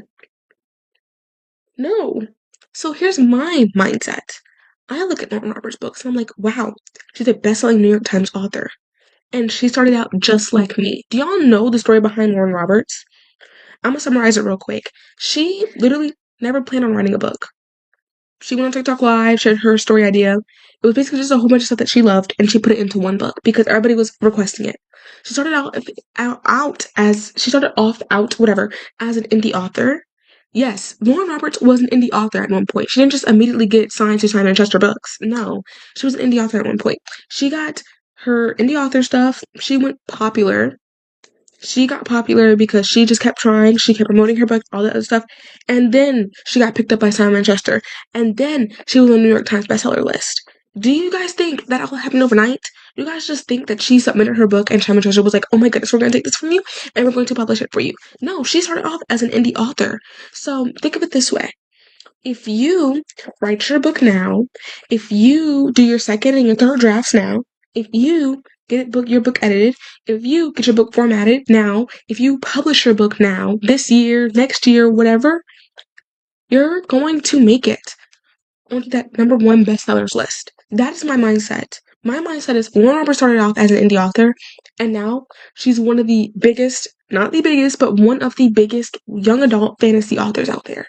[SPEAKER 1] no. So here's my mindset. I look at Norton Roberts' books and I'm like, wow, she's a best-selling New York Times author. And she started out just like me. Do y'all know the story behind Lauren Roberts? I'm gonna summarize it real quick. She literally never planned on writing a book. She went on TikTok Live, shared her story idea. It was basically just a whole bunch of stuff that she loved, and she put it into one book because everybody was requesting it. She started out whatever as an indie author. Yes, Lauren Roberts was an indie author at one point. She didn't just immediately get signed to Simon & Schuster Books. No, she was an indie author at one point. She got her indie author stuff. She went popular. She got popular because she just kept trying. She kept promoting her book, all that other stuff. And then she got picked up by Simon & Schuster. And then she was on the New York Times bestseller list. Do you guys think that all happened overnight? Do you guys just think that she submitted her book and Simon & Schuster was like, oh my goodness, we're going to take this from you and we're going to publish it for you? No, she started off as an indie author. So think of it this way. If you write your book now, if you do your second and your third drafts now, if you your book edited, if you get your book formatted now, if you publish your book now, this year, next year, whatever, you're going to make it onto that #1 bestsellers list. That is my mindset. My mindset is Lauren Roberts started off as an indie author, and now she's one of the biggest, not the biggest, but one of the biggest young adult fantasy authors out there.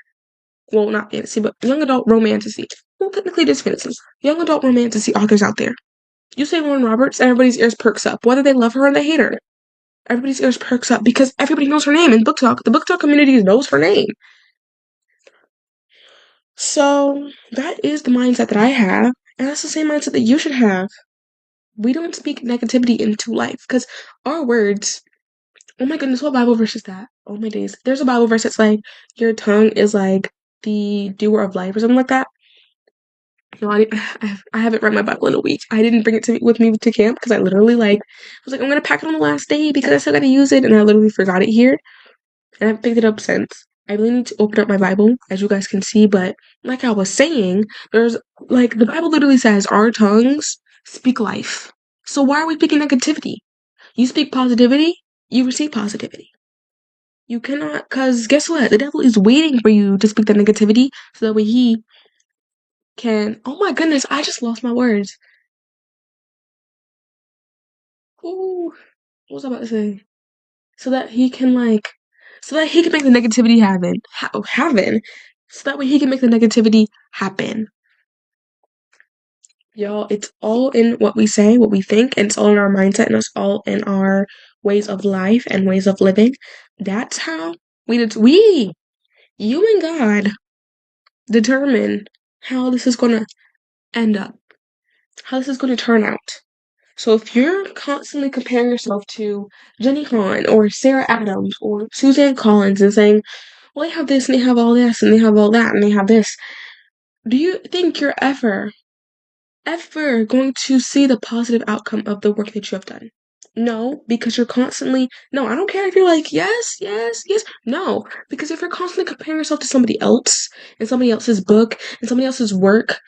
[SPEAKER 1] Well, not fantasy, but young adult romantasy. Well, technically it is fantasy. Young adult romantasy authors out there. You say Lauren Roberts, everybody's ears perks up, whether they love her or they hate her. Everybody's ears perks up because everybody knows her name in book talk. The book talk community knows her name. So that is the mindset that I have, and that's the same mindset that you should have. We don't speak negativity into life because our words. Oh my goodness, what Bible verse is that? Oh my days. There's a Bible verse that's like, your tongue is like the doer of life or something like that. No, I haven't read my Bible in a week. I didn't bring it with me to camp because I literally was like, I'm gonna pack it on the last day because I still gotta use it, and I literally forgot it here, and I've picked it up since. I really need to open up my Bible, as you guys can see, but like I was saying, there's like the Bible literally says our tongues speak life. So why are we speaking negativity? You speak positivity, you receive positivity. You cannot, cause guess what? The devil is waiting for you to speak that negativity so that way he can. Oh my goodness, I just lost my words. Ooh, what was I about to say? So that he can so that he can make the negativity happen. So that way he can make the negativity happen. Y'all, it's all in what we say, what we think, and it's all in our mindset, and it's all in our ways of life and ways of living. That's how you and God determine how this is gonna end up, how this is gonna turn out. So if you're constantly comparing yourself to Jenny Han or Sarah Adams or Suzanne Collins and saying, well, they have this and they have all this and they have all that and they have this, do you think you're ever going to see the positive outcome of the work that you have done? No, because you're constantly, no, I don't care if you're like, yes, yes, yes. No, because if you're constantly comparing yourself to somebody else and somebody else's book and somebody else's work,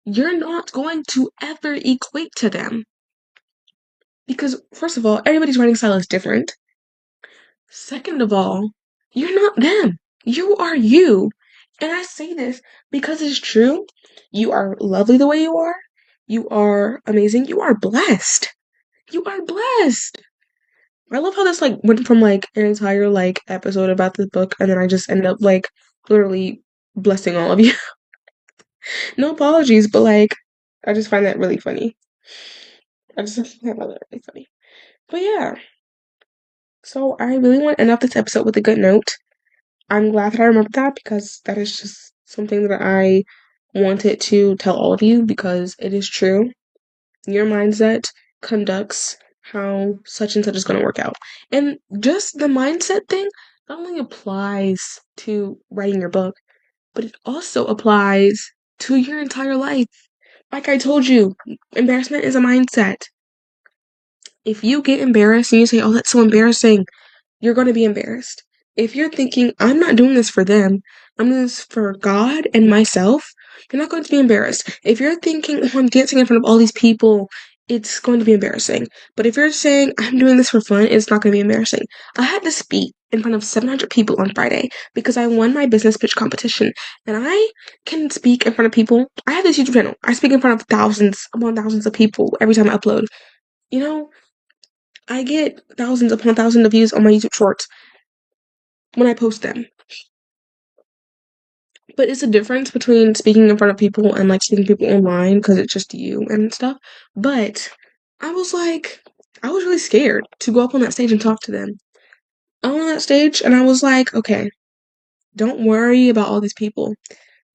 [SPEAKER 1] you're not going to ever equate to them. Because, first of all, everybody's writing style is different. Second of all, you're not them. You are you. And I say this because it's true. You are lovely the way you are. You are amazing. You are blessed. You are blessed. I love how this went from an entire episode about this book and then I just ended up literally blessing all of you. No apologies, but I just find that really funny. I just find that really funny. But yeah. So I really want to end off this episode with a good note. I'm glad that I remembered that because that is just something that I wanted to tell all of you because it is true. Your mindset conducts how such and such is going to work out. And just the mindset thing not only applies to writing your book, but it also applies to your entire life. Like I told you, embarrassment is a mindset. If you get embarrassed and you say, oh, that's so embarrassing, you're going to be embarrassed. If you're thinking, I'm not doing this for them, I'm doing this for God and myself, You're not going to be embarrassed. If you're thinking, oh, I'm dancing in front of all these people, it's going to be embarrassing. But if you're saying, I'm doing this for fun, it's not going to be embarrassing. I had to speak in front of 700 people on Friday because I won my business pitch competition. And I can speak in front of people. I have this YouTube channel. I speak in front of thousands upon thousands of people every time I upload. You know, I get thousands upon thousands of views on my YouTube shorts when I post them. But it's a difference between speaking in front of people and like speaking to people online because it's just you and stuff. But I was like, I was really scared to go up on that stage and talk to them. I'm on that stage and I was like, okay, don't worry about all these people.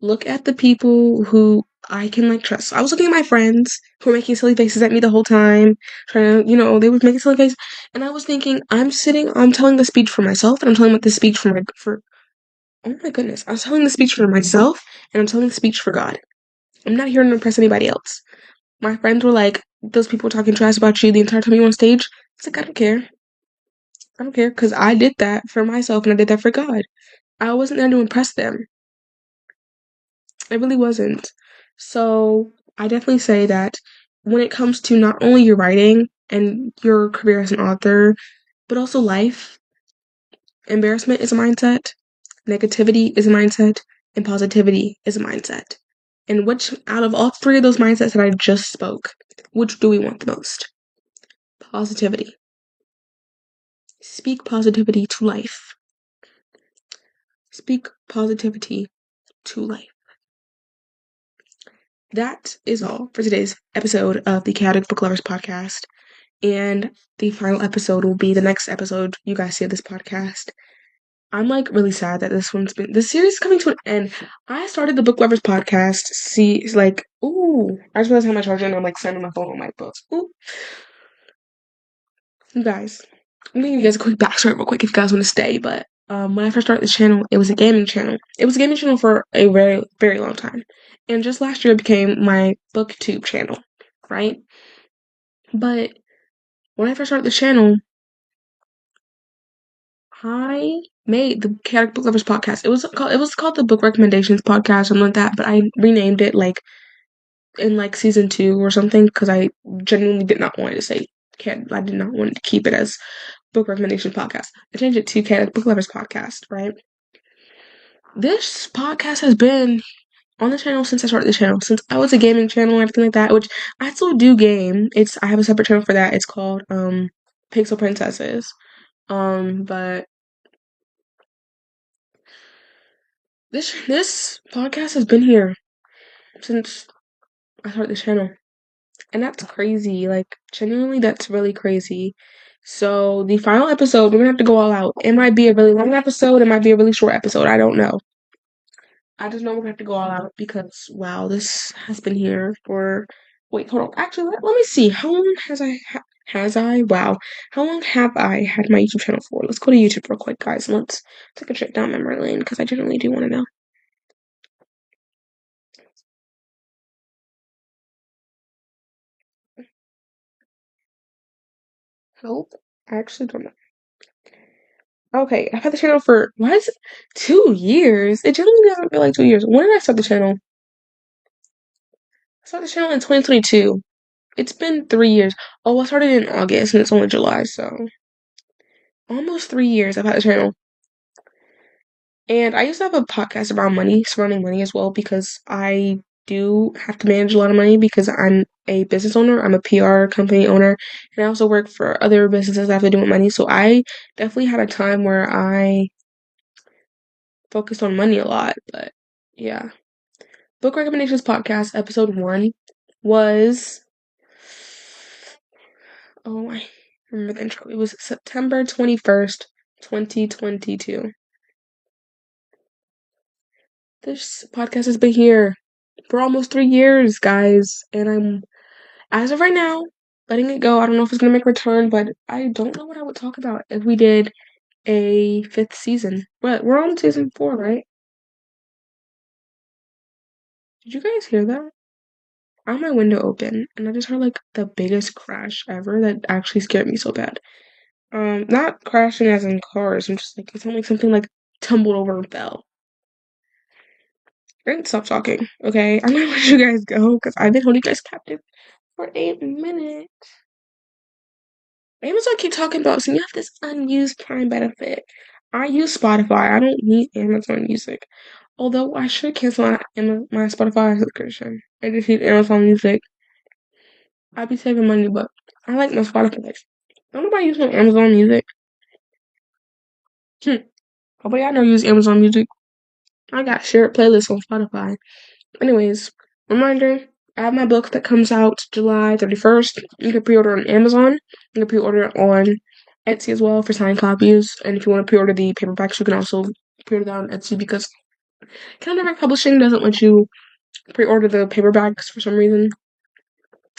[SPEAKER 1] Look at the people who I can like trust. I was looking at my friends who were making silly faces at me the whole time, trying to, they were making silly faces. And I was thinking, I'm telling the speech for myself and I'm telling the speech for oh my goodness. I was telling the speech for myself and I'm telling the speech for God. I'm not here to impress anybody else. My friends were like, those people talking trash about you the entire time you were on stage. It's like, I don't care. I don't care because I did that for myself and I did that for God. I wasn't there to impress them. I really wasn't. So I definitely say that when it comes to not only your writing and your career as an author, but also life, embarrassment is a mindset, negativity is a mindset, and positivity is a mindset. And which out of all three of those mindsets that I just spoke, which do we want the most? Positivity. Speak positivity to life. Speak positivity to life. That is all for today's episode of the Chaotic Book Lovers podcast. And the final episode will be the next episode you guys see of this podcast. I'm like really sad that this series is coming to an end. I started the Book Lovers podcast. I just realized how much charger and I'm like sending my phone on my books. Ooh. You guys, I'm gonna give you guys a quick backstory real quick if you guys want to stay. But when I first started this channel, it was a gaming channel. It was a gaming channel for a very, very long time. And just last year it became my booktube channel, right? But when I first started the channel, I made the Chaotic Book Lovers podcast. It was called the Book Recommendations podcast, something like that. But I renamed it like in like season 2 or something because I genuinely did not want it to say cat. I did not want to keep it as Book Recommendation Podcast. I changed it to Chaotic Book Lovers Podcast. Right. This podcast has been on the channel since I started the channel, since I was a gaming channel and everything like that. Which I still do game. I have a separate channel for that. It's called Pixel Princesses. But this podcast has been here since I started the channel. And that's crazy. Like, genuinely, that's really crazy. So, the final episode, we're gonna have to go all out. It might be a really long episode, it might be a really short episode. I don't know. I just know we're gonna have to go all out because, wow, this has been here for. Wait, hold on. Actually, let me see. How long Wow. How long have I had my YouTube channel for? Let's go to YouTube real quick, guys. Let's take a trip down memory lane because I genuinely do want to know. Help? I actually don't know. Okay, I've had the channel for what? 2 years? It generally doesn't feel like 2 years. When did I start the channel? I started the channel in 2022. It's been 3 years. Oh, I started in August and it's only July, so almost 3 years I've had the channel. And I used to have a podcast about money, surrounding money as well, because I do have to manage a lot of money because I'm a business owner. I'm a PR company owner, and I also work for other businesses that have to do with money. So I definitely had a time where I focused on money a lot, but yeah. Book Recommendations Podcast, episode 1 was. Oh, I remember the intro. It was September 21st, 2022. This podcast has been here for almost 3 years, guys, and I'm, as of right now, letting it go. I don't know if it's gonna make a return, but I don't know what I would talk about if we did a 5th season. But we're on season 4, right? Did you guys hear that? I had my window open, and I just heard like the biggest crash ever that actually scared me so bad. Not crashing as in cars. I'm just like it sounded like something like tumbled over and fell. I need to stop talking, okay? I'm gonna let you guys go because I've been holding you guys captive for a minute. Amazon keep talking about, so you have this unused Prime benefit. I use Spotify. I don't need Amazon Music. Although I should cancel my Spotify subscription. I just need Amazon Music. I'd be saving money, but I like my Spotify. Don't nobody use no Amazon Music. Nobody I know use Amazon Music. I got shared playlists on Spotify. Anyways, reminder, I have my book that comes out July 31st. You can pre-order on Amazon. You can pre-order it on Etsy as well for signed copies. And if you want to pre-order the paperbacks, you can also pre-order that on Etsy because Calendar Publishing doesn't let you pre-order the paperbacks for some reason.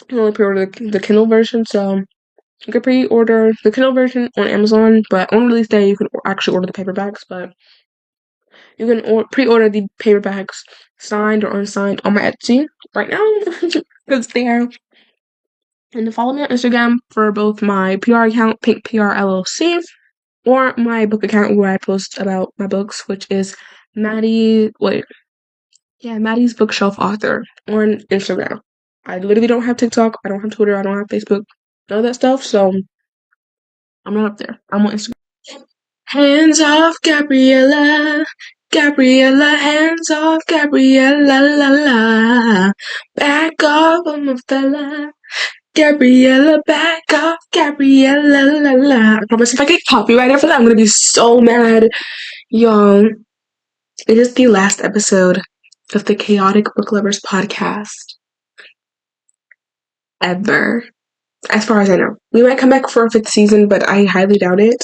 [SPEAKER 1] You only pre-order the Kindle version, so you can pre-order the Kindle version on Amazon, but on release day, you can actually order the paperbacks, but you can pre-order the paperbacks signed or unsigned on my Etsy right now because they are. And to follow me on Instagram for both my PR account, Pink PR LLC, or my book account where I post about my books, which is Maddie's Bookshelf Author on Instagram. I literally don't have TikTok, I don't have Twitter, I don't have Facebook, none of that stuff, so I'm not up there. I'm on Instagram. Hands off, Gabriella. Gabriella, hands off, Gabriella, la la. Back off, I'm a fella. Gabriella, back off, Gabriella, la la. I promise if I get copyrighted for that, I'm gonna be so mad. Y'all, it is the last episode of the Chaotic Book Lovers podcast ever. As far as I know. We might come back for a 5th season, but I highly doubt it.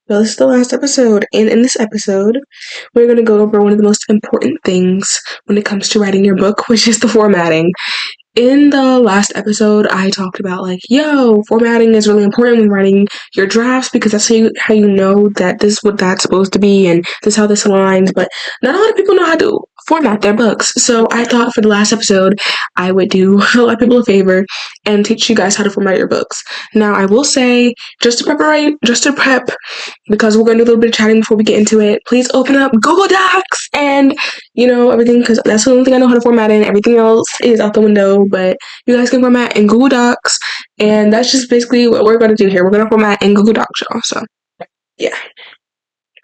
[SPEAKER 1] Well, this is the last episode, and in this episode, we're going to go over one of the most important things when it comes to writing your book, which is the formatting. In the last episode, I talked about formatting is really important when writing your drafts because that's how you know that this is what that's supposed to be and this is how this aligns, but not a lot of people know how to format their books. So I thought for the last episode, I would do a lot of people a favor and teach you guys how to format your books. Now, I will say, just to prep, because we're going to do a little bit of chatting before we get into it, please open up Google Docs and everything, because that's the only thing I know how to format in. Everything else is out the window, but you guys can format in Google Docs, and that's just basically what we're going to do here. We're going to format in Google Docs, y'all, so, yeah.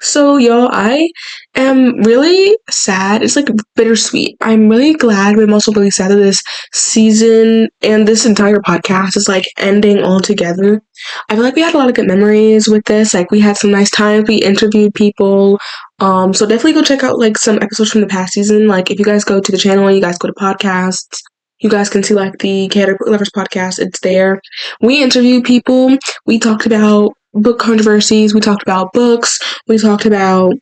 [SPEAKER 1] So, y'all, I am really sad. It's bittersweet. I'm really glad, but I'm also really sad that this season and this entire podcast is ending altogether. I feel like we had a lot of good memories with this. We had some nice times. We interviewed people. So definitely go check out some episodes from the past season. If you guys go to the channel, you guys go to podcasts, you guys can see the Chaotic Book Lovers podcast. It's there. We interviewed people. We talked about book controversies. We talked about books. We talked about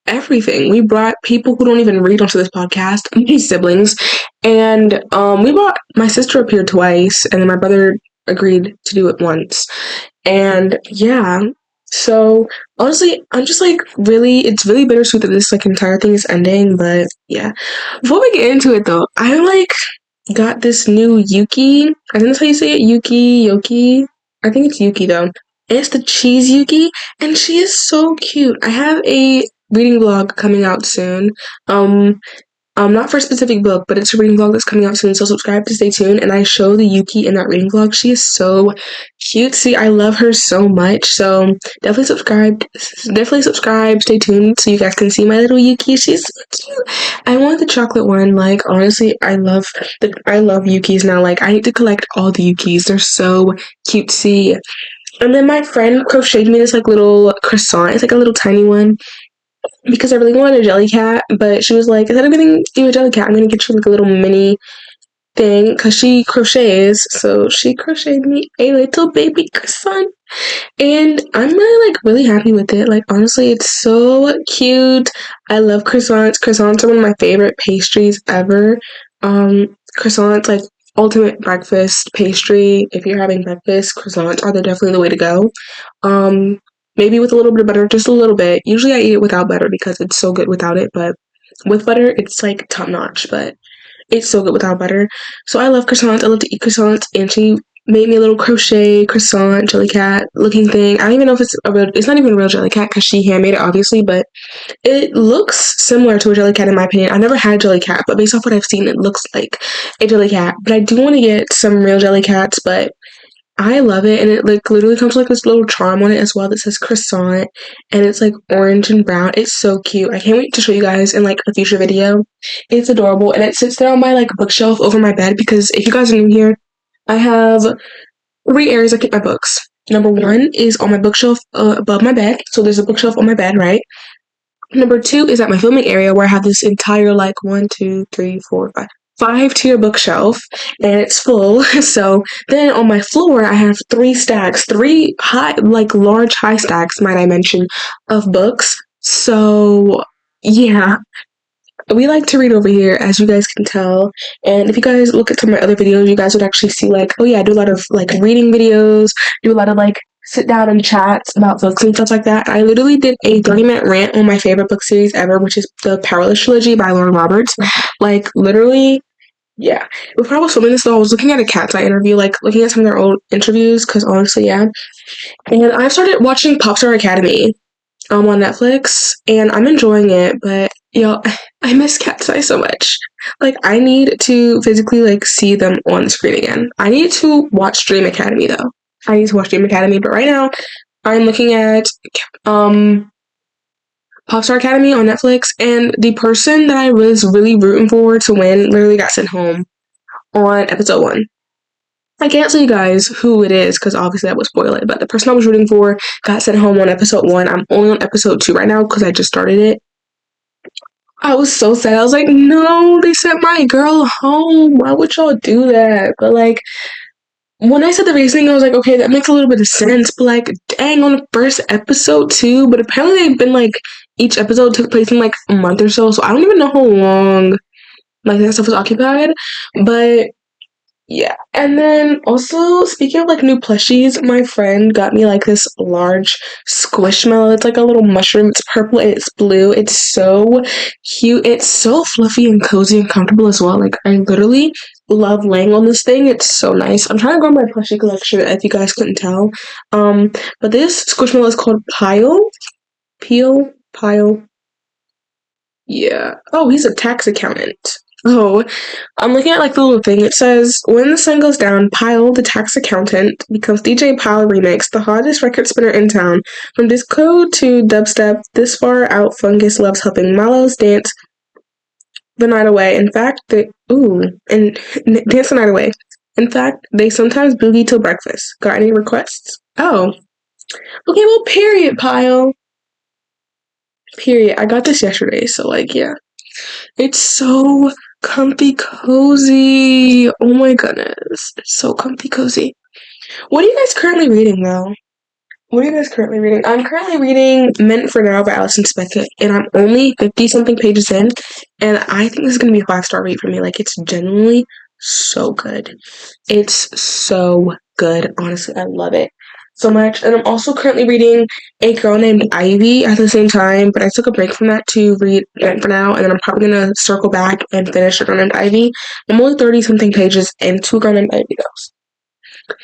[SPEAKER 1] everything. We brought people who don't even read onto this podcast, my siblings, and we brought my sister up here twice, and then my brother agreed to do it once. And yeah, so honestly, I'm just it's really bittersweet that this entire thing is ending, but yeah. Before we get into it though, I got this new Yuki. I think that's how you say it, Yoki. I think it's Yuki though. It's the cheese Yuki, and she is so cute. I have a reading vlog coming out soon. Not for a specific book, but it's a reading vlog that's coming out soon, so subscribe to stay tuned. And I show the Yuki in that reading vlog. She is so cute. See, I love her so much. So definitely subscribe, stay tuned so you guys can see my little Yuki. She's so cute. I want the chocolate one. Honestly, I love Yukis now. I need to collect all the Yukis. They're so cutesy. And then my friend crocheted me this little croissant. It's a little tiny one. Because I really wanted a jelly cat, but she was like, instead of getting you a jelly cat, I'm gonna get you a little mini thing, because she crochets, so she crocheted me a little baby croissant, and I'm really happy with it. Honestly, it's so cute. I love croissants. Croissants are one of my favorite pastries ever. Croissants, ultimate breakfast pastry. If you're having breakfast, croissants are definitely the way to go. Maybe with a little bit of butter, just a little bit. Usually I eat it without butter because it's so good without it, but with butter, it's top notch, but it's so good without butter. So I love croissants. I love to eat croissants, and she made me a little crochet croissant jelly cat looking thing. I don't even know if it's not even a real jelly cat because she handmade it obviously, but it looks similar to a jelly cat in my opinion. I never had a jelly cat, but based off what I've seen, it looks like a jelly cat. But I do want to get some real jelly cats, but I love it, and it like literally comes with like this little charm on it as well that says croissant, and it's like orange and brown. It's so cute. I can't wait to show you guys in like a future video. It's adorable, and it sits there on my like bookshelf over my bed because if you guys are new here, I have 3 areas I keep my books. Number one is on my bookshelf above my bed, so there's a bookshelf on my bed, right? Number two is at my filming area where I have this entire like 5 tier bookshelf and it's full. So then on my floor I have 3 stacks, 3 high like large high stacks, might I mention, of books. So yeah, we like to read over here, as you guys can tell. And if you guys look at some of my other videos, you guys would actually see like, oh yeah, I do a lot of like reading videos, do a lot of like sit down and chats about books and stuff like that. I literally did a 30-minute rant on my favorite book series ever, which is the Powerless Trilogy by Lauren Roberts. Like literally, yeah. Before I was filming this though, I was looking at a Cat's Eye interview, like looking at some of their old interviews, because honestly, yeah. And I started watching Popstar Academy on Netflix, and I'm enjoying it, but yo, I miss Cat's Eye so much. Like, I need to physically like see them on the screen again. I need to watch Dream Academy though. I need to watch Dream Academy, but right now I'm looking at Popstar Academy on Netflix, and the person that I was really rooting for to win literally got sent home on episode 1. I can't tell you guys who it is because obviously that would spoil it, but the person I was rooting for got sent home on episode 1. I'm only on episode 2 right now because I just started it. I was so sad. I was like, no, they sent my girl home. Why would y'all do that? But like, when I said the reasoning, I was like, okay, that makes a little bit of sense. But like, dang, on the first episode too. But apparently they've been like, each episode took place in like a month or so. So I don't even know how long like that stuff was occupied. But yeah. And then also, speaking of like new plushies, my friend got me like this large squishmallow. It's like a little mushroom. It's purple and it's blue. It's so cute. It's so fluffy and cozy and comfortable as well. Like, I literally love laying on this thing. It's so nice. I'm trying to grow my plushie collection if you guys couldn't tell. But this squishmallow is called Pile. Yeah. Oh, he's a tax accountant. Oh, I'm looking at like the little thing. It says, when the sun goes down, Pyle, the tax accountant, becomes DJ Pyle Remix, the hottest record spinner in town. From disco to dubstep, this far out Fungus loves helping Mallows dance the night away. In fact, dance the night away. In fact, they sometimes boogie till breakfast. Got any requests? Oh, okay, well, period, Pyle. Period. I got this yesterday, so like, yeah. It's so comfy cozy. Oh my goodness. It's so comfy cozy. What are you guys currently reading though? What are you guys currently reading? I'm currently reading Meant for Now by Alison Speckett, and I'm only 50 something pages in, and I think this is gonna be a 5-star read for me. Like, it's genuinely so good. It's so good. Honestly, I love it so much. And I'm also currently reading A Girl Named Ivy at the same time, but I took a break from that to read Meant for Now, and then I'm probably gonna circle back and finish A Girl Named Ivy. I'm only 30 something pages into A Girl Named Ivy though.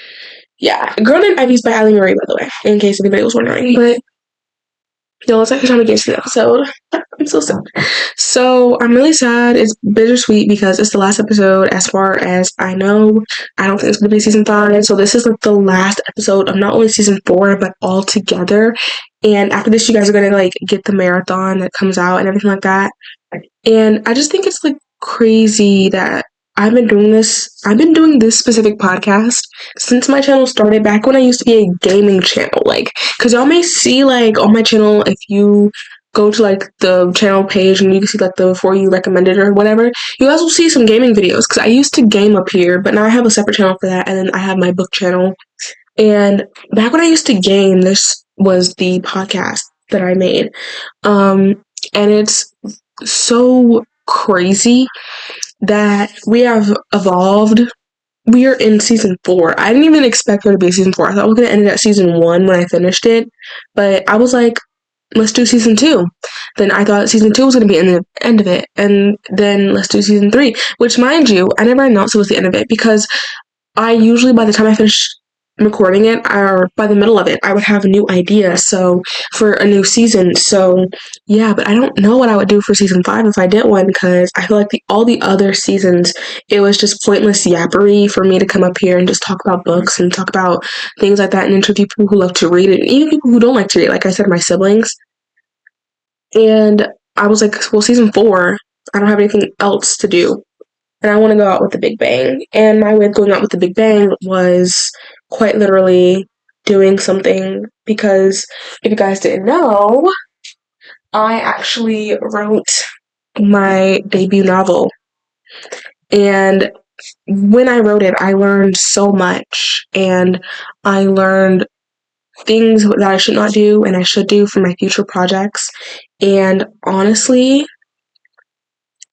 [SPEAKER 1] Yeah, Girl Named Ivy is by Allie Marie, by the way, in case anybody was wondering. But yo, let's actually try to get to the episode. I'm so sad. So I'm really sad. It's bittersweet because it's the last episode as far as I know. I don't think it's gonna be season 5. So this is like the last episode of not only season 4, but all together. And after this, you guys are gonna like get the marathon that comes out and everything like that. And I just think it's like crazy that I've been doing this specific podcast since my channel started back when I used to be a gaming channel. Like, cause y'all may see like on my channel, if you go to like the channel page and you can see like the For You recommended or whatever, you guys will see some gaming videos. Cause I used to game up here, but now I have a separate channel for that. And then I have my book channel. And back when I used to game, this was the podcast that I made. And it's so crazy that we have evolved. We are in season 4. I didn't even expect there to be a season 4. I thought we were going to end it at season 1 when I finished it. But I was like, let's do season 2. Then I thought season 2 was going to be the end of it. And then let's do season 3. Which, mind you, I never announced it was the end of it because I usually, by the time I finish recording it, or by the middle of it, I would have a new idea. So for a new season. So yeah, but I don't know what I would do for season 5 if I did one, because I feel like all the other seasons, it was just pointless yappery for me to come up here and just talk about books and talk about things like that and interview people who love to read it, and even people who don't like to read. Like I said, my siblings. And I was like, well, season 4, I don't have anything else to do, and I want to go out with a big bang. And my way of going out with a big bang was quite literally doing something, because if you guys didn't know, I actually wrote my debut novel. And when I wrote it, I learned so much, and I learned things that I should not do and I should do for my future projects. And honestly,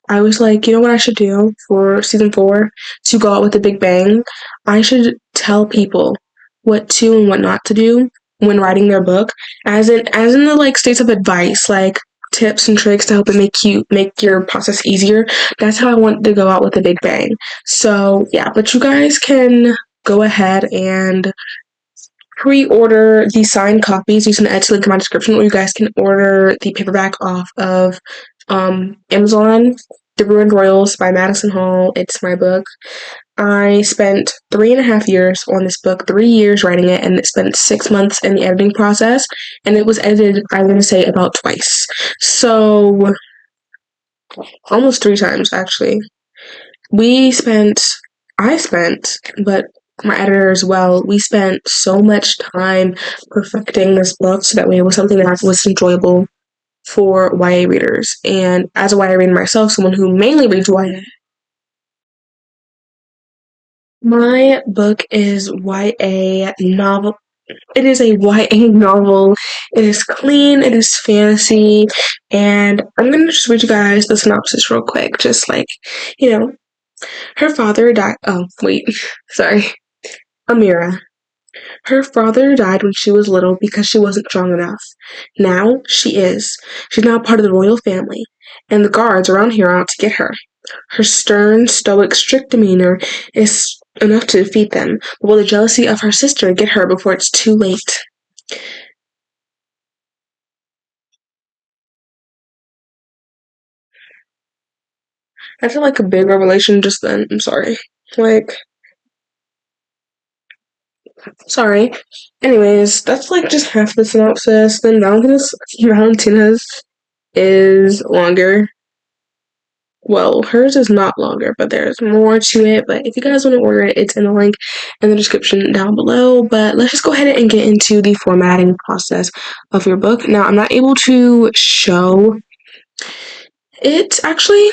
[SPEAKER 1] I was like, you know what I should do for season 4 to go out with a big bang? I should tell people what to and what not to do when writing their book, as in the like states of advice, like tips and tricks to help it make your process easier. That's how I want to go out with a big bang. So yeah, but you guys can go ahead and pre-order the signed copies using the Etsy link in my description, or you guys can order the paperback off of Amazon. The Ruined Royals by Madison Hall. It's my book. I spent 3.5 years on this book, 3 years writing it, and it spent 6 months in the editing process. And it was edited, I'm going to say, about twice. So, almost 3 times, actually. I spent, but my editor as well, we spent so much time perfecting this book so that way it was something that was enjoyable for YA readers. And as a YA reader myself, someone who mainly reads YA, my book is YA novel. It is a YA novel. It is clean, it is fantasy, and I'm gonna just read you guys the synopsis real quick. Just like, you know, her father died. Oh, wait, sorry. Amira. Her father died when she was little because she wasn't strong enough. Now she is. She's now part of the royal family, and the guards around here are out to get her. Her stern, stoic, strict demeanor is enough to defeat them, but will the jealousy of her sister get her before it's too late? I feel like a big revelation just then. I'm sorry. Like, sorry. Anyways, that's like just half the synopsis. Then Valentina's is longer. Well, hers is not longer, but there's more to it. But if you guys want to order it, it's in the link in the description down below. But let's just go ahead and get into the formatting process of your book. Now, I'm not able to show it. Actually,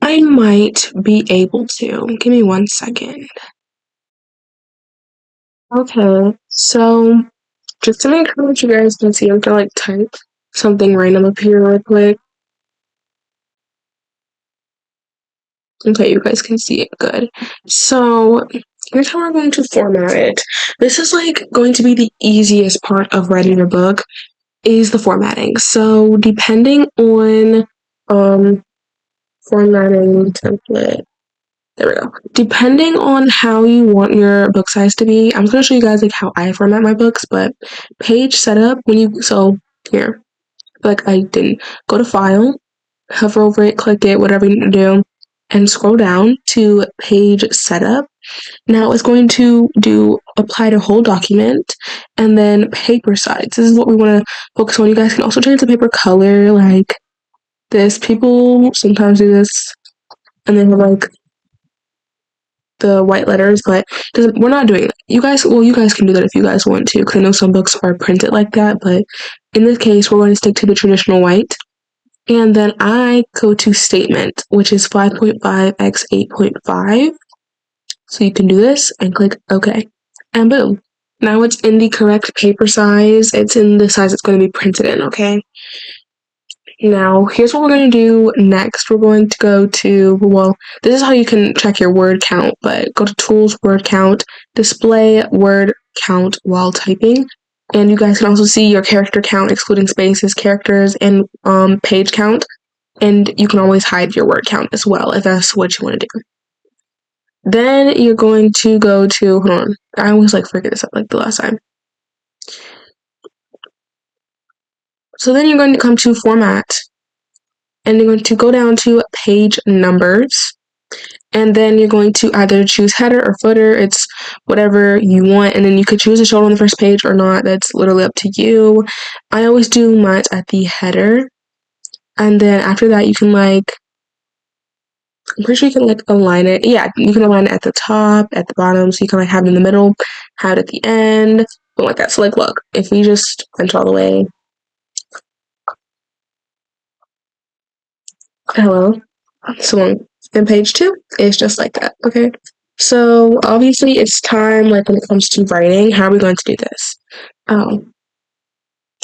[SPEAKER 1] I might be able to. Give me 1 second. Okay, so just to make sure that you guys can see, I'm gonna like type something random up here real quick. Okay, you guys can see it good. So here's how we're going to format it. This is like going to be the easiest part of writing your book, is the formatting. So depending on formatting template. There we go. Depending on how you want your book size to be, I'm just gonna show you guys like how I format my books, but page setup, here, like I didn't go to file, hover over it, click it, whatever you need to do, and scroll down to page setup. Now it's going to apply to whole document, and then paper size. This is what we want to focus on. You guys can also change the paper color like this. People sometimes do this, and then like the white letters, but we're not doing that. You guys can do that if you guys want to, because I know some books are printed like that, but in this case, we're going to stick to the traditional white. And then I go to statement, which is 5.5 x 8.5. So you can do this and click OK. And boom. Now it's in the correct paper size. It's in the size it's going to be printed in, okay? Now, here's what we're going to do next. We're going to go to, well, this is how you can check your word count, but go to Tools, Word Count, Display Word Count while typing. And you guys can also see your character count, excluding spaces, characters, and page count. And you can always hide your word count as well if that's what you want to do. Then you're going to go to, hold on, I always like forget this up like the last time. So then you're going to come to format, and you're going to go down to page numbers, and then you're going to either choose header or footer. It's whatever you want, and then you could choose to show it on the first page or not. That's literally up to you. I always do mine at the header, and then after that you can like, I'm pretty sure you can like align it. Yeah, you can align it at the top, at the bottom, so you can like have it in the middle, have it at the end, but like that. So like, look, if we just went all the way, hello, so on page 2, it's just like that. Okay. So obviously it's time, like when it comes to writing, how are we going to do this? Oh,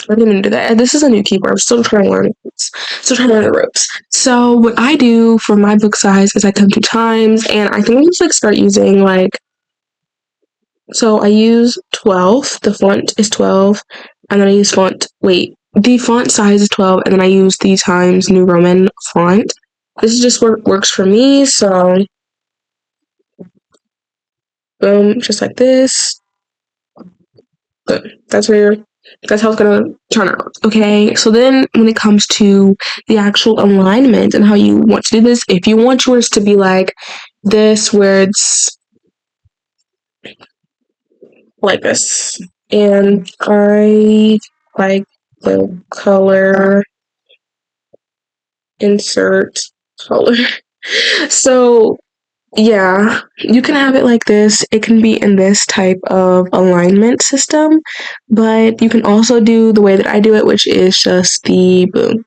[SPEAKER 1] I didn't even do that. This is a new keyboard. I'm still trying to learn it. Still trying to learn the ropes. So what I do for my book size is I come to times, and I think I'll just like start using like, so I use 12. The font is 12, and then I use the font size is 12, and then I use the Times New Roman font. This is just what works for me, so boom, just like this. Good. That's how it's gonna turn out. Okay, so then when it comes to the actual alignment and how you want to do this, if you want yours to be like this, where it's like this, and I like the color, insert color. So yeah, you can have it like this. It can be in this type of alignment system, but you can also do the way that I do it, which is just the boom,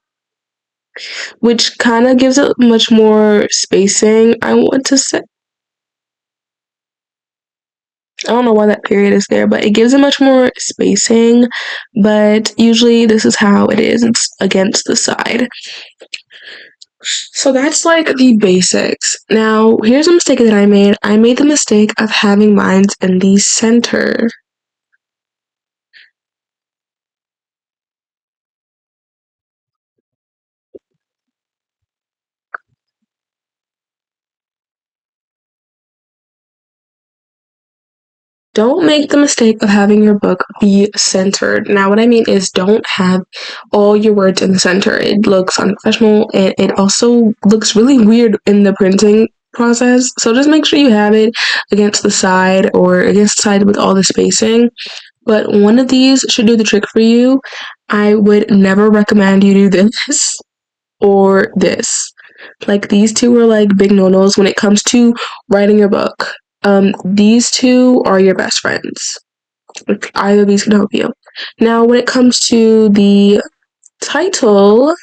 [SPEAKER 1] which kind of gives it much more spacing. I want to say, I don't know why that period is there, but it gives it much more spacing. But usually this is how it is. It's against the side. So that's like the basics. Now, here's a mistake that I made. I made the mistake of having lines in the center. Don't make the mistake of having your book be centered. Now, what I mean is don't have all your words in the center. It looks unprofessional, and it also looks really weird in the printing process. So just make sure you have it against the side or against the side with all the spacing. But one of these should do the trick for you. I would never recommend you do this or this. Like these two are like big no-nos when it comes to writing your book. These two are your best friends. Like, either of these can help you. Now, when it comes to the title,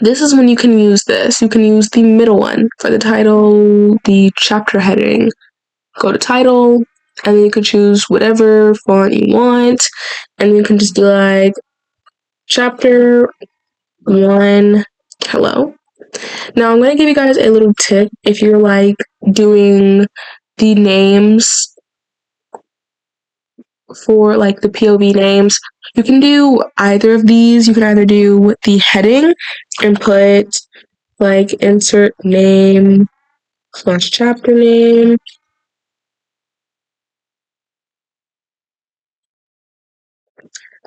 [SPEAKER 1] this is when you can use this. You can use the middle one for the title, the chapter heading. Go to title, and then you can choose whatever font you want, and you can just do like chapter 1, hello. Now I'm gonna give you guys a little tip if you're like doing the names for like the POV names. You can do either of these. You can either do the heading and put like insert name / chapter name.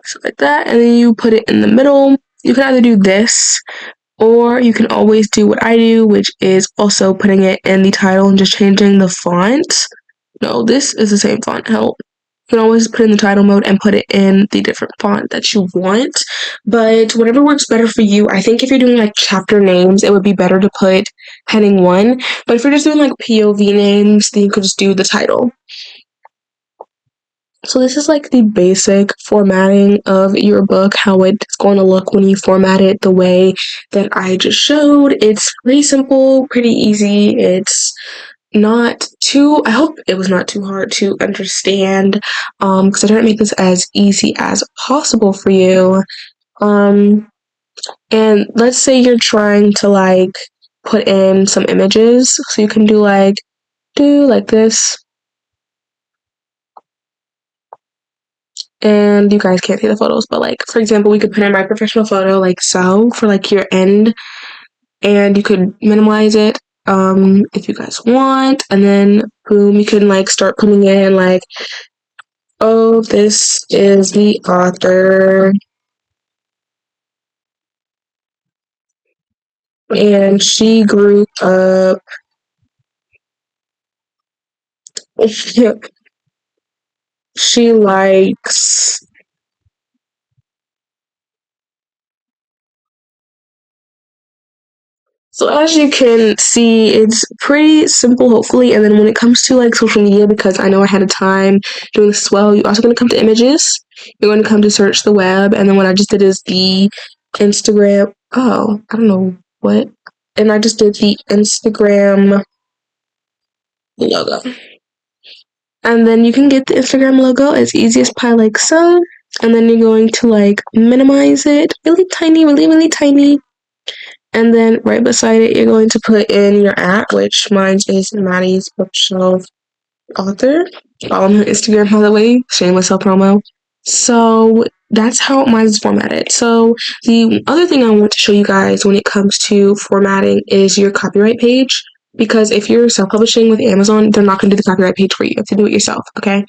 [SPEAKER 1] So like that, and then you put it in the middle. You can either do this, or you can always do what I do, which is also putting it in the title and just changing the font. No, this is the same font. Help. You can always put it in the title mode and put it in the different font that you want. But whatever works better for you. I think if you're doing like chapter names, it would be better to put heading 1. But if you're just doing like POV names, then you could just do the title. So this is like the basic formatting of your book, how it's going to look when you format it the way that I just showed. It's pretty simple, pretty easy. It's not too, I hope it was not too hard to understand, because I try to make this as easy as possible for you. And let's say you're trying to like put in some images, so you can do like this. And you guys can't see the photos, but like for example, we could put in my professional photo like so for like your end, and you could minimize it if you guys want, and then boom, you can like start putting in like, oh, this is the author, and she grew up. She likes. So as you can see, it's pretty simple, hopefully. And then when it comes to like social media, because I know I had a time doing this as well, you're also going to come to images. You're going to come to search the web. And then what I just did is the Instagram. Oh, I don't know what. And I just did the Instagram logo. And then you can get the Instagram logo as easy as pie, like so. And then you're going to like minimize it really tiny, really, really tiny. And then right beside it, you're going to put in your @ which mine is Maddie's Bookshelf Author. Follow me on Instagram, by the way. Shameless self promo. So that's how mine is formatted. So the other thing I want to show you guys when it comes to formatting is your copyright page. Because if you're self-publishing with Amazon, they're not going to do the copyright page for you. You have to do it yourself, okay?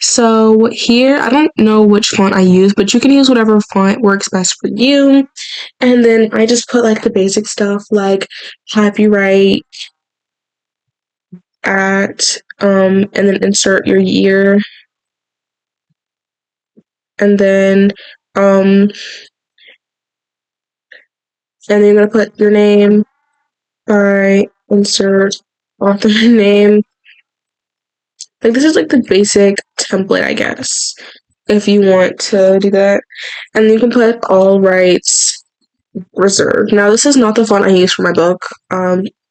[SPEAKER 1] So here, I don't know which font I use, but you can use whatever font works best for you. And then I just put like the basic stuff like copyright and then insert your year. And then you're gonna put your name by insert author name. Like this is like the basic template, I guess, if you want to do that. And then you can put all rights reserved. Now this is not the font I use for my book.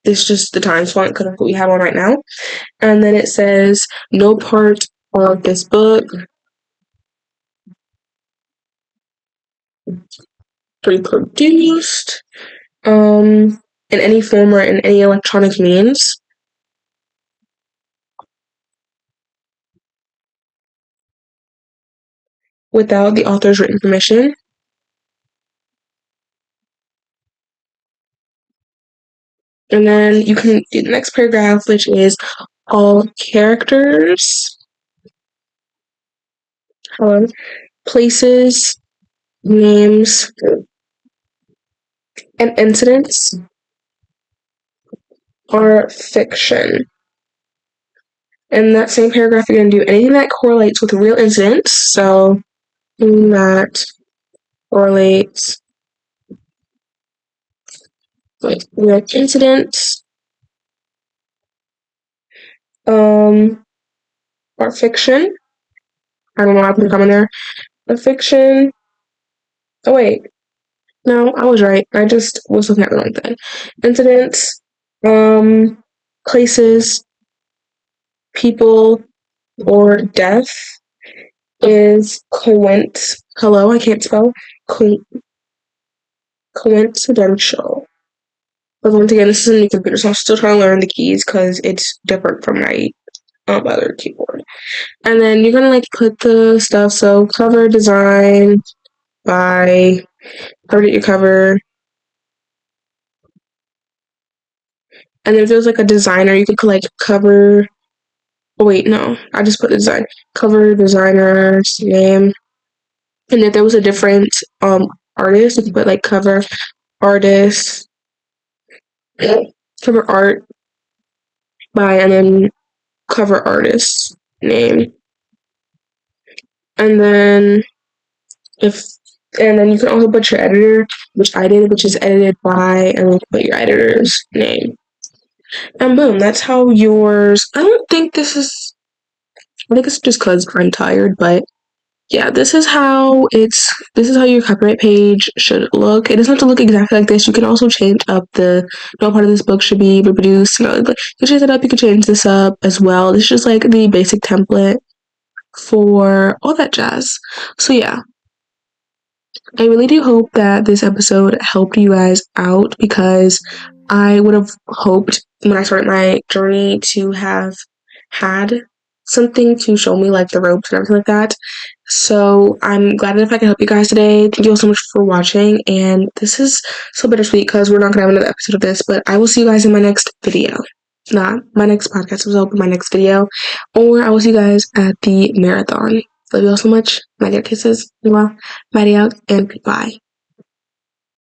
[SPEAKER 1] It's just the Times font because that's what we have on right now. And then it says no part of this book reproduced in any form or in any electronic means without the author's written permission. And then you can do the next paragraph, which is all characters, places, names, and incidents are fiction. In that same paragraph, you're going to do anything that correlates with real incidents. So, anything that correlates with real incidents are fiction. I don't know how to come in there. A fiction. Oh, wait. No, I was right. I just was looking at the wrong thing. Incidents, places, people, or death is hello, I can't spell. Coincidental. But once again, this is a new computer, so I'm still trying to learn the keys because it's different from my other keyboard. And then you're gonna like put the stuff. So cover design by your cover. And if there's like a designer, you could put like cover. Oh wait, no, I just put the design. Cover designer's name. And if there was a different artist, you could put like cover artist, cover art by, and then cover artist name. And then you can also put your editor, which I did, which is edited by, and then put your editor's name. And boom, that's how yours. I think it's just because I'm tired, but yeah, this is how your copyright page should look. It doesn't have to look exactly like this. You can also change up no part of this book should be reproduced. But you can change it up. You can change this up as well. This is just like the basic template for all that jazz. So yeah, I really do hope that this episode helped you guys out because I would have hoped when I started my journey to have had something to show me like the ropes and everything like that. So I'm glad if I can help you guys today. Thank you all so much for watching. And this is so bittersweet because we're not gonna have another episode of this, but I will see you guys in my next video. Not my next podcast episode, but my next video. Or I will see you guys at the marathon. Love you all so much. My dear kisses. Mwah. Mighty out and goodbye.